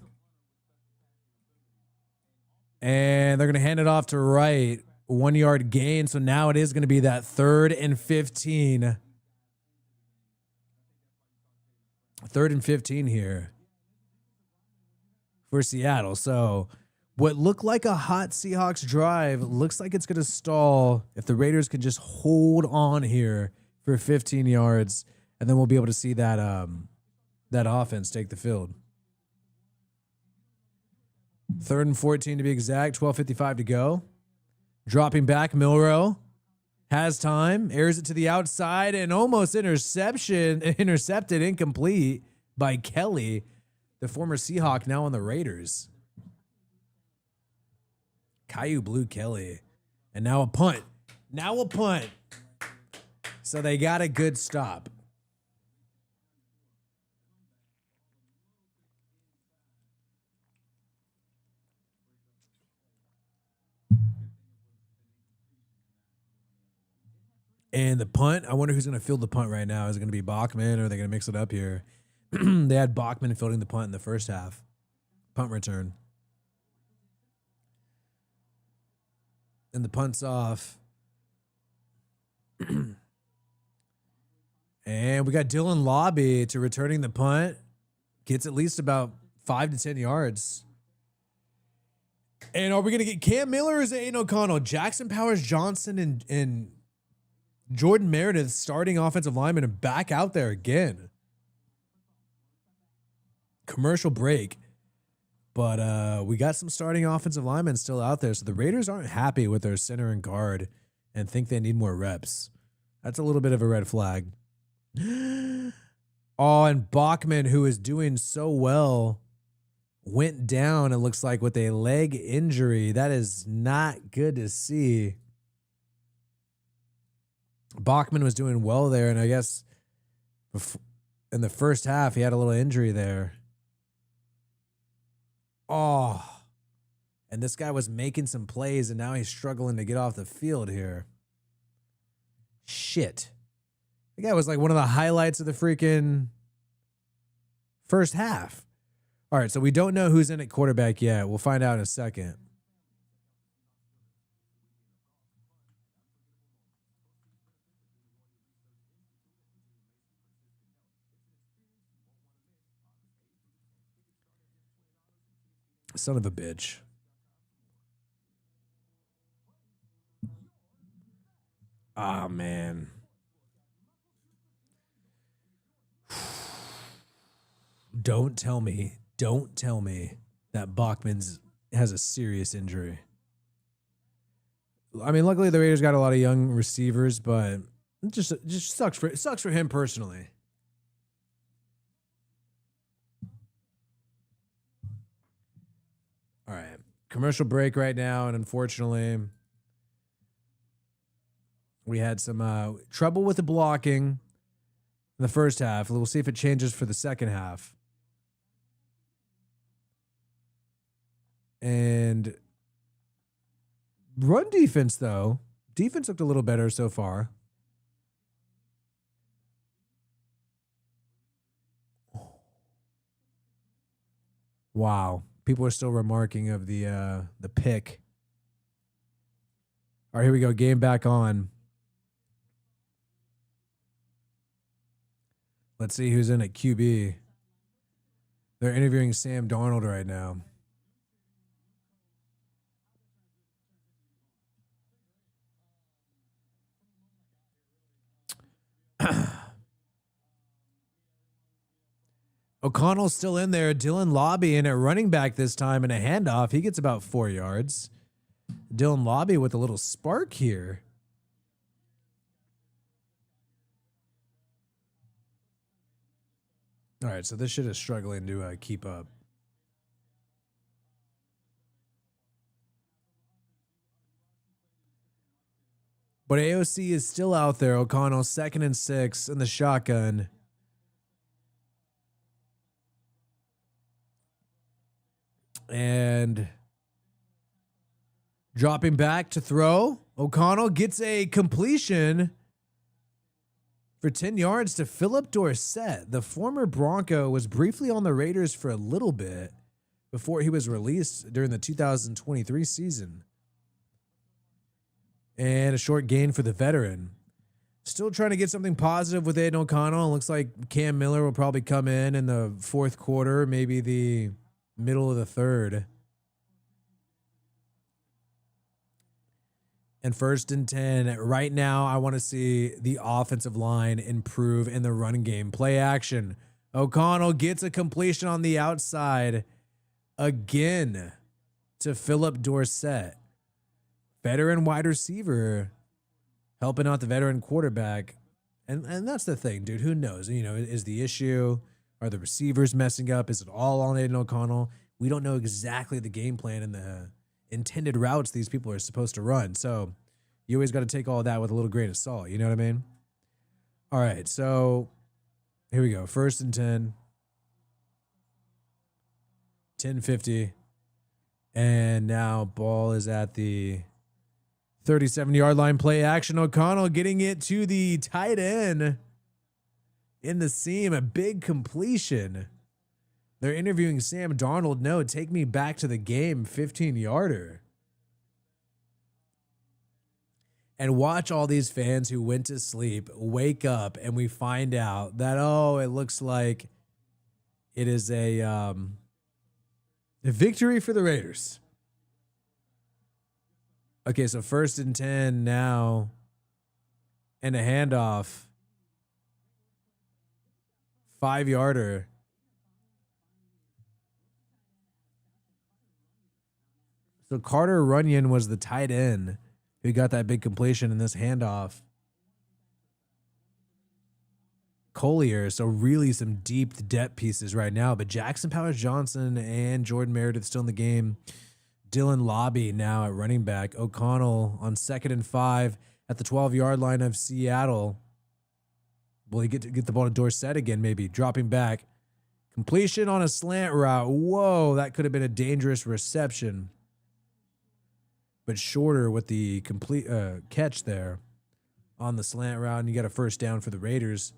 B: And they're going to hand it off to Wright. 1-yard gain. So now it is going to be that 3rd and 15. 3rd and 15 here for Seattle. So what looked like a hot Seahawks drive looks like it's going to stall if the Raiders can just hold on here for 15 yards, and then we'll be able to see that that offense take the field. 3rd and 14 to be exact, 12:55 to go. Dropping back, Milroe has time, airs it to the outside, and almost intercepted, incomplete by Kelly, the former Seahawk, now on the Raiders. Caillou blew Kelly. And now a punt. Now a punt. So they got a good stop. And the punt, I wonder who's going to field the punt right now. Is it going to be Bachman, or are they going to mix it up here? They had Bachman fielding the punt in the first half. Punt return. And the punt's off. And we got Dylan Lobby to returning the punt. Gets at least about 5 to 10 yards. And are we going to get Cam Miller or is it Aiden O'Connell? Jackson Powers Johnson and Jordan Meredith, starting offensive lineman, and back out there again. Commercial break. But we got some starting offensive linemen still out there. So the Raiders aren't happy with their center and guard and think they need more reps. That's a little bit of a red flag. Oh, and Bachman, who is doing so well, went down, it looks like, with a leg injury. That is not good to see. Bachman was doing well there, and I guess in the first half, he had a little injury there. Oh, and this guy was making some plays, and now he's struggling to get off the field here. Shit. The guy was like one of the highlights of the freaking first half. All right, so we don't know who's in at quarterback yet. We'll find out in a second. Son of a bitch. Ah, man. Don't tell me that Bachman's has a serious injury. I mean, luckily the Raiders got a lot of young receivers, but it just sucks for him personally. All right. Commercial break right now, and unfortunately, we had some trouble with the blocking in the first half. We'll see if it changes for the second half. And run defense, though. Defense looked a little better so far. Wow. People are still remarking of the pick. All right, here we go. Game back on. Let's see who's in at QB. They're interviewing Sam Darnold right now. O'Connell's still in there. Dylan Lobby in at running back this time in a handoff. He gets about 4 yards. Dylan Lobby with a little spark here. All right, so this shit is struggling to keep up. But AOC is still out there. O'Connell 2nd and 6 in the shotgun. And dropping back to throw. O'Connell gets a completion for 10 yards to Philip Dorsett. The former Bronco was briefly on the Raiders for a little bit before he was released during the 2023 season. And a short gain for the veteran. Still trying to get something positive with Aiden O'Connell. It looks like Cam Miller will probably come in the fourth quarter, maybe the middle of the third. And 1st and 10. Right now, I want to see the offensive line improve in the run game. Play action. O'Connell gets a completion on the outside again to Philip Dorsett. Veteran wide receiver helping out the veteran quarterback. And that's the thing, dude. Who knows? You know, is the issue, are the receivers messing up? Is it all on Aiden O'Connell? We don't know exactly the game plan and the intended routes these people are supposed to run. So you always got to take all of that with a little grain of salt. You know what I mean? All right, so here we go. 1st and 10. 10:50. And now ball is at the 37-yard line. Play action. O'Connell getting it to the tight end in the seam. A big completion. They're interviewing Sam Darnold. No, take me back to the game. 15-yarder. And watch all these fans who went to sleep wake up, and we find out that, oh, it looks like it is a victory for the Raiders. Okay, so 1st and 10 now, and a handoff. 5-yarder. So Carter Runyon was the tight end who got that big completion in this handoff. Collier, so really some deep depth pieces right now. But Jackson Powers-Johnson and Jordan Meredith still in the game. Dylan Lobby now at running back. O'Connell on 2nd and 5 at the 12-yard line of Seattle. Will he get the ball to Dorsett again, maybe? Dropping back. Completion on a slant route. Whoa, that could have been a dangerous reception. But shorter with the complete catch there on the slant route. And you got a 1st down for the Raiders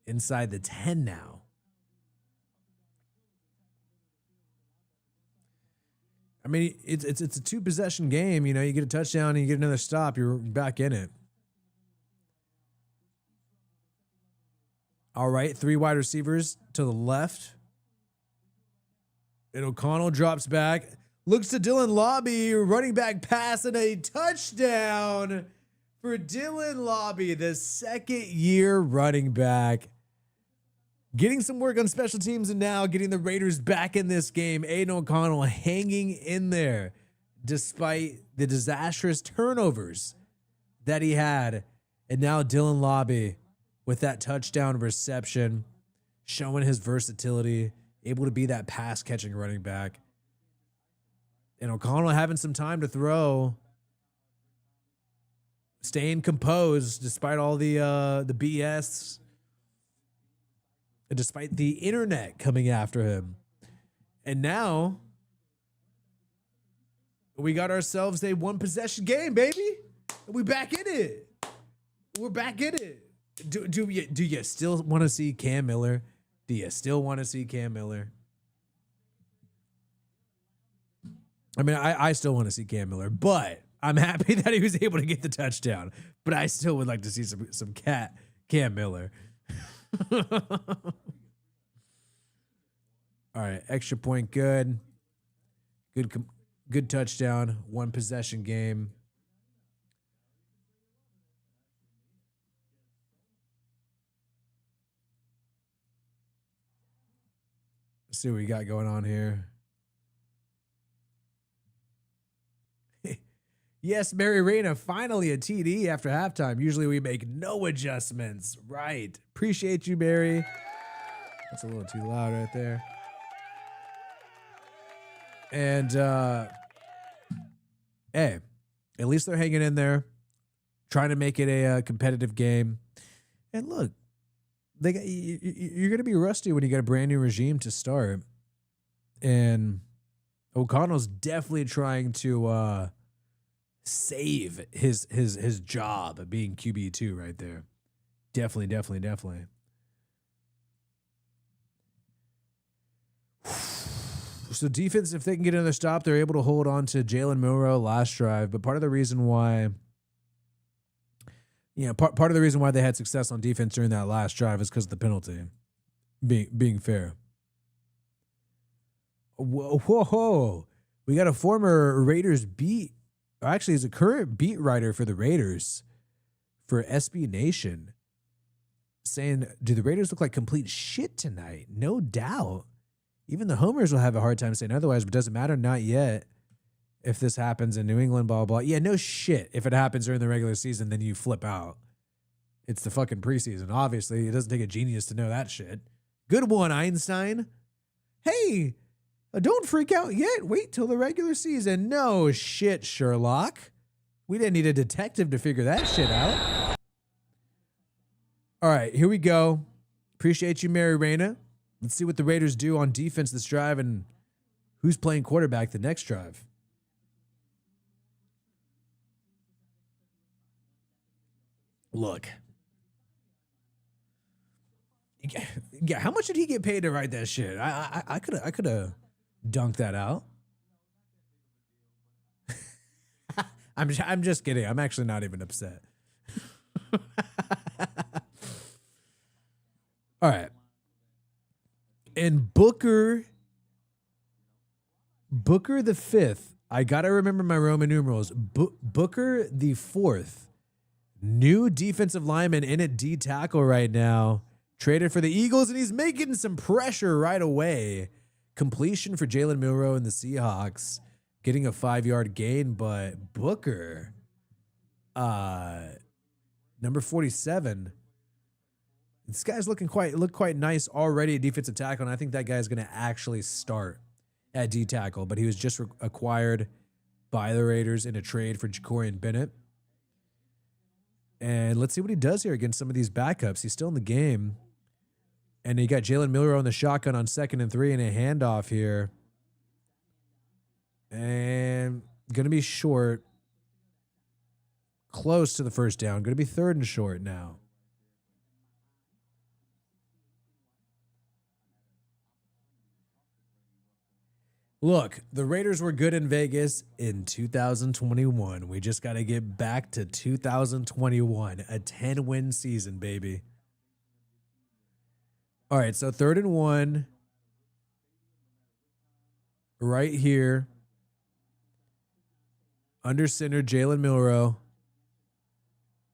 B: inside the 10 now. I mean, it's a 2-possession game. You know, you get a touchdown and you get another stop, you're back in it. All right, 3 wide receivers to the left. And O'Connell drops back. Looks to Dylan Lobby, running back pass, and a touchdown for Dylan Lobby, the 2nd-year running back. Getting some work on special teams and now getting the Raiders back in this game. Aiden O'Connell hanging in there despite the disastrous turnovers that he had. And now Dylan Lobby with that touchdown reception, showing his versatility, able to be that pass-catching running back. And O'Connell having some time to throw, staying composed despite all the BS, and despite the internet coming after him. And now we got ourselves a one possession game, baby. We back in it. We're back in it. Do you still want to see Cam Miller? Do you still want to see Cam Miller? I mean, I still want to see Cam Miller, but I'm happy that he was able to get the touchdown. But I still would like to see some Cam Miller. All right, extra point, good touchdown, one possession game. Let's see what we got going on here. Yes, Mary Reina, finally a TD after halftime. Usually we make no adjustments. Right. Appreciate you, Mary. That's a little too loud right there. And, hey, at least they're hanging in there, trying to make it a competitive game. And look, you're going to be rusty when you got a brand new regime to start. And O'Connell's definitely trying to save his job of being QB2 right there. Definitely. So defense, if they can get another stop, they're able to hold on to Jalen Milroe last drive. But part of the reason why, part of the reason why they had success on defense during that last drive is because of the penalty. Being fair. Whoa. We got a former Raiders beat. Actually, he's a current beat writer for the Raiders for SB Nation saying, do the Raiders look like complete shit tonight? No doubt. Even the homers will have a hard time saying otherwise, but doesn't matter, not yet. If this happens in New England, blah, blah. Yeah, no shit. If it happens during the regular season, then you flip out. It's the fucking preseason. Obviously, it doesn't take a genius to know that shit. Good one, Einstein. Hey, don't freak out yet. Wait till the regular season. No shit, Sherlock. We didn't need a detective to figure that shit out. All right, here we go. Appreciate you, Mary Reina. Let's see what the Raiders do on defense this drive and who's playing quarterback the next drive. Look. Yeah, how much did he get paid to write that shit? I could have dunked that out. I'm just kidding. I'm actually not even upset. All right. And Booker the fifth. I gotta remember my Roman numerals. Booker the fourth. New defensive lineman in at D tackle right now. Traded for the Eagles, and he's making some pressure right away. Completion for Jalen Milroe and the Seahawks. Getting a 5-yard gain, but Booker, number 47. This guy's look quite nice already at defensive tackle, and I think that guy's going to actually start at D tackle. But he was just acquired by the Raiders in a trade for Jacorian Bennett. And let's see what he does here against some of these backups. He's still in the game. And you got Jalen Milroe on the shotgun on 2nd and 3 and a handoff here. And going to be short. Close to the first down. Going to be 3rd and short now. Look, the Raiders were good in Vegas in 2021. We just got to get back to 2021. A 10-win season, baby. All right, so 3rd and 1. Right here. Under center, Jalen Milroe.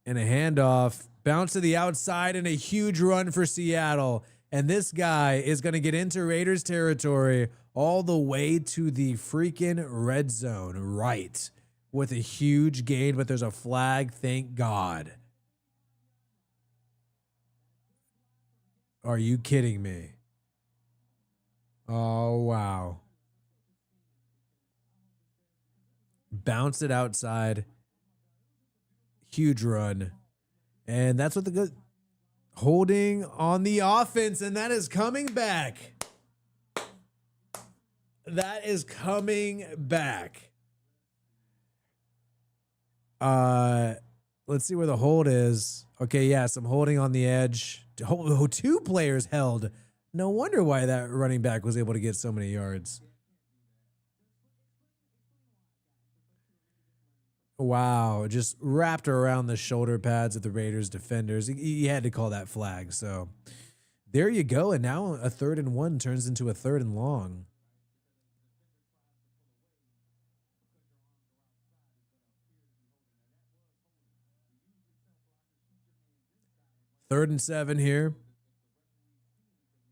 B: And a handoff. Bounce to the outside and a huge run for Seattle. And this guy is going to get into Raiders territory all the way to the freaking red zone. Right. With a huge gain, but there's a flag. Thank God. Are you kidding me? Oh, wow. bounced it outside. Huge run. And that's what the good holding on the offense, and that is coming back. That is coming back. Let's see where the hold is. Okay, yeah, some holding on the edge. Oh, 2 players held. No wonder why that running back was able to get so many yards. Wow, just wrapped around the shoulder pads of the Raiders defenders. He had to call that flag. So there you go. And now a 3rd and 1 turns into a 3rd and long. Third and 7 here.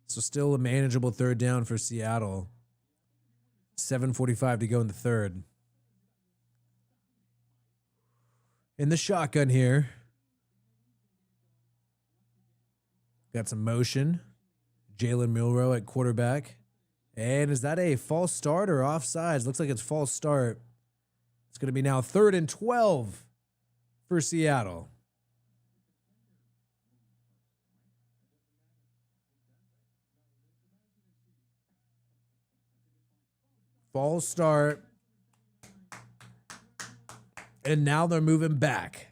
B: So still a manageable 3rd down for Seattle. 7:45 to go in the 3rd. In the shotgun here. Got some motion. Jalen Milroe at quarterback. And is that a false start or offsides? Looks like it's false start. It's going to be now 3rd and 12 for Seattle. False start. And now they're moving back.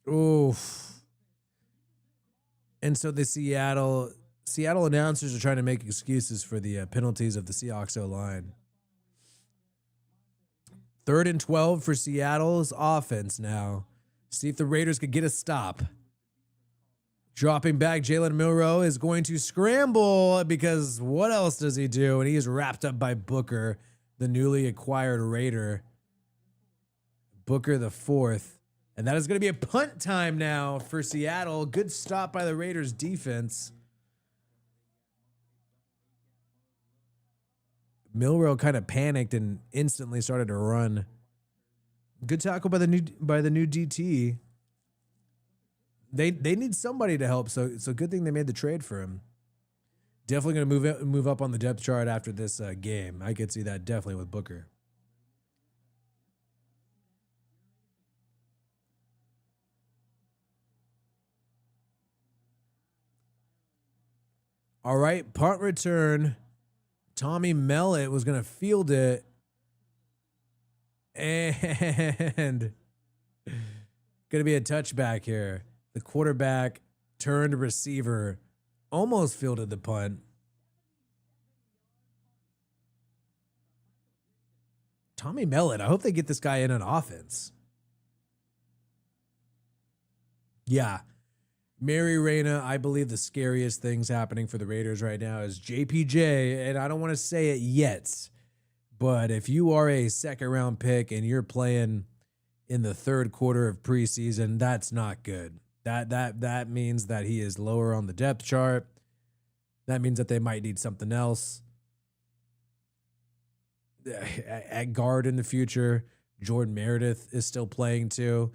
B: Oof. And so the Seattle announcers are trying to make excuses for the penalties of the Seahawks O-line. 3rd and 12 for Seattle's offense now. See if the Raiders could get a stop. Dropping back, Jalen Milroe is going to scramble because what else does he do? And he is wrapped up by Booker, the newly acquired Raider. Booker the 4th. And that is going to be a punt time now for Seattle. Good stop by the Raiders defense. Milroe kind of panicked and instantly started to run. Good tackle by the new DT. They need somebody to help, so good thing they made the trade for him. Definitely going to move up on the depth chart after this game. I could see that definitely with Booker. All right, punt return. Tommy Mellett was going to field it. And going to be a touchback here. The quarterback turned receiver almost fielded the punt. Tommy Mellett, I hope they get this guy in on offense. Yeah. Mary Reyna, I believe the scariest things happening for the Raiders right now is JPJ, and I don't want to say it yet, but if you are a 2nd round pick and you're playing in the 3rd quarter of preseason, that's not good. That means that he is lower on the depth chart. That means that they might need something else at guard in the future. Jordan Meredith is still playing too.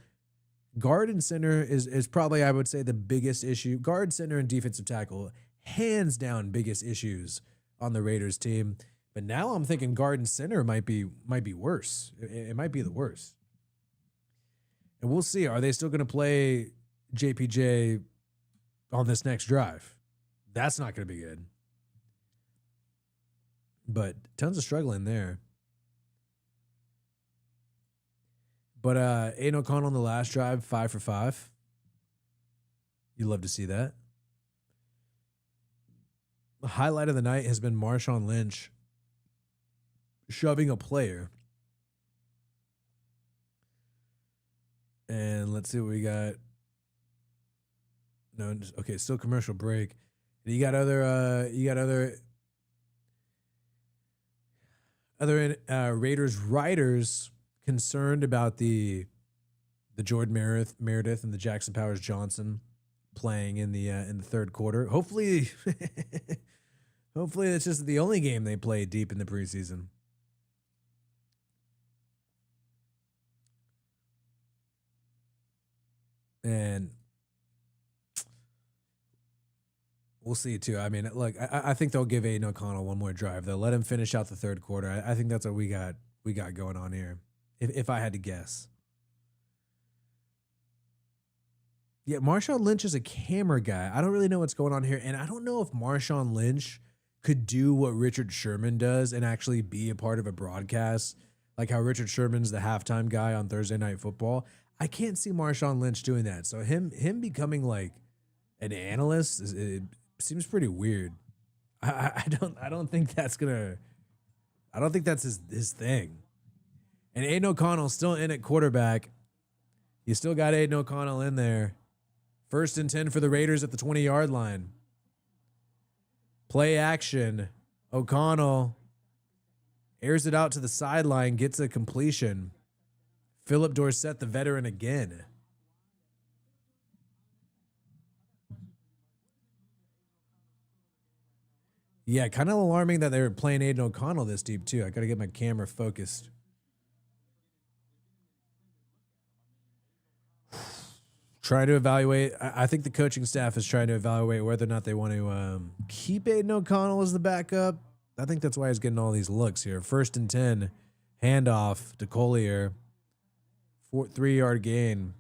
B: Guard and center is probably, I would say, the biggest issue. Guard, center, and defensive tackle, hands down, biggest issues on the Raiders team. But now I'm thinking guard and center might be worse. It might be the worst. And we'll see. Are they still going to play JPJ on this next drive? That's not going to be good. But tons of struggling there. But Aiden O'Connell on the last drive, 5 for 5. You love to see that. The highlight of the night has been Marshawn Lynch shoving a player. And let's see what we got. No, okay, still commercial break. You got other Raiders writers concerned about the Jordan Meredith and the Jackson Powers Johnson playing in the 3rd quarter. Hopefully it's just the only game they play deep in the preseason. And We'll see too. I mean, look, I think they'll give Aiden O'Connell one more drive. They'll let him finish out the third quarter. I think that's what we got going on here. If I had to guess. Yeah, Marshawn Lynch is a camera guy. I don't really know what's going on here. And I don't know if Marshawn Lynch could do what Richard Sherman does and actually be a part of a broadcast, like how Richard Sherman's the halftime guy on Thursday Night Football. I can't see Marshawn Lynch doing that. So him becoming like an analyst it seems pretty weird. I don't think that's his thing. And Aiden O'Connell still in at quarterback. You still got Aiden O'Connell in there. 1st and 10 for the Raiders at the 20-yard line. Play action. O'Connell airs it out to the sideline, gets a completion. Philip Dorsett, the veteran, again. Yeah, kind of alarming that they were playing Aiden O'Connell this deep, too. I got to get my camera focused. Trying to evaluate. I think the coaching staff is trying to evaluate whether or not they want to keep Aiden O'Connell as the backup. I think that's why he's getting all these looks here. 1st and 10, handoff to Collier. 3-yard gain.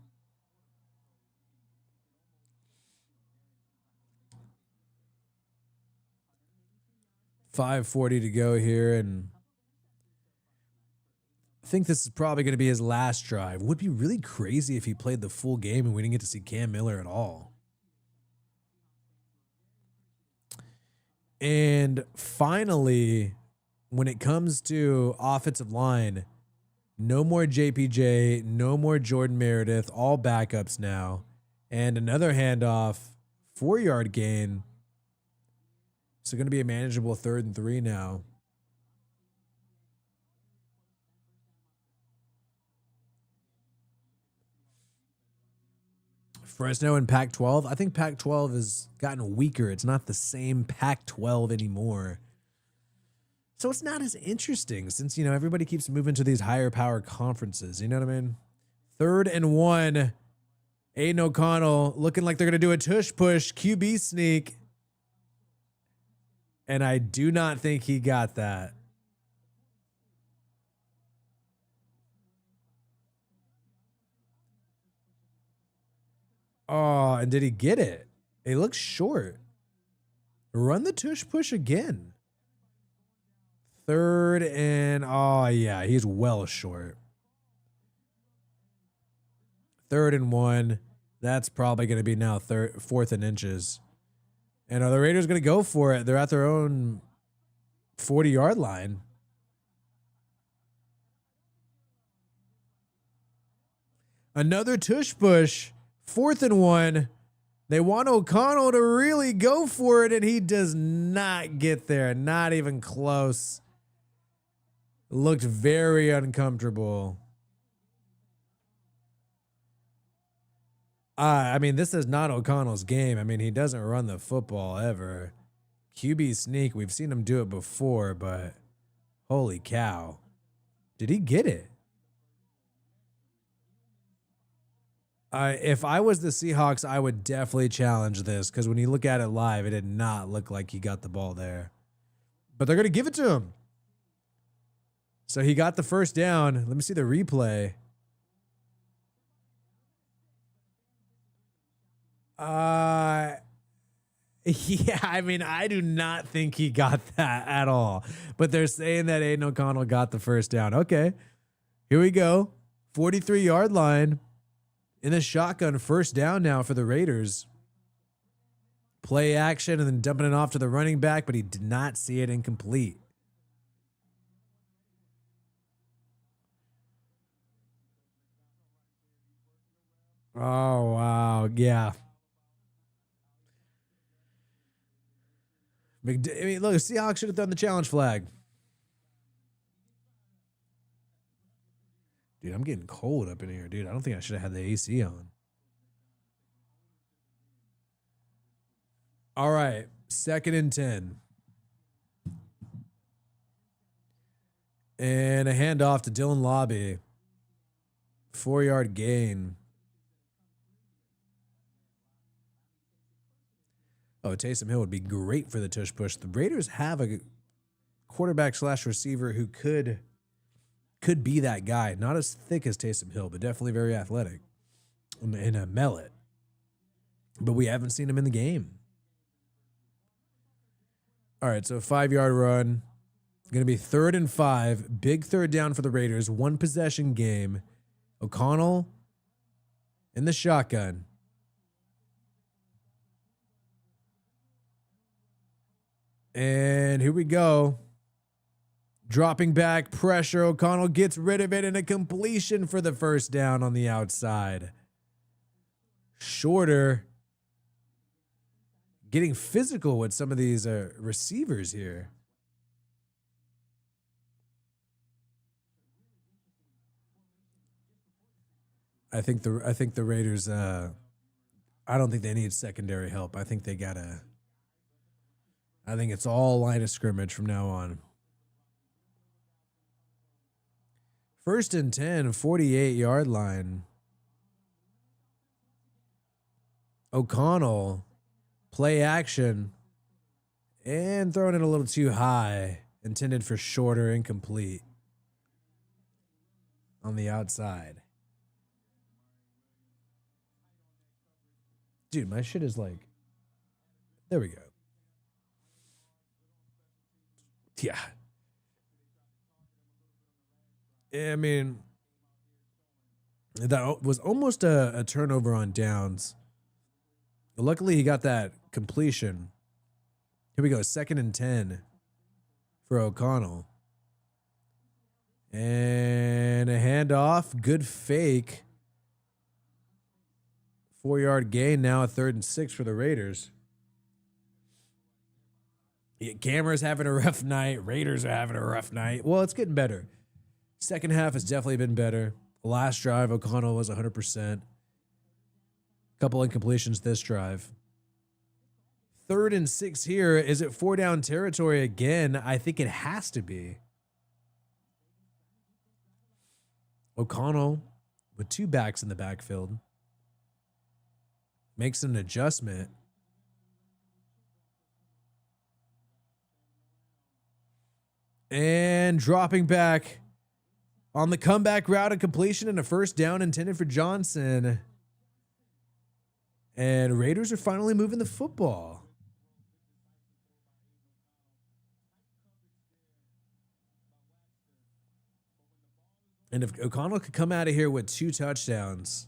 B: .540 to go here, and I think this is probably going to be his last drive. Would be really crazy if he played the full game and we didn't get to see Cam Miller at all. And finally, when it comes to offensive line, no more JPJ, no more Jordan Meredith, all backups now. And another handoff, 4-yard gain. So going to be a manageable 3rd and 3 now. Fresno and Pac-12. I think Pac-12 has gotten weaker. It's not the same Pac-12 anymore. So it's not as interesting since, everybody keeps moving to these higher power conferences. You know what I mean? 3rd and 1. Aiden O'Connell looking like they're going to do a tush push QB sneak. And I do not think he got that. Oh, and did he get it? It looks short. Run the tush push again. 3rd and, oh yeah, he's well short. 3rd and 1. That's probably going to be now 4th and inches. And are the Raiders going to go for it? They're at their own 40-yard line. Another tush push. 4th and 1. They want O'Connell to really go for it, and he does not get there. Not even close. Looked very uncomfortable. I mean, this is not O'Connell's game. I mean, he doesn't run the football ever. QB sneak, we've seen him do it before, but holy cow. Did he get it? If I was the Seahawks, I would definitely challenge this because when you look at it live, it did not look like he got the ball there. But they're going to give it to him. So he got the 1st down. Let me see the replay. Yeah, I mean, I do not think he got that at all. But they're saying that Aiden O'Connell got the 1st down. Okay, here we go. 43-yard line. In the shotgun, 1st down now for the Raiders. Play action and then dumping it off to the running back, but he did not see it incomplete. Oh, wow. Yeah. I mean, look, Seahawks should have thrown the challenge flag. Dude, I'm getting cold up in here, dude. I don't think I should have had the AC on. All right, 2nd and 10. And a handoff to Dylan Lobby. 4-yard gain. Oh, Taysom Hill would be great for the tush push. The Raiders have a quarterback / receiver who could be that guy. Not as thick as Taysom Hill, but definitely very athletic and a mellet. But we haven't seen him in the game. All right, so a 5-yard run. Going to be 3rd and 5. Big third down for the Raiders. 1 possession game. O'Connell in the shotgun. And here we go. Dropping back, pressure. O'Connell gets rid of it, and a completion for the first down on the outside. Shorter. Getting physical with some of these receivers here. I think the Raiders. I don't think they need secondary help. I think they gotta. I think it's all line of scrimmage from now on. 1st and 10, 48-yard line. O'Connell, play action, and throwing it a little too high. Intended for shorter, incomplete. On the outside. Dude, my shit is like, there we go. Yeah. I mean, that was almost a turnover on downs. Luckily, he got that completion. Here we go, 2nd and 10 for O'Connell. And a handoff, good fake. 4-yard gain, now a 3rd and 6 for the Raiders. Yeah, Camera's having a rough night. Raiders are having a rough night. Well, it's getting better. Second half has definitely been better. Last drive, O'Connell was 100%. Couple incompletions this drive. 3rd and 6 here. Is it 4-down territory again? I think it has to be. O'Connell with 2 backs in the backfield. Makes an adjustment. And dropping back on the comeback route, a completion and a first down intended for Johnson. And Raiders are finally moving the football. And if O'Connell could come out of here with 2 touchdowns,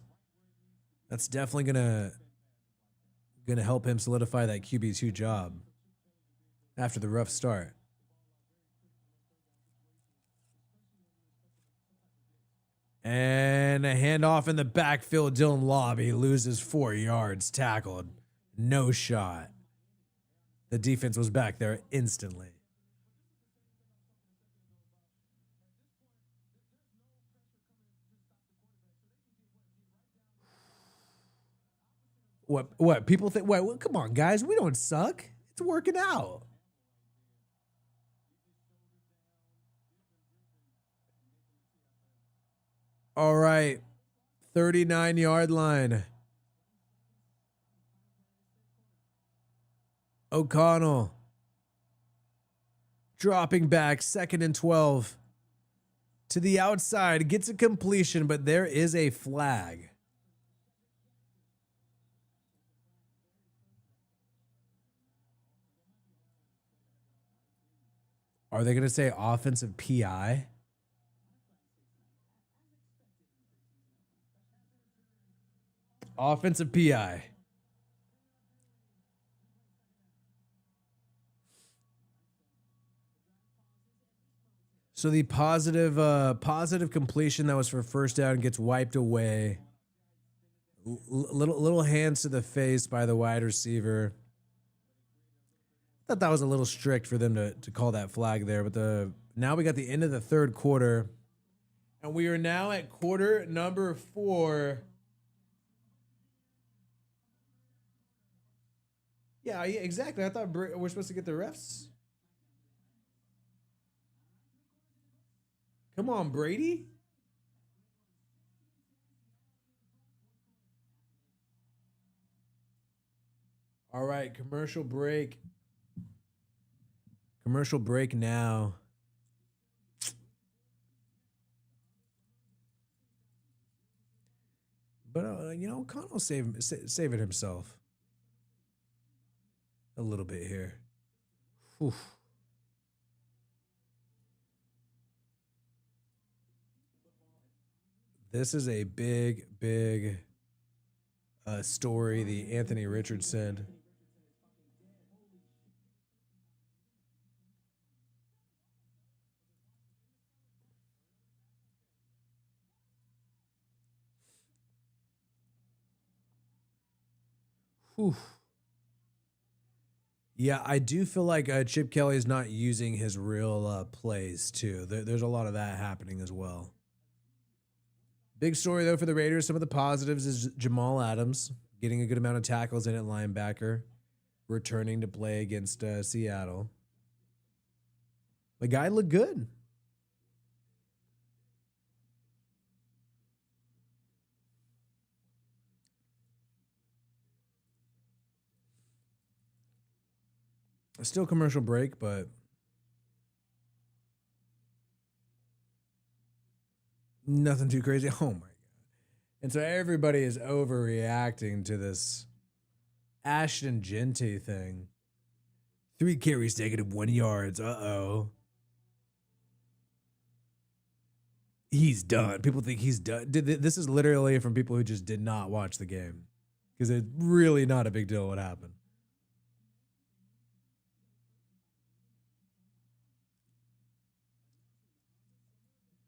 B: that's definitely gonna help him solidify that QB2 job after the rough start. And a handoff in the backfield. Dylan Lobby loses 4 yards, tackled. No shot. The defense was back there instantly. What people think? What? Come on, guys. We don't suck. It's working out. All right. 39-yard line. O'Connell dropping back, 2nd and 12 to the outside, gets a completion, but there is a flag. Are they going to say offensive PI? Offensive PI. So the positive completion that was for first down gets wiped away. Little hands to the face by the wide receiver. Thought that was a little strict for them to call that flag there, but now we got the end of the 3rd quarter, and we are now at quarter number 4. Yeah, exactly. I thought we're supposed to get the refs. Come on, Brady. All right, commercial break. Commercial break now. But, O'Connell saving himself a little bit here. Whew. This is a big story, the Anthony Richardson. Whew. Yeah, I do feel like Chip Kelly is not using his real plays, too. There's a lot of that happening as well. Big story, though, for the Raiders. Some of the positives is Jamal Adams getting a good amount of tackles in at linebacker, returning to play against Seattle. The guy looked good. Still commercial break, but nothing too crazy. Oh, my God. And so everybody is overreacting to this Ashton Genty thing. 3 carries, -1 yards. Uh-oh. He's done. People think he's done. This is literally from people who just did not watch the game because it's really not a big deal what happened.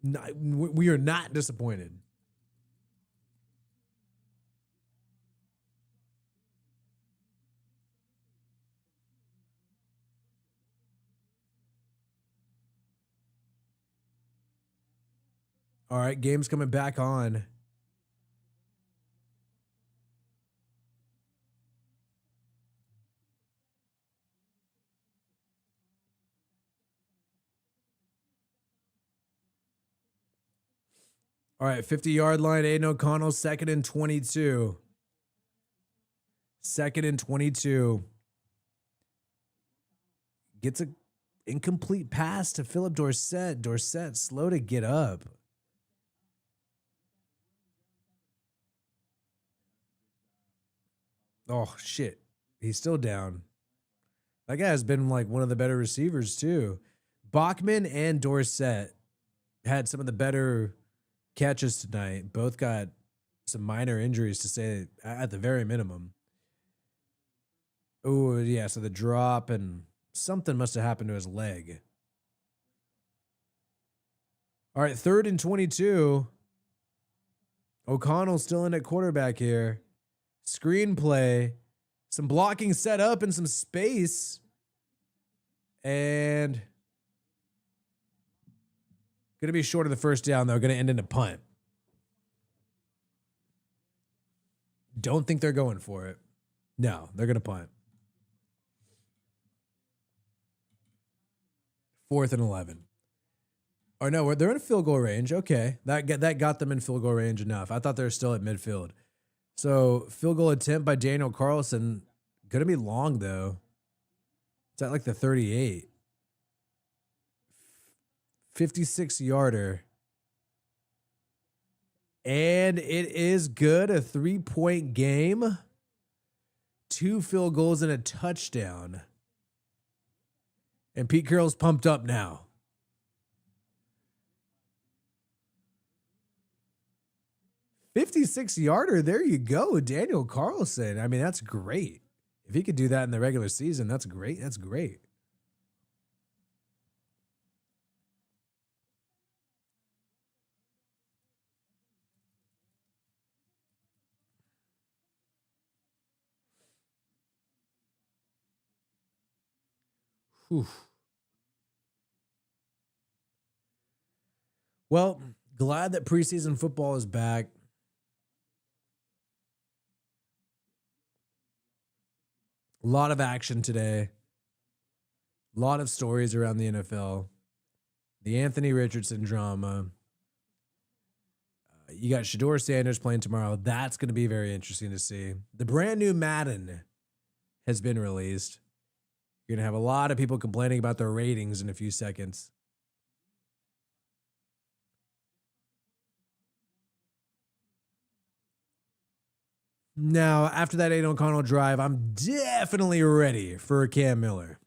B: We are not disappointed. All right, game's coming back on. All right, 50-yard line, Aiden O'Connell, 2nd and 22. 2nd and 22. Gets an incomplete pass to Philip Dorsett. Dorsett slow to get up. Oh, shit. He's still down. That guy has been like one of the better receivers, too. Bachman and Dorsett had some of the better catches tonight. Both got some minor injuries, to say at the very minimum. Oh, yeah, so the drop and something must have happened to his leg. All right, 3rd and 22. O'Connell still in at quarterback here. Screenplay, some blocking set up and some space. And going to be short of the first down, though. Going to end in a punt. Don't think they're going for it. No, they're going to punt. 4th and 11. Or no, they're in a field goal range. Okay, that got them in field goal range enough. I thought they were still at midfield. So field goal attempt by Daniel Carlson. Going to be long, though. It's at like the 38. 56-yarder. And it is good. A 3-point game. 2 field goals and a touchdown. And Pete Carroll's pumped up now. $56-yarder. There you go. Daniel Carlson. I mean, that's great. If he could do that in the regular season, that's great. That's great. Whew. Well, glad that preseason football is back. A lot of action today. A lot of stories around the NFL. The Anthony Richardson drama. You got Shedeur Sanders playing tomorrow. That's going to be very interesting to see. The brand new Madden has been released. You're going to have a lot of people complaining about their ratings in a few seconds. Now, after that Aiden O'Connell drive, I'm definitely ready for a Cam Miller.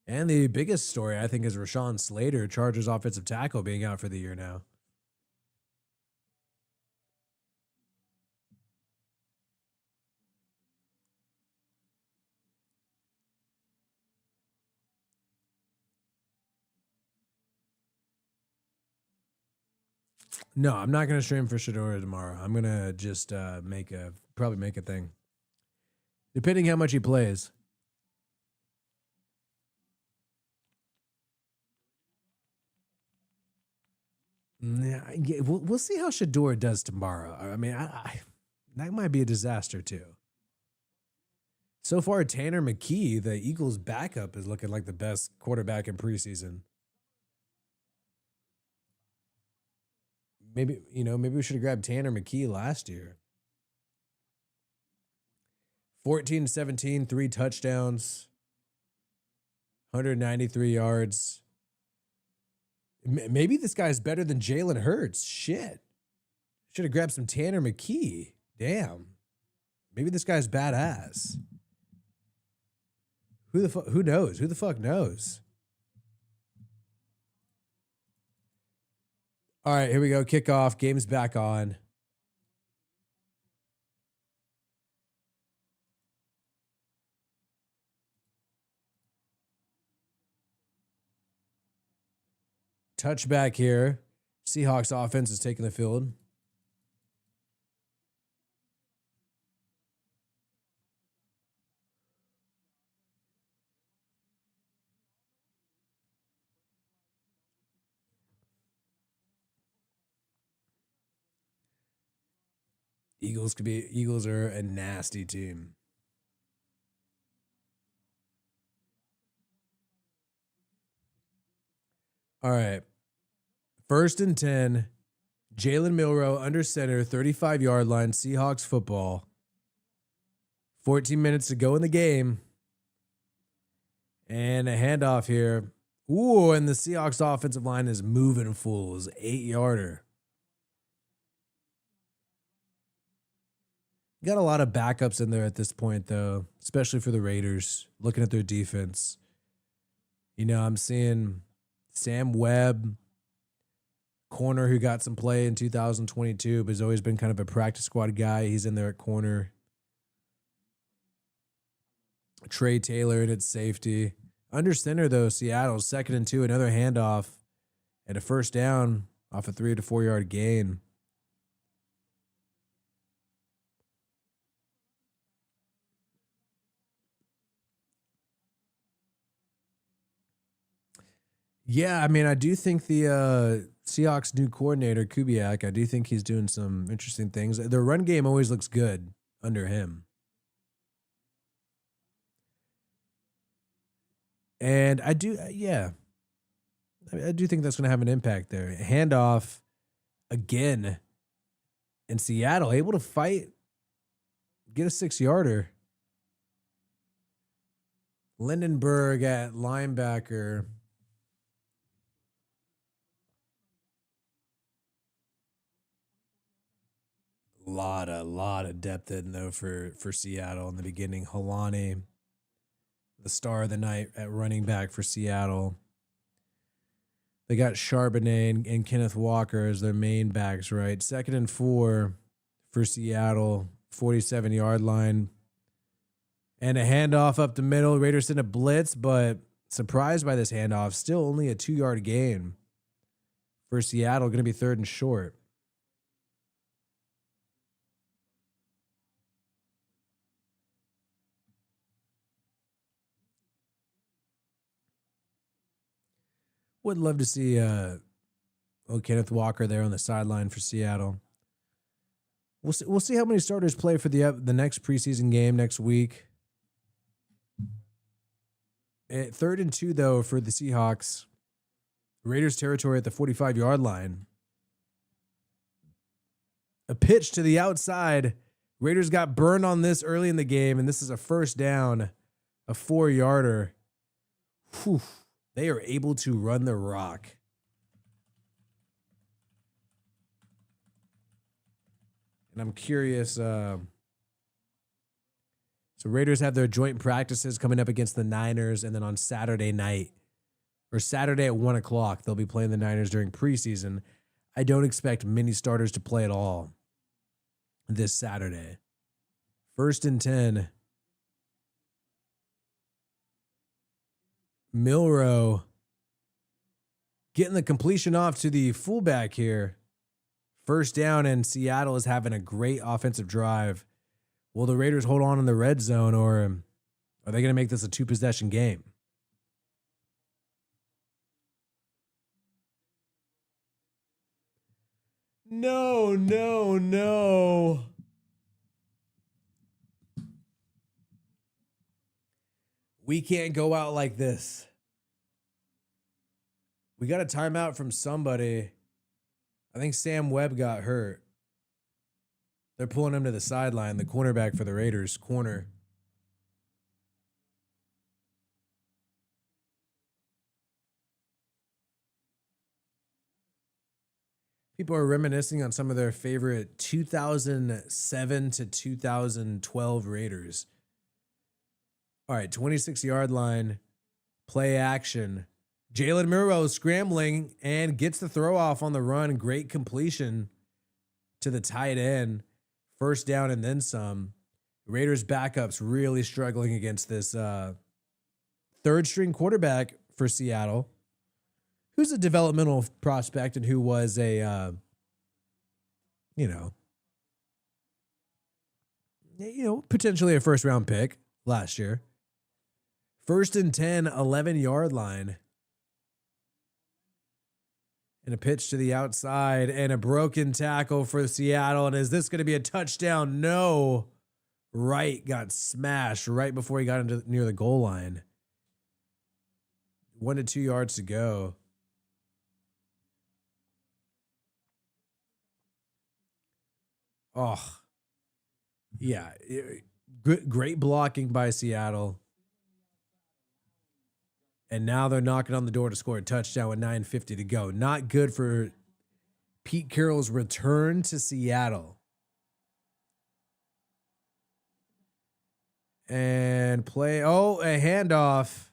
B: And the biggest story, I think, is Rashawn Slater, Chargers offensive tackle, being out for the year now. No, I'm not going to stream for Shadora tomorrow. I'm going to just probably make a thing. Depending how much he plays. Yeah, we'll see how Shador does tomorrow. I mean, that might be a disaster too. So far, Tanner McKee, the Eagles' backup, is looking like the best quarterback in preseason. Maybe we should have grabbed Tanner McKee last year. 14-17, 3 touchdowns, 193 yards. Maybe this guy's better than Jalen Hurts. Shit. Should have grabbed some Tanner McKee. Damn. Maybe this guy's badass. Who knows? Who the fuck knows? All right, here we go. Kickoff. Game's back on. Touchback here. Seahawks offense is taking the field. Eagles are a nasty team. All right. 1st and 10. Jalen Milroe under center, 35-yard line, Seahawks football. 14 minutes to go in the game. And a handoff here. Ooh, and the Seahawks offensive line is moving fools. 8-yarder. Got a lot of backups in there at this point, though, especially for the Raiders, looking at their defense. You know, I'm seeing Sam Webb, corner who got some play in 2022, but has always been kind of a practice squad guy. He's in there at corner. Trey Taylor in at safety. Under center, though, Seattle, 2nd and 2, another handoff and a first down off a 3 to 4 yard gain. Yeah, I mean, I do think the Seahawks' new coordinator, Kubiak, I do think he's doing some interesting things. Their run game always looks good under him. And I do think that's going to have an impact there. Handoff again in Seattle, able to fight, get a 6-yarder. Lindenberg at linebacker. Lot of depth in though for Seattle in the beginning. Helani, the star of the night at running back for Seattle. They got Charbonnet and Kenneth Walker as their main backs, right? 2nd and 4 for Seattle, 47-yard line. And a handoff up the middle. Raiders sent a blitz, but surprised by this handoff. Still only a 2-yard gain for Seattle. Going to be 3rd and short. Would love to see Kenneth Walker there on the sideline for Seattle. We'll see how many starters play for the next preseason game next week. At 3rd and 2, though, for the Seahawks. Raiders territory at the 45-yard line. A pitch to the outside. Raiders got burned on this early in the game, and this is a first down, a 4-yarder. Whew. They are able to run the rock. And I'm curious. So Raiders have their joint practices coming up against the Niners, and then on Saturday night, or Saturday at 1 o'clock, they'll be playing the Niners during preseason. I don't expect many starters to play at all this Saturday. 1st and 10. Milroe getting the completion off to the fullback here. First down, and Seattle is having a great offensive drive. Will the Raiders hold on in the red zone, or are they going to make this a 2-possession game? No, no, no. We can't go out like this. We got a timeout from somebody. I think Sam Webb got hurt. They're pulling him to the sideline, the cornerback for the Raiders. Corner. People are reminiscing on some of their favorite 2007 to 2012 Raiders. All right, 26-yard line, play action. Jalen Milroe scrambling and gets the throw off on the run. Great completion to the tight end. First down and then some. Raiders backups really struggling against this third-string quarterback for Seattle, who's a developmental prospect and who was a, potentially a first-round pick last year. 1st and 10, 11-yard line. And a pitch to the outside and a broken tackle for Seattle. And is this going to be a touchdown? No. Wright got smashed right before he got into near the goal line. 1 to 2 yards to go. Oh, yeah. Great blocking by Seattle. And now they're knocking on the door to score a touchdown with 9:50 to go. Not good for Pete Carroll's return to Seattle. And play. Oh, a handoff.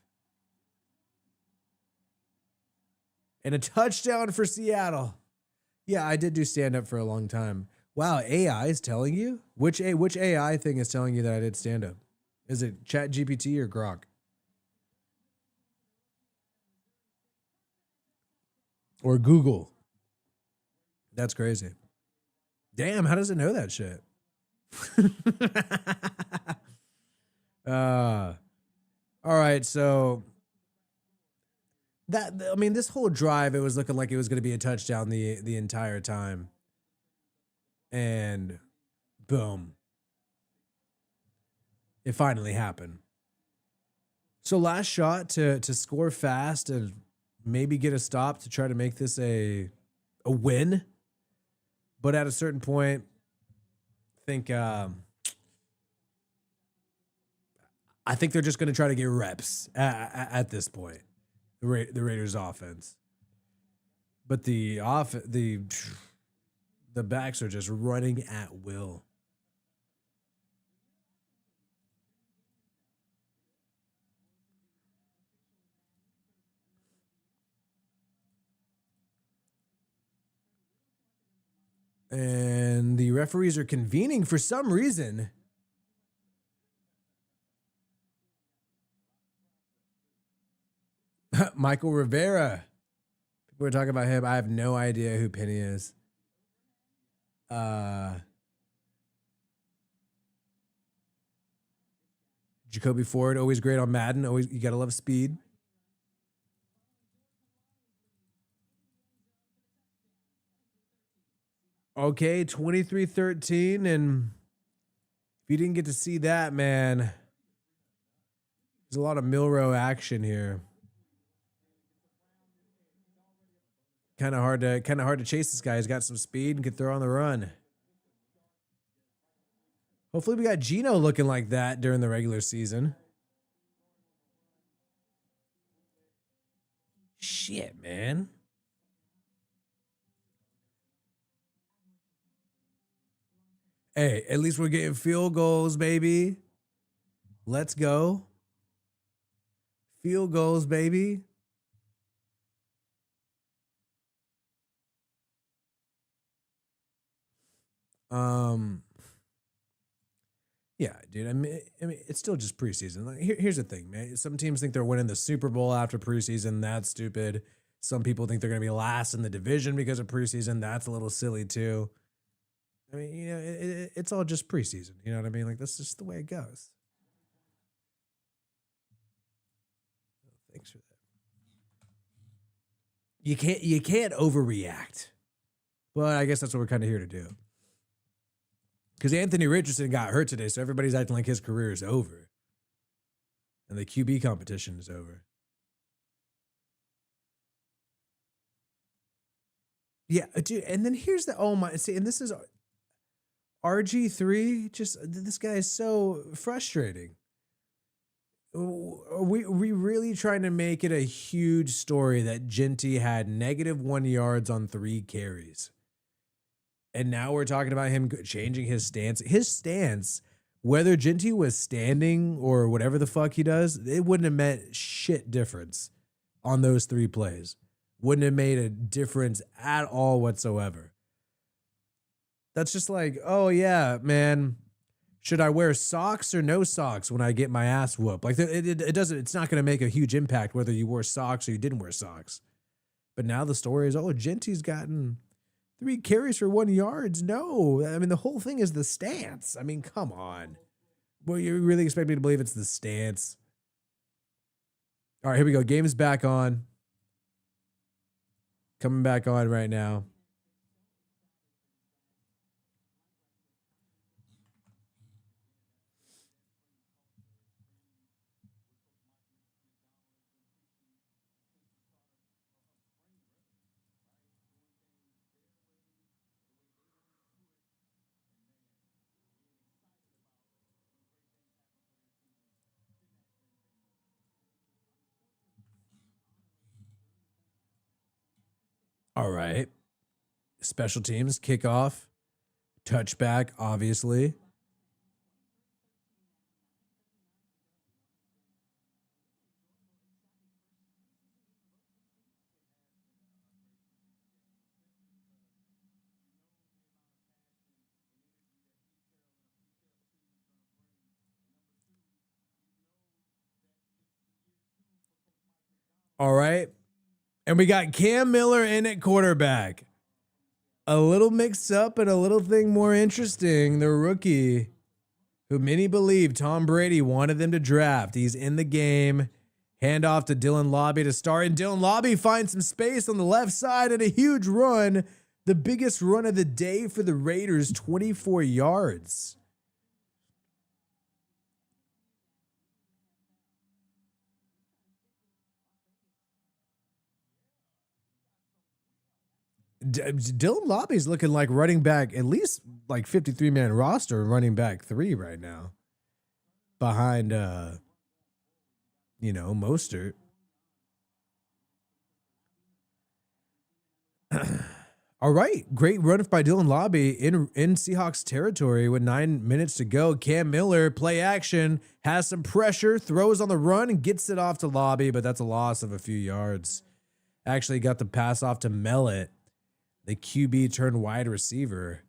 B: And a touchdown for Seattle. Yeah, I did do stand up for a long time. Wow, AI is telling you? Which AI thing is telling you that I did stand up? Is it ChatGPT or Grok? Or Google? That's crazy. Damn, how does it know that shit? All right, so this whole drive, it was looking like it was going to be a touchdown the entire time. And boom. It finally happened. So last shot to score fast and maybe get a stop to try to make this a win. But at a certain point, I think they're just going to try to get reps at this point. The Raiders offense. But the backs are just running at will. And the referees are convening for some reason. Michael Rivera. People are talking about him. I have no idea who Penny is. Jacoby Ford, always great on Madden. Always, you gotta love speed. Okay, 23-13, and if you didn't get to see that, man, there's a lot of Milroe action here. Kind of hard to chase this guy. He's got some speed and can throw on the run. Hopefully we got Geno looking like that during the regular season. Shit, man. Hey, at least we're getting field goals, baby. Let's go. Field goals, baby. Yeah, dude. I mean, it's still just preseason. Like, here's the thing, man. Some teams think they're winning the Super Bowl after preseason. That's stupid. Some people think they're going to be last in the division because of preseason. That's a little silly too. I mean, you know, it's all just preseason. You know what I mean? Like, that's just the way it goes. Thanks for that. You can't overreact. But I guess that's what we're kind of here to do. Because Anthony Richardson got hurt today, so everybody's acting like his career is over. And the QB competition is over. Yeah, dude, and then here's the, oh my, see, and this is RG3, just, this guy is so frustrating. Are we really trying to make it a huge story that Genty had -1 yards on 3 carries? And now we're talking about him changing his stance. His stance, whether Genty was standing or whatever the fuck he does, it wouldn't have meant shit difference on those 3 plays. Wouldn't have made a difference at all whatsoever. That's just like, oh yeah, man, should I wear socks or no socks when I get my ass whooped? Like it doesn't. It's not going to make a huge impact whether you wore socks or you didn't wear socks. But now the story is, oh, Genty's gotten 3 carries for 1 yard. No, I mean, the whole thing is the stance. I mean, come on. Well, you really expect me to believe it's the stance? All right, here we go. Game's back on. Coming back on right now. All right. Special teams, kickoff, touchback, obviously. All right. And we got Cam Miller in at quarterback. A little mixed up and a little thing more interesting. The rookie who many believe Tom Brady wanted them to draft. He's in the game. Hand off to Dylan Lobby to start. And Dylan Lobby finds some space on the left side and a huge run. The biggest run of the day for the Raiders, 24 yards. Dylan Lobby's looking like running back, at least like 53-man roster, running back 3 right now. Behind, Mostert. All right. Great run by Dylan Lobby in Seahawks territory with 9 minutes to go. Cam Miller, play action, has some pressure, throws on the run and gets it off to Lobby, but that's a loss of a few yards. Actually got the pass off to Mellett. The QB turned wide receiver.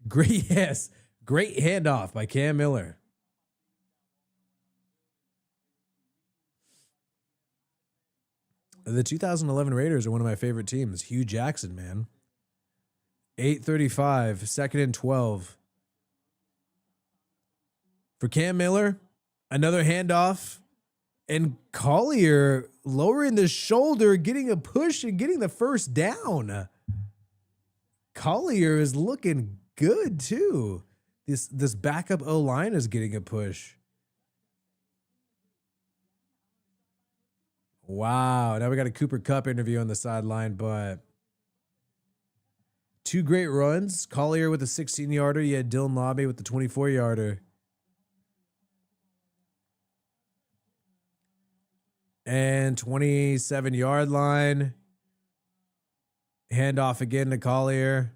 B: Great handoff by Cam Miller. The 2011 Raiders are one of my favorite teams. Hugh Jackson, man. 8:35, 2nd and 12. For Cam Miller, another handoff. And Collier lowering the shoulder, getting a push and getting the first down. Collier is looking good too. This backup O-line is getting a push. Wow. Now we got a Cooper Kupp interview on the sideline, but 2 great runs. Collier with a 16-yarder. You had Dylan Lobby with the 24-yarder. And 27-yard line. Handoff again to Collier.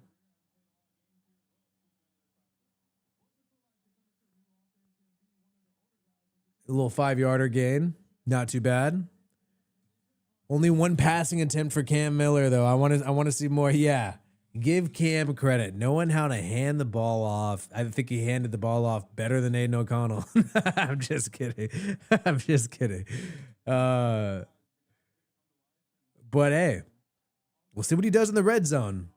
B: A little 5-yarder gain. Not too bad. Only 1 passing attempt for Cam Miller, though. I want to see more. Yeah. Give Cam credit. Knowing how to hand the ball off. I think he handed the ball off better than Aiden O'Connell. I'm just kidding. I'm just kidding. But hey, we'll see what he does in the red zone.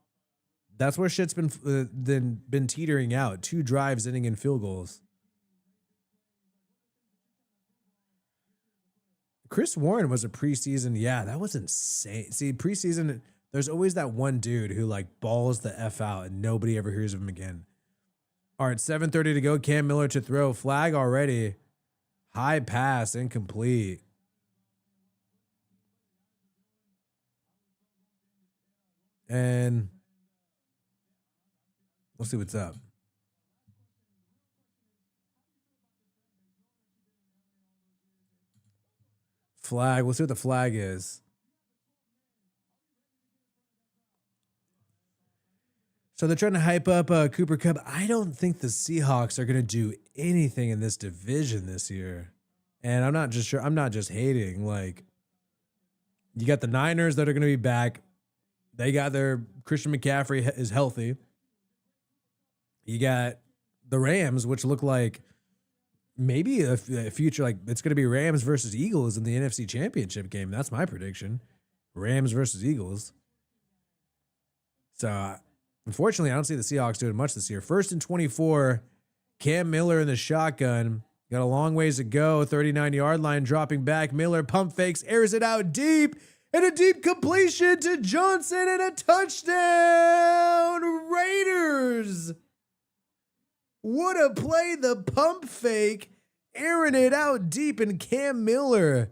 B: That's where shit's been teetering out. 2 drives ending in field goals. Chris Warren was a preseason. Yeah, that was insane. See, preseason, there's always that one dude who like balls the F out and nobody ever hears of him again. All right, 7:30 to go. Cam Miller to throw. Flag already. High pass, incomplete. And we'll see what's up. Flag. We'll see what the flag is. So they're trying to hype up Cooper Kupp. I don't think the Seahawks are going to do anything in this division this year. And I'm not just hating. Like, you got the Niners that are going to be back. They got their Christian McCaffrey is healthy. You got the Rams, which look like maybe a future, like it's going to be Rams versus Eagles in the NFC Championship game. That's my prediction. Rams versus Eagles. So, unfortunately, I don't see the Seahawks doing much this year. 1st and 24, Cam Miller in the shotgun. Got a long ways to go. 39-yard line, dropping back. Miller pump fakes, airs it out deep. And a deep completion to Johnson and a touchdown, Raiders. What a play, the pump fake, airing it out deep, and Cam Miller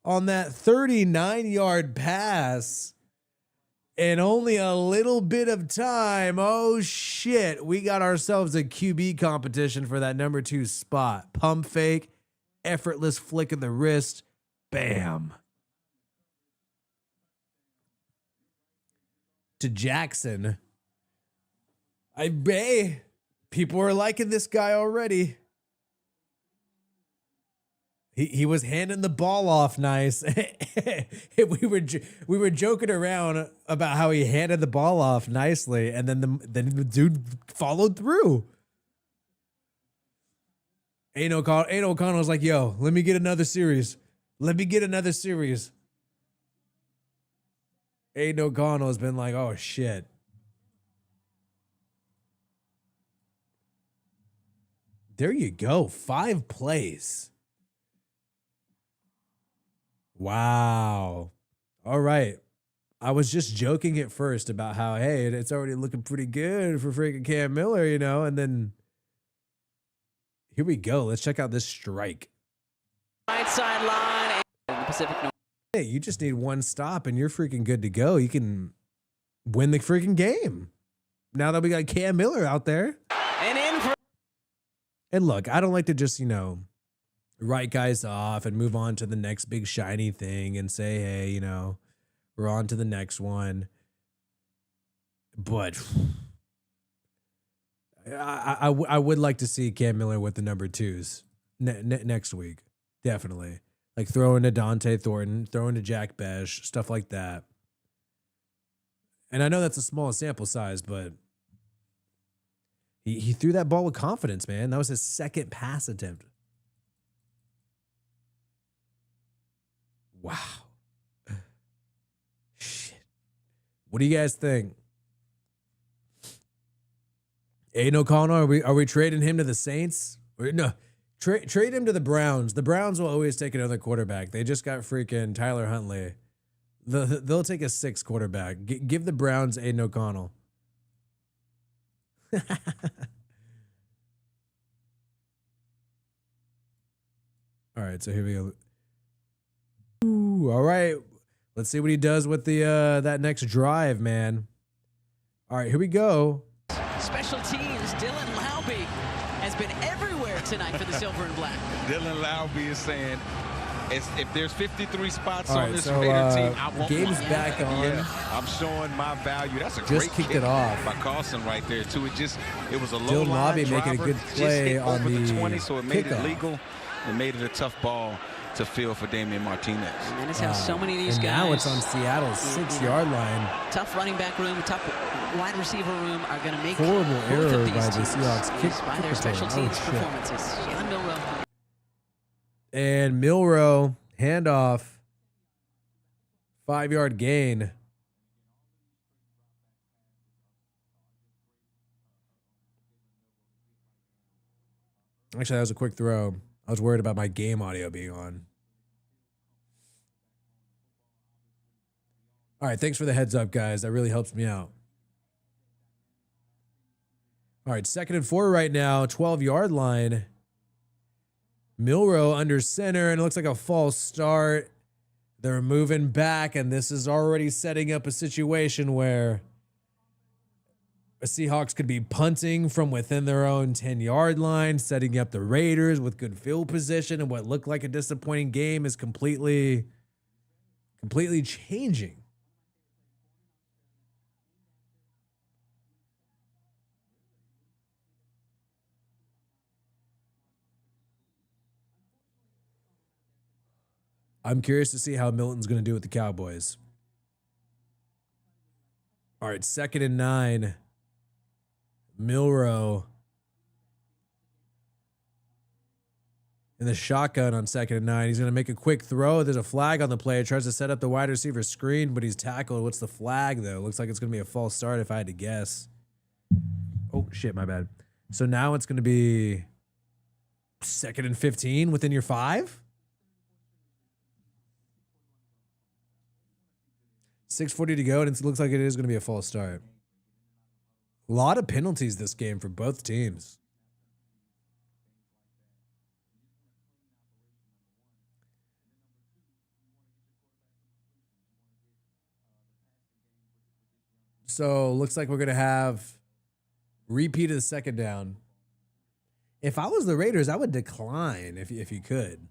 B: on that 39-yard pass. And only a little bit of time. Oh, shit. We got ourselves a QB competition for that number 2 spot. Pump fake, effortless flick of the wrist. Bam. To Jackson. People are liking this guy already. He was handing the ball off nice. we were joking around about how he handed the ball off nicely, and then the dude followed through. Aiden O'Connell was like, "Yo, let me get another series. Let me get another series." Aiden O'Connell has been like, "Oh shit." There you go. 5 plays. Wow. All right. I was just joking at first about how, hey, it's already looking pretty good for freaking Cam Miller, you know, and then here we go. Let's check out this strike.
D: Right sideline in the Pacific North.
B: Hey, you just need 1 stop and you're freaking good to go. You can win the freaking game. Now that we got Cam Miller out there.
D: And in for.
B: And look, I don't like to just, write guys off and move on to the next big shiny thing and say, hey, we're on to the next one. But I would like to see Cam Miller with the number 2s next week. Definitely. Like throwing to Dante Thornton, throwing to Jack Besh, stuff like that. And I know that's a small sample size, but he threw that ball with confidence, man. That was his 2nd pass attempt. Wow. Shit. What do you guys think? Aiden O'Connell, are we trading him to the Saints? No, trade him to the Browns. The Browns will always take another quarterback. They just got freaking Tyler Huntley. They'll take a 6th quarterback. Give the Browns Aiden O'Connell. All right, so here we go. Ooh, all right. Let's see what he does with the that next drive, man. All right, here we go.
D: Special teams, Dylan Laube has been everywhere tonight for the Silver and Black.
G: Dylan Laube is saying, if there's 53 spots
B: All
G: on
B: right,
G: this
B: so,
G: Raider team, I want
B: game's
G: one.
B: back on.
G: Yeah, I'm showing my value. That's a
B: Just
G: great
B: kicked
G: kick
B: it off.
G: by Carlson right there, too. It was a low
B: Dylan
G: line
B: Laube
G: driver,
B: making a good
G: just
B: play
G: hit
B: on
G: over
B: the
G: 20, so it made
B: kickoff.
G: it legal. It made it a tough ball to field for Damian Martinez.
D: And that is how so many of these
B: and
D: guys.
B: now it's on Seattle's 6-yard line.
D: Tough running back room, tough wide receiver room are going to make
B: Horrible
D: both
B: error
D: of these
B: by the
D: teams
B: Seahawks
D: lose by their special
B: return. Oh,
D: teams
B: shit.
D: performances. Jalen Milroe.
B: And Milroe, handoff, 5-yard gain. Actually, that was a quick throw. I was worried about my game audio being on. All right, thanks for the heads up, guys. That really helps me out. All right, 2nd and 4 right now, 12-yard line. Milroe under center, and it looks like a false start. They're moving back, and this is already setting up a situation where the Seahawks could be punting from within their own 10-yard line, setting up the Raiders with good field position, and what looked like a disappointing game is completely changing. I'm curious to see how Milton's going to do with the Cowboys. All right, 2nd and 9. Milroe in the shotgun on 2nd and 9. He's going to make a quick throw. There's a flag on the play. He tries to set up the wide receiver screen, but he's tackled. What's the flag, though? Looks like it's going to be a false start if I had to guess. Oh, shit, my bad. So now it's going to be 2nd and 15 within your 5? 6:40 to go, and it looks like it is going to be a false start. A lot of penalties this game for both teams. So looks like we're going to have repeat of the 2nd down. If I was the Raiders, I would decline if you could.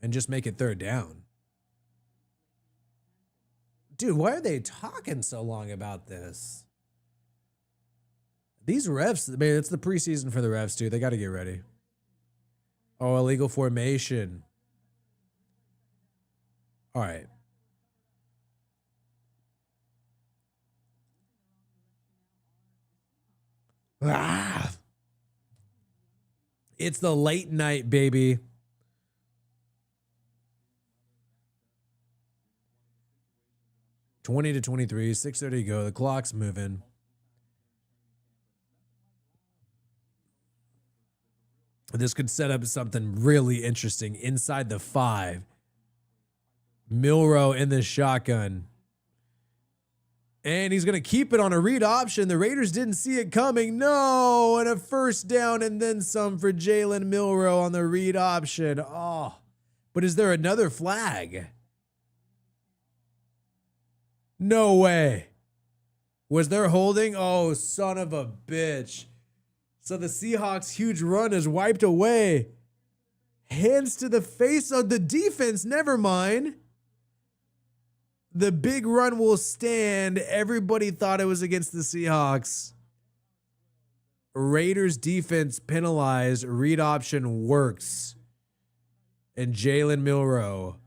B: And just make it 3rd down. Dude, why are they talking so long about this? These refs, man, it's the preseason for the refs, dude. They got to get ready. Oh, illegal formation. All right. Ah. It's the late night, baby. (20 to 23, 6:30 to go. The clock's moving. This could set up something really interesting inside the 5. Milroe in the shotgun. And he's going to keep it on a read option. The Raiders didn't see it coming. No, and a 1st down and then some for Jalen Milroe on the read option. Oh, but is there another flag? No way. Was there holding? Oh, son of a bitch. So the Seahawks' huge run is wiped away. Hands to the face of the defense. Never mind. The big run will stand. Everybody thought it was against the Seahawks. Raiders defense penalized. Read option works. And Jalen Milroe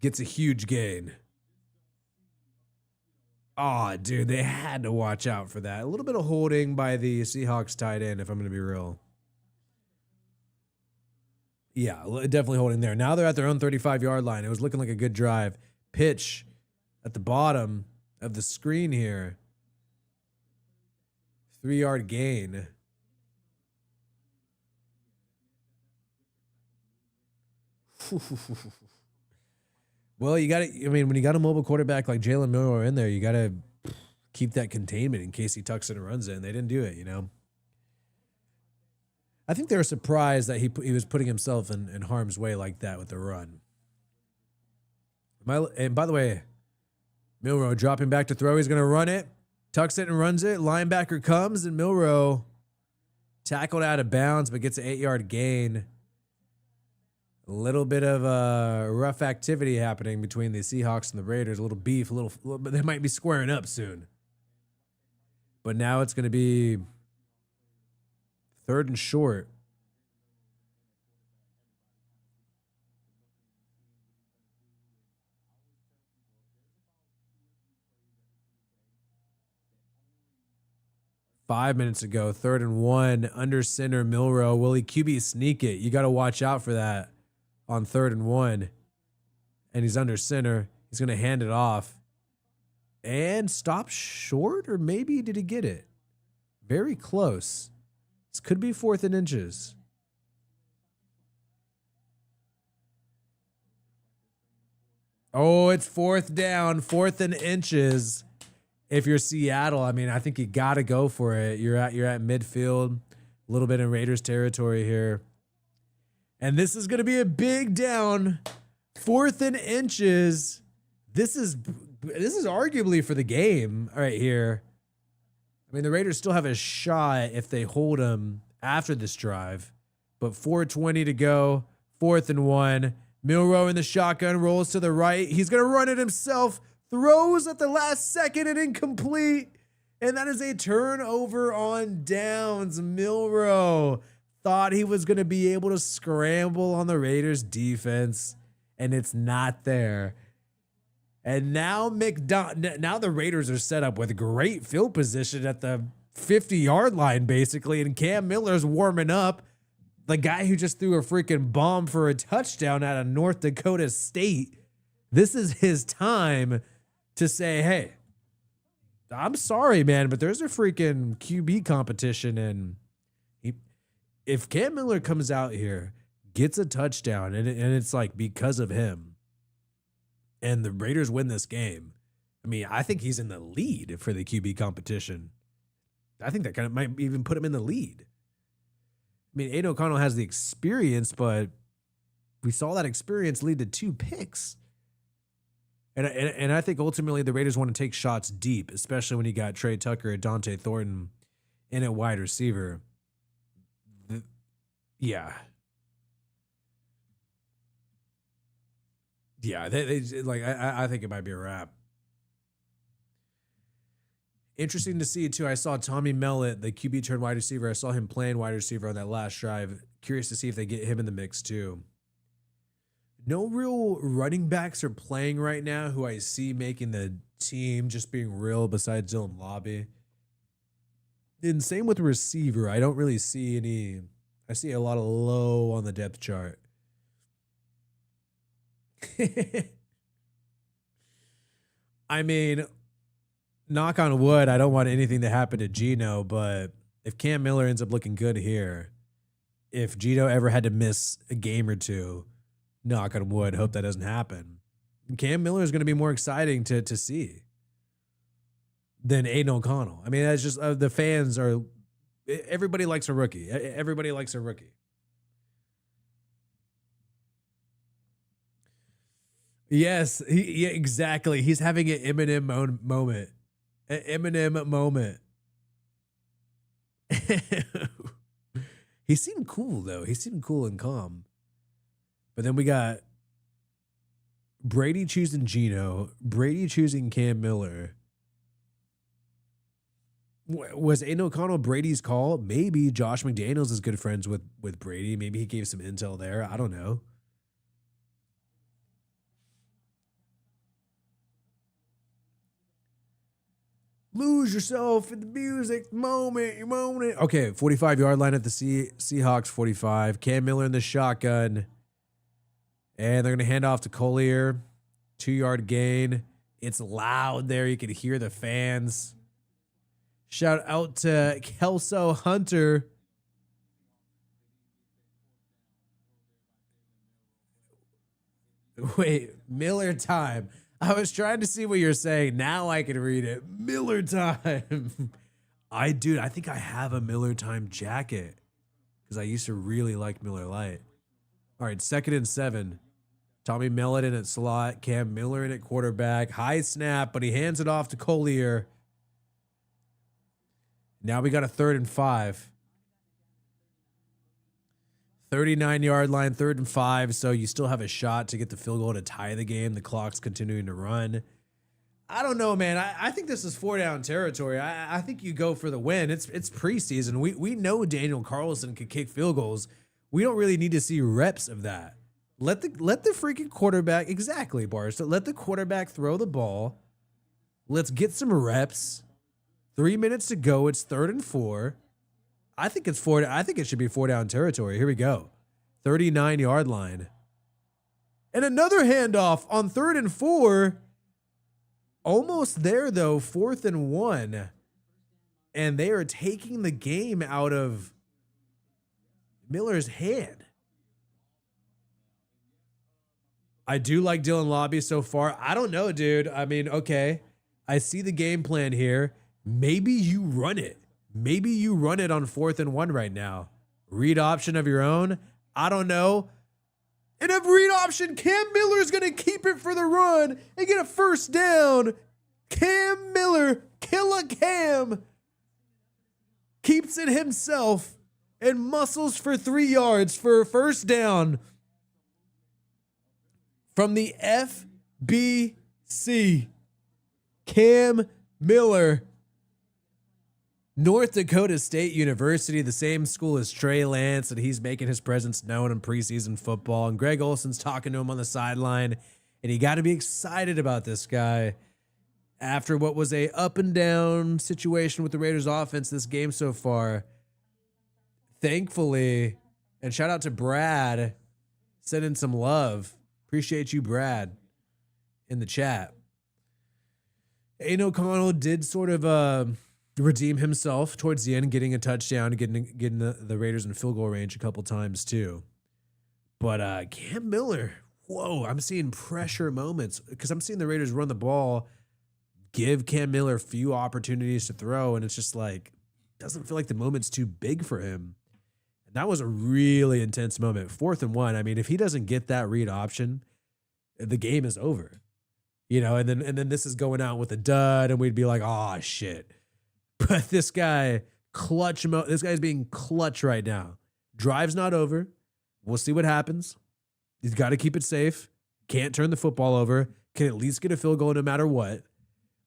B: gets a huge gain. Oh, dude, they had to watch out for that. A little bit of holding by the Seahawks tight end, if I'm going to be real. Yeah, definitely holding there. Now they're at their own 35-yard line. It was looking like a good drive. Pitch at the bottom of the screen here. 3-yard gain. Well, you got to, I mean, when you got a mobile quarterback like Jalen Milroe in there, you got to keep that containment in case he tucks it and runs in. They didn't do it, you know. I think they were surprised that he was putting himself in harm's way like that with the run. And by the way, Milroe dropping back to throw. He's going to run it. Tucks it and runs it. Linebacker comes, and Milroe tackled out of bounds, but gets an 8-yard gain. A little bit of rough activity happening between the Seahawks and the Raiders. A little beef, but they might be squaring up soon. But now it's going to be 3rd and short. Five minutes ago, 3rd and 1, under center, Milroe. Willie, QB sneak it. You got to watch out for that on 3rd and 1. And he's under center. He's going to hand it off. And stop short, or maybe did he get it? Very close. This could be 4th and inches. Oh, it's 4th down, 4th and inches. If you're Seattle, I mean, I think you got to go for it. You're at midfield, a little bit in Raiders territory here. And this is going to be a big down, 4th and inches. This is arguably for the game right here. I mean, the Raiders still have a shot if they hold them after this drive. But 4:20 to go, 4th and 1. Milroe in the shotgun, rolls to the right. He's going to run it himself. Throws at the last second and incomplete. And that is a turnover on downs. Milroe thought he was going to be able to scramble on the Raiders defense, and it's not there. And now the Raiders are set up with great field position at the 50-yard line, basically, and Cam Miller's warming up. The guy who just threw a freaking bomb for a touchdown out of North Dakota State. This is his time to say, hey, I'm sorry, man, but there's a freaking QB competition, and if Cam Miller comes out here, gets a touchdown, and it's like because of him, and the Raiders win this game, I mean, I think he's in the lead for the QB competition. I think that kind of might even put him in the lead. I mean, Aiden O'Connell has the experience, but we saw that experience lead to 2 picks. And I think ultimately the Raiders want to take shots deep, especially when you got Trey Tucker and Dante Thornton in a wide receiver. Yeah. They like I think it might be a wrap. Interesting to see too. I saw Tommy Mellett, the QB turned wide receiver. I saw him playing wide receiver on that last drive. Curious to see if they get him in the mix too. No real running backs are playing right now who I see making the team, just being real, besides Dylan Lobby. And same with receiver. I don't really see any. I see a lot of low on the depth chart. I mean, knock on wood, I don't want anything to happen to Geno, but if Cam Miller ends up looking good here, if Geno ever had to miss a game or two, knock on wood, hope that doesn't happen. Cam Miller is going to be more exciting to see than Aiden O'Connell. I mean, that's just the fans are. Everybody likes a rookie. Everybody likes a rookie. Yes, yeah, exactly. He's having an Eminem moment. An Eminem moment. He seemed cool, though. He seemed cool and calm. But then we got Brady choosing Geno, Brady choosing Cam Miller. Was Aiden O'Connell Brady's call? Maybe Josh McDaniels is good friends with Brady. Maybe he gave some intel there. I don't know. Lose yourself in the music moment. Okay, 45-yard line at the Seahawks 45. Cam Miller in the shotgun. And they're going to hand off to Collier. 2-yard gain. It's loud there. You can hear the fans. Shout out to Kelso Hunter. Wait, Miller time. I was trying to see what you're saying. Now I can read it. Miller time. I think I have a Miller time jacket because I used to really like Miller Lite. All right, 2nd and 7. Tommy Mellon in at slot. Cam Miller in at quarterback. High snap, but he hands it off to Collier. Now we got a 3rd and 5. 39-yard line, 3rd and 5. So you still have a shot to get the field goal to tie the game. The clock's continuing to run. I don't know, man. I think this is 4-down territory. I think you go for the win. It's preseason. We know Daniel Carlson can kick field goals. We don't really need to see reps of that. Let the freaking quarterback, exactly, Bars. So let the quarterback throw the ball. Let's get some reps. 3 minutes to go. It's 3rd and 4. I think it's 4. I think it should be 4-down territory. Here we go. 39-yard line. And another handoff on 3rd and 4. Almost there, though, 4th and 1. And they are taking the game out of Miller's hand. I do like Dylan Lobby so far. I don't know, dude. I mean, okay. I see the game plan here. Maybe you run it. Maybe you run it on 4th and 1 right now. Read option of your own. I don't know. And if read option, Cam Miller's going to keep it for the run and get a 1st down. Cam Miller, Killer Cam, keeps it himself and muscles for 3 yards for a 1st down from the FBC. Cam Miller. North Dakota State University, the same school as Trey Lance, and he's making his presence known in preseason football. And Greg Olson's talking to him on the sideline, and you got to be excited about this guy. After what was a up and down situation with the Raiders offense this game so far, thankfully, and shout out to Brad, sending some love. Appreciate you, Brad, in the chat. Aiden O'Connell did sort of redeem himself towards the end, getting a touchdown, getting the Raiders in field goal range a couple times too. But Cam Miller, whoa, I'm seeing pressure moments because I'm seeing the Raiders run the ball, give Cam Miller a few opportunities to throw, and it's just like, doesn't feel like the moment's too big for him. And that was a really intense moment. 4th and 1. I mean, if he doesn't get that read option, the game is over. You know, and then this is going out with a dud, and we'd be like, oh shit. But this guy, this guy's being clutch right now. Drive's not over. We'll see what happens. He's got to keep it safe. Can't turn the football over. Can at least get a field goal no matter what.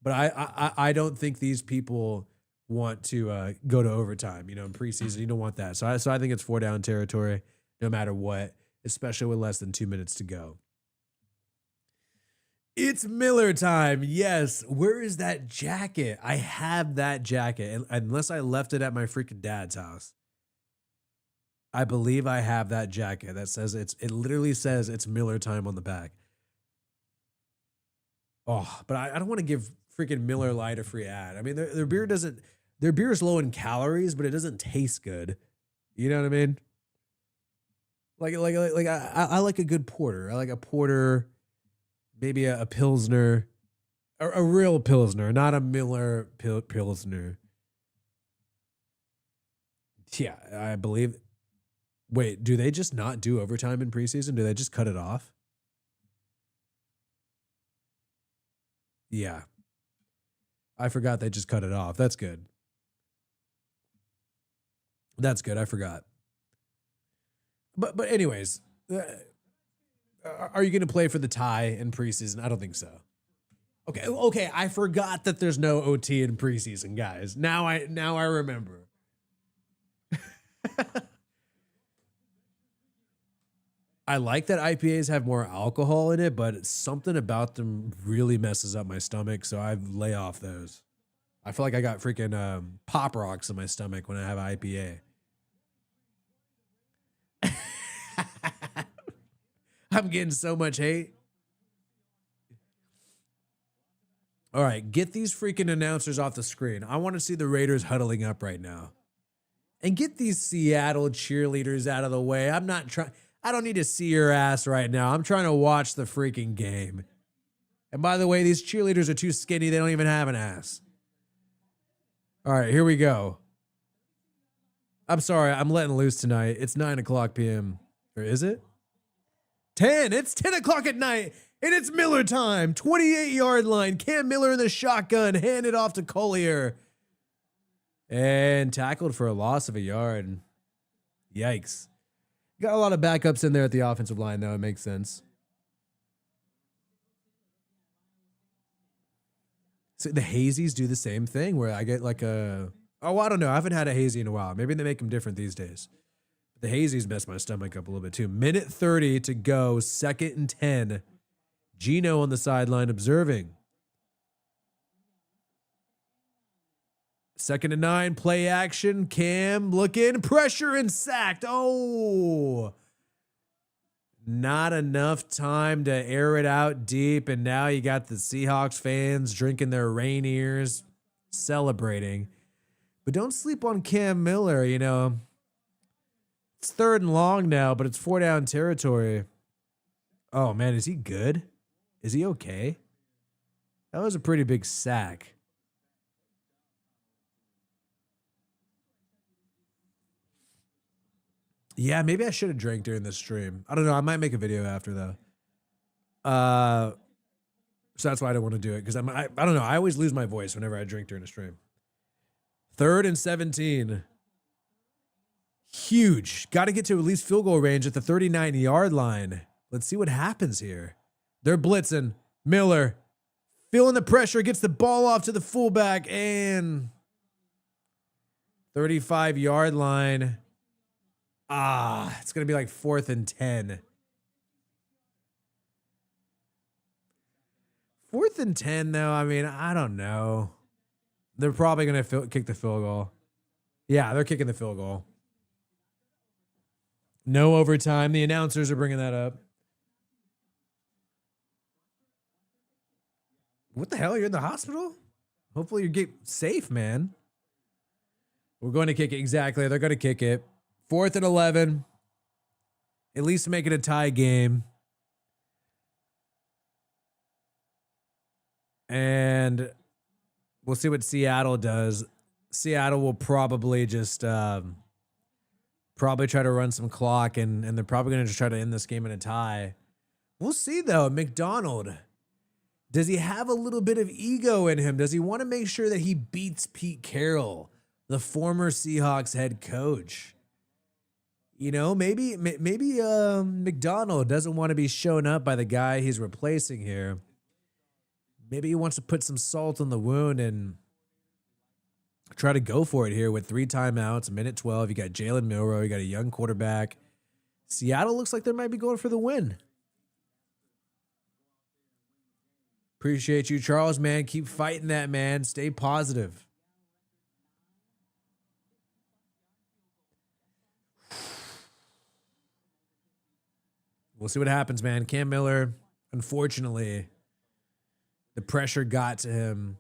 B: But I don't think these people want to go to overtime. You know, in preseason, you don't want that. So I think it's 4-down territory no matter what, especially with less than 2 minutes to go. It's Miller time. Yes. Where is that jacket? I have that jacket. Unless I left it at my freaking dad's house. I believe I have that jacket that says it literally says it's Miller time on the back. Oh, but I don't want to give freaking Miller Lite a free ad. I mean, their beer is low in calories, but it doesn't taste good. You know what I mean? Like I like a good porter. I like a porter. Maybe a Pilsner, a real Pilsner, not a Miller Pilsner. Yeah, I believe. Wait, do they just not do overtime in preseason? Do they just cut it off? Yeah. I forgot they just cut it off. That's good. That's good. I forgot. But anyways, are you going to play for the tie in preseason? I don't think so. Okay. I forgot that there's no OT in preseason, guys. Now I remember. I like that IPAs have more alcohol in it, but something about them really messes up my stomach, so I lay off those. I feel like I got freaking Pop Rocks in my stomach when I have IPA. I'm getting so much hate. All right, get these freaking announcers off the screen. I want to see the Raiders huddling up right now. And get these Seattle cheerleaders out of the way. I don't need to see your ass right now. I'm trying to watch the freaking game. And by the way, these cheerleaders are too skinny. They don't even have an ass. All right, here we go. I'm sorry, I'm letting loose tonight. It's 9:00 p.m. Or is it? 10. It's 10 o'clock at night, and it's Miller time. 28-yard line. Cam Miller in the shotgun. Handed off to Collier. And tackled for a loss of a yard. Yikes. Got a lot of backups in there at the offensive line, though. It makes sense. So the hazies do the same thing where I get like a... Oh, I don't know. I haven't had a hazy in a while. Maybe they make them different these days. The hazies mess my stomach up a little bit too. Minute 30 to go. 2nd and 10. Gino on the sideline observing. 2nd and 9. Play action. Cam looking. Pressure and sacked. Oh. Not enough time to air it out deep. And now you got the Seahawks fans drinking their rain ears, celebrating. But don't sleep on Cam Miller, you know. It's 3rd and long now, but it's 4 down territory. Oh, man, is he good? Is he okay? That was a pretty big sack. Yeah, maybe I should have drank during this stream. I don't know. I might make a video after, though. So that's why I don't want to do it, because I don't know. I always lose my voice whenever I drink during a stream. 3rd and 17. Huge. Got to get to at least field goal range at the 39-yard line. Let's see what happens here. They're blitzing. Miller feeling the pressure, gets the ball off to the fullback, and 35-yard line. It's going to be like 4th and 10. 4th and 10, though, I mean, I don't know. They're probably going to kick the field goal. Yeah, they're kicking the field goal. No overtime. The announcers are bringing that up. What the hell? You're in the hospital? Hopefully you get safe, man. We're going to kick it. Exactly. They're going to kick it. 4th and 11. At least make it a tie game. And we'll see what Seattle does. Seattle will probably just try to run some clock, and they're probably going to just try to end this game in a tie. We'll see, though. McDonald, does he have a little bit of ego in him? Does he want to make sure that he beats Pete Carroll, the former Seahawks head coach? You know, maybe McDonald doesn't want to be shown up by the guy he's replacing here. Maybe he wants to put some salt on the wound and try to go for it here with 3 timeouts, minute 12. You got Jalen Milroe. You got a young quarterback. Seattle looks like they might be going for the win. Appreciate you, Charles, man. Keep fighting that, man. Stay positive. We'll see what happens, man. Cam Miller, unfortunately, the pressure got to him.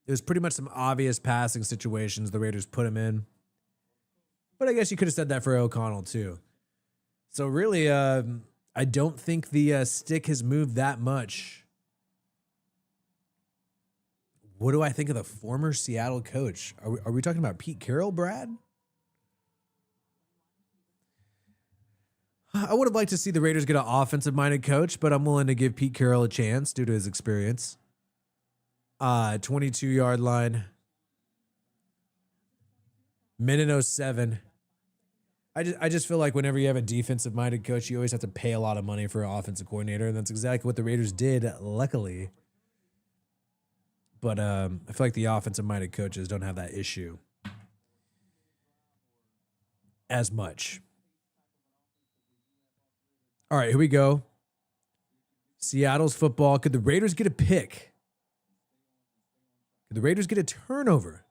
B: It was pretty much some obvious passing situations the Raiders put him in. But I guess you could have said that for O'Connell, too. So really, I don't think the stick has moved that much. What do I think of the former Seattle coach? Are we talking about Pete Carroll, Brad? I would have liked to see the Raiders get an offensive-minded coach, but I'm willing to give Pete Carroll a chance due to his experience. 22-yard line. Minute 07. I just feel like whenever you have a defensive-minded coach, you always have to pay a lot of money for an offensive coordinator, and that's exactly what the Raiders did, luckily. But I feel like the offensive-minded coaches don't have that issue as much. All right, here we go. Seattle's football. Could the Raiders get a pick? Could the Raiders get a turnover?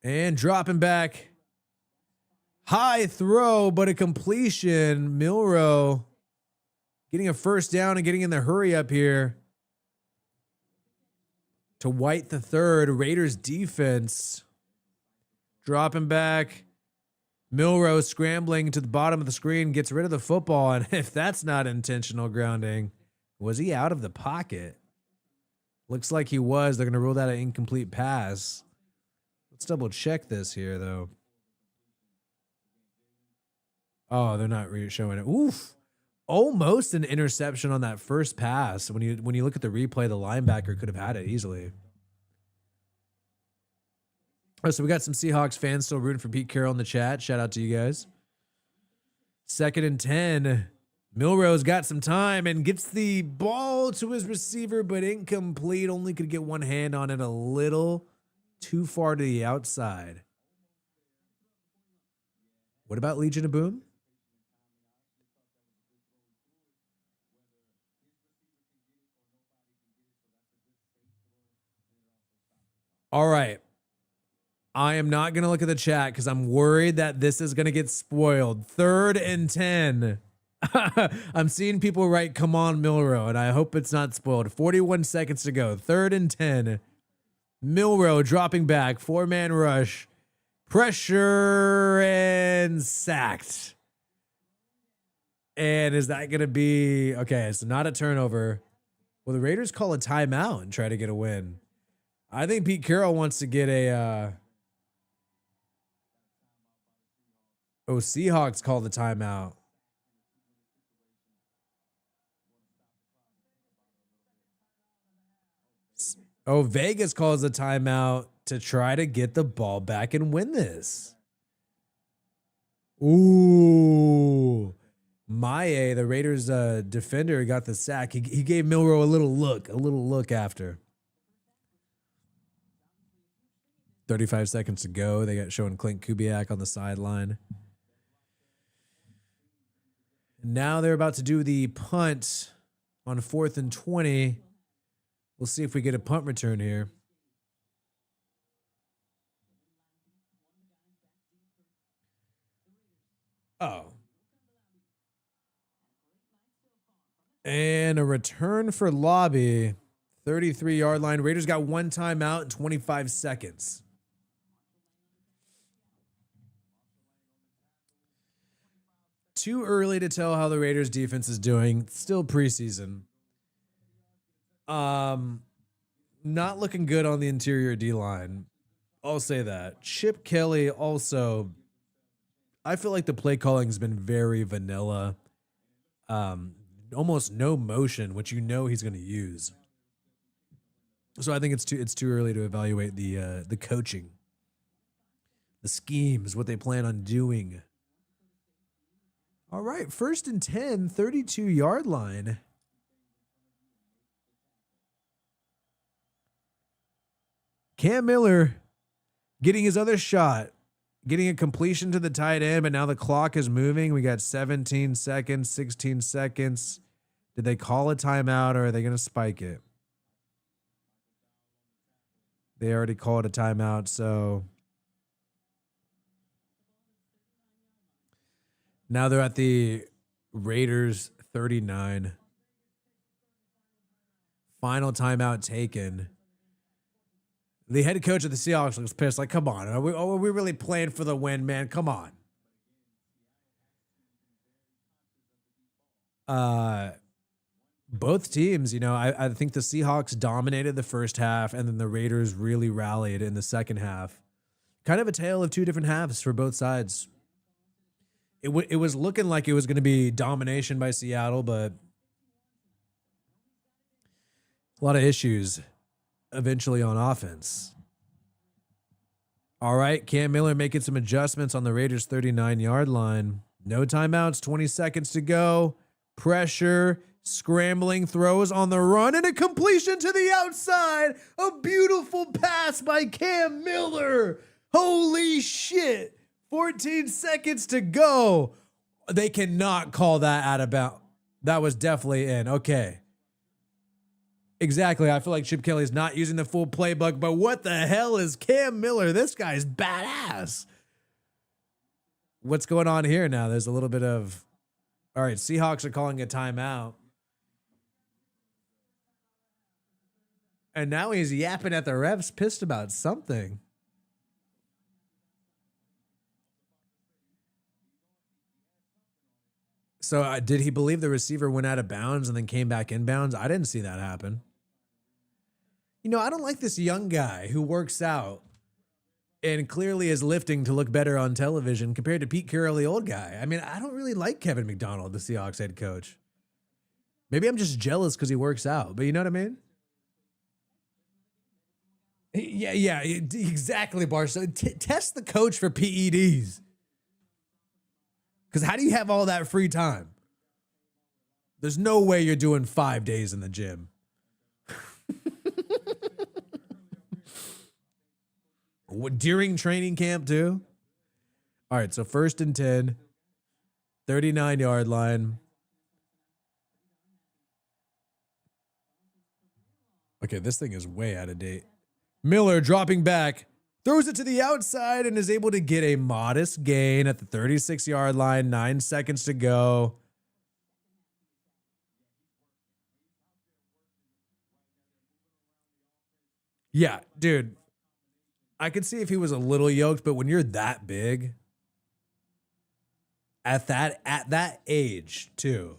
B: And dropping back. High throw, but a completion. Milroe getting a first down and getting in the hurry up here. To White the third. Raiders defense. Dropping back. Milroe scrambling to the bottom of the screen, gets rid of the football, and if that's not intentional grounding, was he out of the pocket? Looks like he was. They're going to rule that an incomplete pass. Let's double check this here, though. Oh, they're not showing it. Oof. Almost an interception on that first pass. When you look at the replay, the linebacker could have had it easily. Oh, so we got some Seahawks fans still rooting for Pete Carroll in the chat. Shout out to you guys. 2nd and 10. Milroe's got some time and gets the ball to his receiver, but incomplete. Only could get one hand on it, a little too far to the outside. What about Legion of Boom? All right. I am not going to look at the chat because I'm worried that this is going to get spoiled. 3rd and 10. I'm seeing people write, come on, Milroe, and I hope it's not spoiled. 41 seconds to go. 3rd and 10. Milroe dropping back. 4-man rush. Pressure and sacked. And is that going to be... Okay, so not a turnover. Will the Raiders call a timeout and try to get a win? I think Pete Carroll wants to get a... Seahawks call the timeout. Vegas calls a timeout to try to get the ball back and win this. Ooh. Maye, the Raiders defender, got the sack. He gave Milroe a little look after. 35 seconds to go. They got showing Clint Kubiak on the sideline. Now they're about to do the punt on 4th and 20. We'll see if we get a punt return here. Oh. And a return for Lobby. 33-yard line. Raiders got one timeout in 25 seconds. Too early to tell how the Raiders defense is doing. Still preseason. Not looking good on the interior D-line. I'll say that. Chip Kelly also, I feel like the play calling has been very vanilla. Almost no motion, which you know he's going to use. So I think it's too early to evaluate the coaching, the schemes, what they plan on doing. All right, 1st and 10, 32-yard line. Cam Miller getting his other shot, getting a completion to the tight end, but now the clock is moving. We got 17 seconds, 16 seconds. Did they call a timeout or are they going to spike it? They already called a timeout, so now they're at the Raiders 39. Final timeout taken. The head coach of the Seahawks looks pissed. Like, come on. Are we really playing for the win, man? Come on. Both teams, you know, I think the Seahawks dominated the first half and then the Raiders really rallied in the second half. Kind of a tale of two different halves for both sides. It was looking like it was going to be domination by Seattle, but a lot of issues eventually on offense. All right, Cam Miller making some adjustments on the Raiders 39-yard line. No timeouts, 20 seconds to go. Pressure, scrambling throws on the run, and a completion to the outside. A beautiful pass by Cam Miller. Holy shit. 14 seconds to go. They cannot call that out of bounds. That was definitely in. Okay. Exactly. I feel like Chip Kelly's not using the full playbook, but what the hell is Cam Miller? This guy's badass. What's going on here now? There's a little bit of... All right, Seahawks are calling a timeout. And now he's yapping at the refs, pissed about something. So did he believe the receiver went out of bounds and then came back in bounds? I didn't see that happen. You know, I don't like this young guy who works out and clearly is lifting to look better on television compared to Pete Carroll, the old guy. I mean, I don't really like Kevin McDonald, the Seahawks head coach. Maybe I'm just jealous because he works out, but you know what I mean? Yeah, exactly, Bar. So test the coach for PEDs. Because how do you have all that free time? There's no way you're doing 5 days in the gym. During training camp, too? All right, so 1st and 10, 39-yard line. Okay, this thing is way out of date. Miller dropping back, throws it to the outside and is able to get a modest gain at the 36-yard line, 9 seconds to go. Yeah, dude, I could see if he was a little yoked, but when you're that big, at that age too,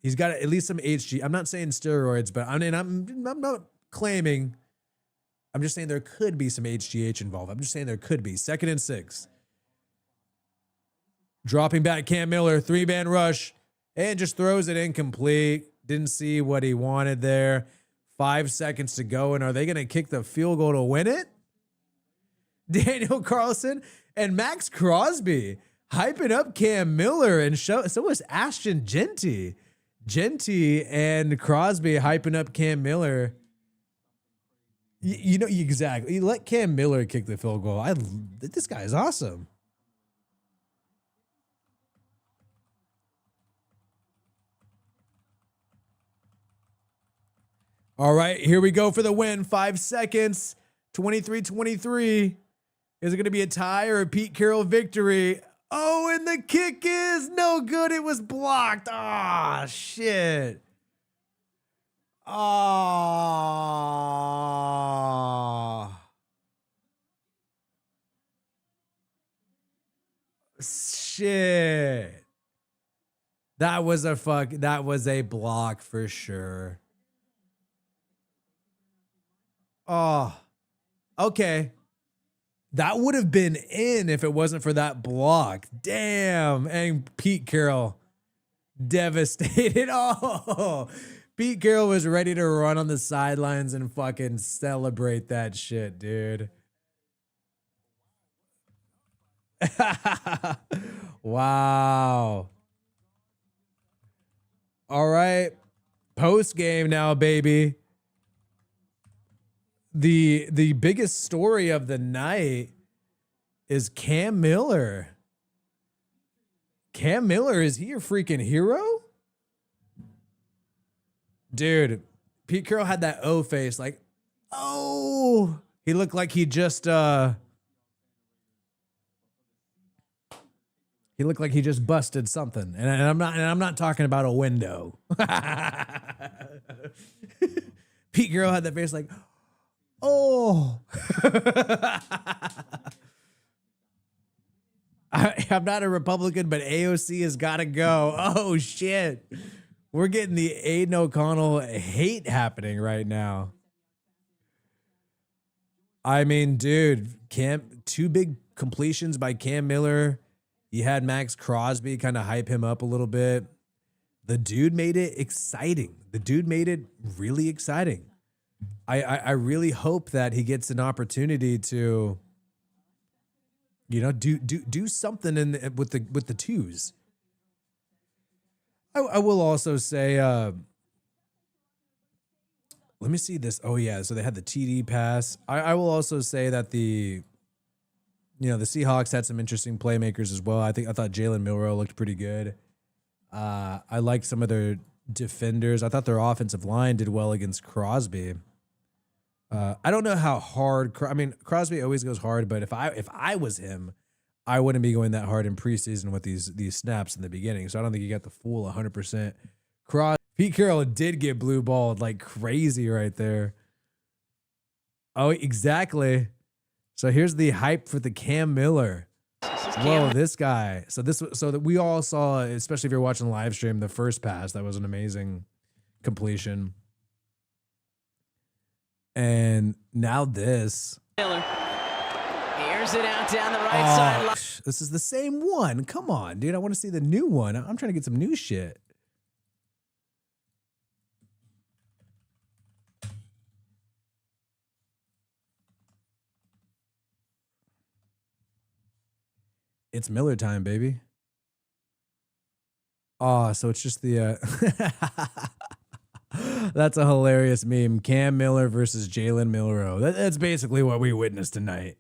B: he's got at least some HG. I'm not saying steroids, but I'm not claiming. I'm just saying there could be some HGH involved. I'm just saying there could be. 2nd and 6. Dropping back Cam Miller, 3-man rush, and just throws it incomplete. Didn't see what he wanted there. 5 seconds to go, and are they going to kick the field goal to win it? Daniel Carlson and Max Crosby hyping up Cam Miller, and so was Ashton Genty. Genty and Crosby hyping up Cam Miller. You know, exactly. You let Cam Miller kick the field goal. This guy is awesome. All right, here we go for the win. 5 seconds, 23-23. Is it going to be a tie or a Pete Carroll victory? Oh, and the kick is no good. It was blocked. Ah, shit. Oh. Shit. That was a block for sure. Oh. Okay. That would have been in if it wasn't for that block. Damn. And Pete Carroll devastated. Oh. Pete Carroll was ready to run on the sidelines and fucking celebrate that shit, dude. Wow. All right. Post game now, baby. The biggest story of the night is Cam Miller. Cam Miller, is he your freaking hero? Dude, Pete Carroll had that O face, like, oh, he looked like he just busted something. And I'm not talking about a window. Pete Carroll had that face like, oh. I'm not a Republican, but AOC has got to go. Oh, shit. We're getting the Aiden O'Connell hate happening right now. I mean, dude, 2 big completions by Cam Miller. You had Max Crosby kind of hype him up a little bit. The dude made it exciting. The dude made it really exciting. I really hope that he gets an opportunity to, you know, do something with the twos. I will also say, let me see this. Oh yeah, so they had the TD pass. I will also say that the Seahawks had some interesting playmakers as well. I thought Jalen Milroe looked pretty good. I liked some of their defenders. I thought their offensive line did well against Crosby. I don't know how hard. Crosby always goes hard, but if I was him, I wouldn't be going that hard in preseason with these snaps in the beginning. So I don't think you got the full 100%. Pete Carroll did get blue balled like crazy right there. Oh, exactly. So here's the hype for the Cam Miller. Whoa, this guy. So that we all saw, especially if you're watching the live stream, the first pass. That was an amazing completion. And now this.
D: Miller. Fires it out down the right sideline.
B: This is the same one. Come on, dude. I want to see the new one. I'm trying to get some new shit. It's Miller time, baby. Oh, so it's just the that's a hilarious meme. Cam Miller versus Jalen Milroe. That's basically what we witnessed tonight.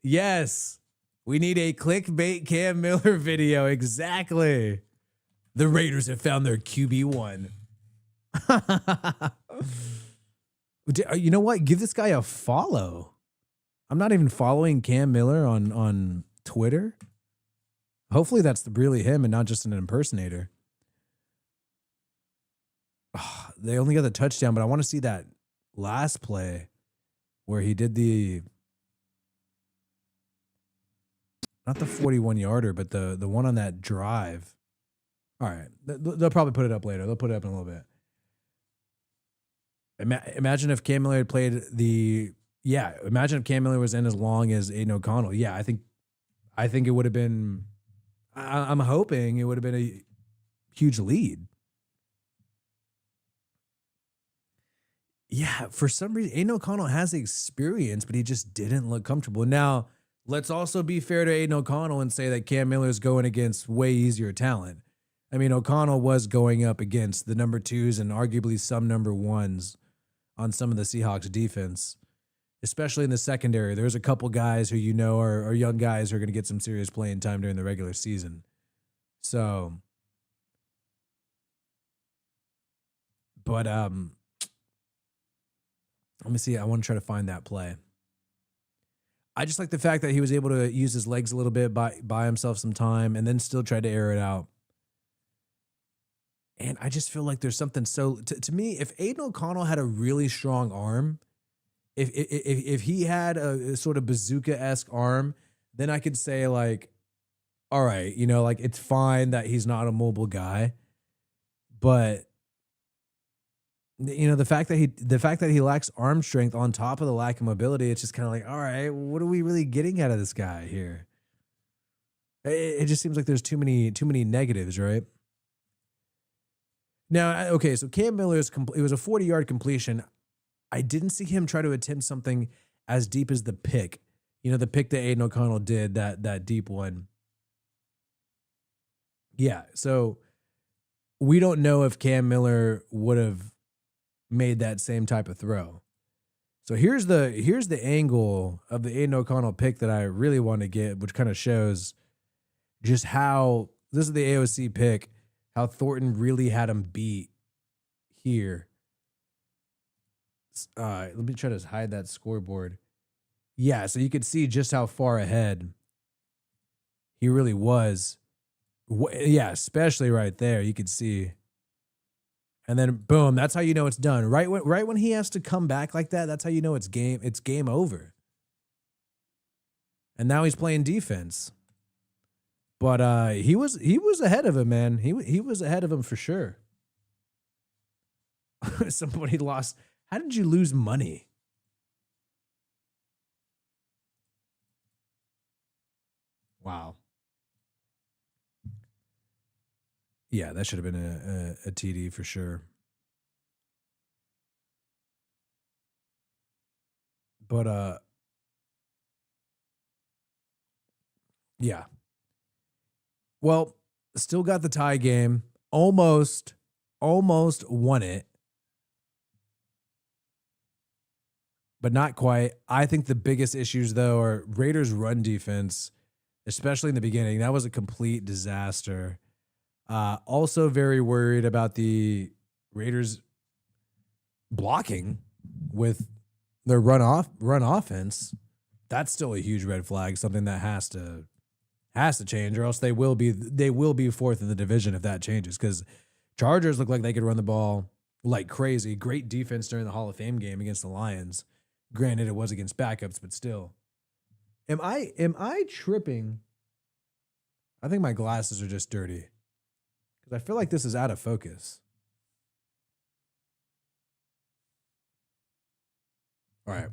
B: Yes, we need a clickbait Cam Miller video. Exactly. The Raiders have found their QB1. You know what? Give this guy a follow. I'm not even following Cam Miller on Twitter. Hopefully that's really him and not just an impersonator. Oh, they only got the touchdown, but I want to see that last play where he did not the 41-yarder, but the one on that drive. All right. They'll probably put it up later. They'll put it up in a little bit. Imagine if Cam Miller had played imagine if Cam Miller was in as long as Aiden O'Connell. Yeah, I think it would have been, I'm hoping it would have been a huge lead. Yeah, for some reason, Aiden O'Connell has the experience, but he just didn't look comfortable. Now, let's also be fair to Aiden O'Connell and say that Cam Miller is going against way easier talent. I mean, O'Connell was going up against the number 2s and arguably some number 1s on some of the Seahawks defense, especially in the secondary. There's a couple guys who are young guys who are going to get some serious playing time during the regular season. So, but let me see. I want to try to find that play. I just like the fact that he was able to use his legs a little bit, buy himself some time, and then still try to air it out. And I just feel like there's something to me, if Aiden O'Connell had a really strong arm, if he had a sort of bazooka-esque arm, then I could say like, all right, like it's fine that he's not a mobile guy. But the fact that he lacks arm strength on top of the lack of mobility, it's just kind of like, all right, what are we really getting out of this guy here? It just seems like there's too many negatives, right? Now, okay, so Cam Miller's it was a 40-yard completion. I didn't see him try to attempt something as deep as the pick. The pick that Aiden O'Connell did, that deep one. Yeah, so we don't know if Cam Miller would have made that same type of throw. So here's the angle of the Aiden O'Connell pick that I really want to get, which kind of shows just how this is the AOC pick, how Thornton really had him beat here. Let me try to hide that scoreboard. Yeah, so you could see just how far ahead he really was. Yeah, especially right there, you could see. And then boom, that's how you know it's done. Right when he has to come back like that, that's how you know it's game over. And now he's playing defense. But he was ahead of him, man. He was ahead of him for sure. Somebody lost. How did you lose money? Wow. Yeah, that should have been a TD for sure. But yeah. Well, still got the tie game. Almost won it. But not quite. I think the biggest issues, though, are Raiders' run defense, especially in the beginning. That was a complete disaster. Also very worried about the Raiders blocking with their run offense. That's still a huge red flag, something that has to change, or else they will be fourth in the division if that changes, because Chargers look like they could run the ball like crazy. Great defense during the Hall of Fame game against the Lions. Granted, it was against backups, but still. Am I tripping? I think my glasses are just dirty, because I feel like this is out of focus. All right.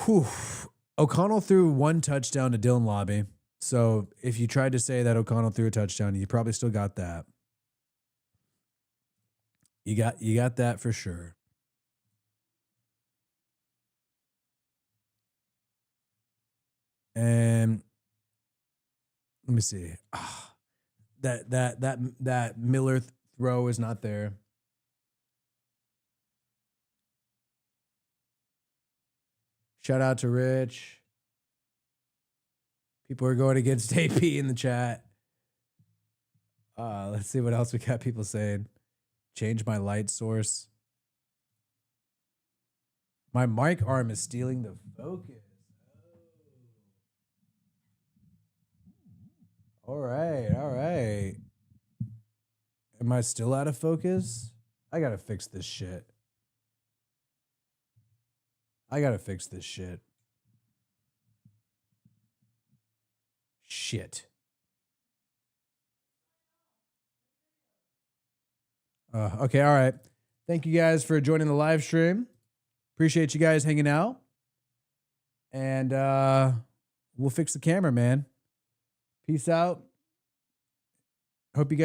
B: Whew. O'Connell threw 1 touchdown to Dylan Lobby. So if you tried to say that O'Connell threw a touchdown, you probably still got that. You got that for sure. And let me see. That Miller throw is not there. Shout out to Rich. People are going against AP in the chat. Let's see what else we got people saying. Change my light source. My mic arm is stealing the focus. All right. Am I still out of focus? I gotta fix this shit. Shit. Okay, all right. Thank you guys for joining the live stream. Appreciate you guys hanging out. And we'll fix the camera, man. Peace out. Hope you guys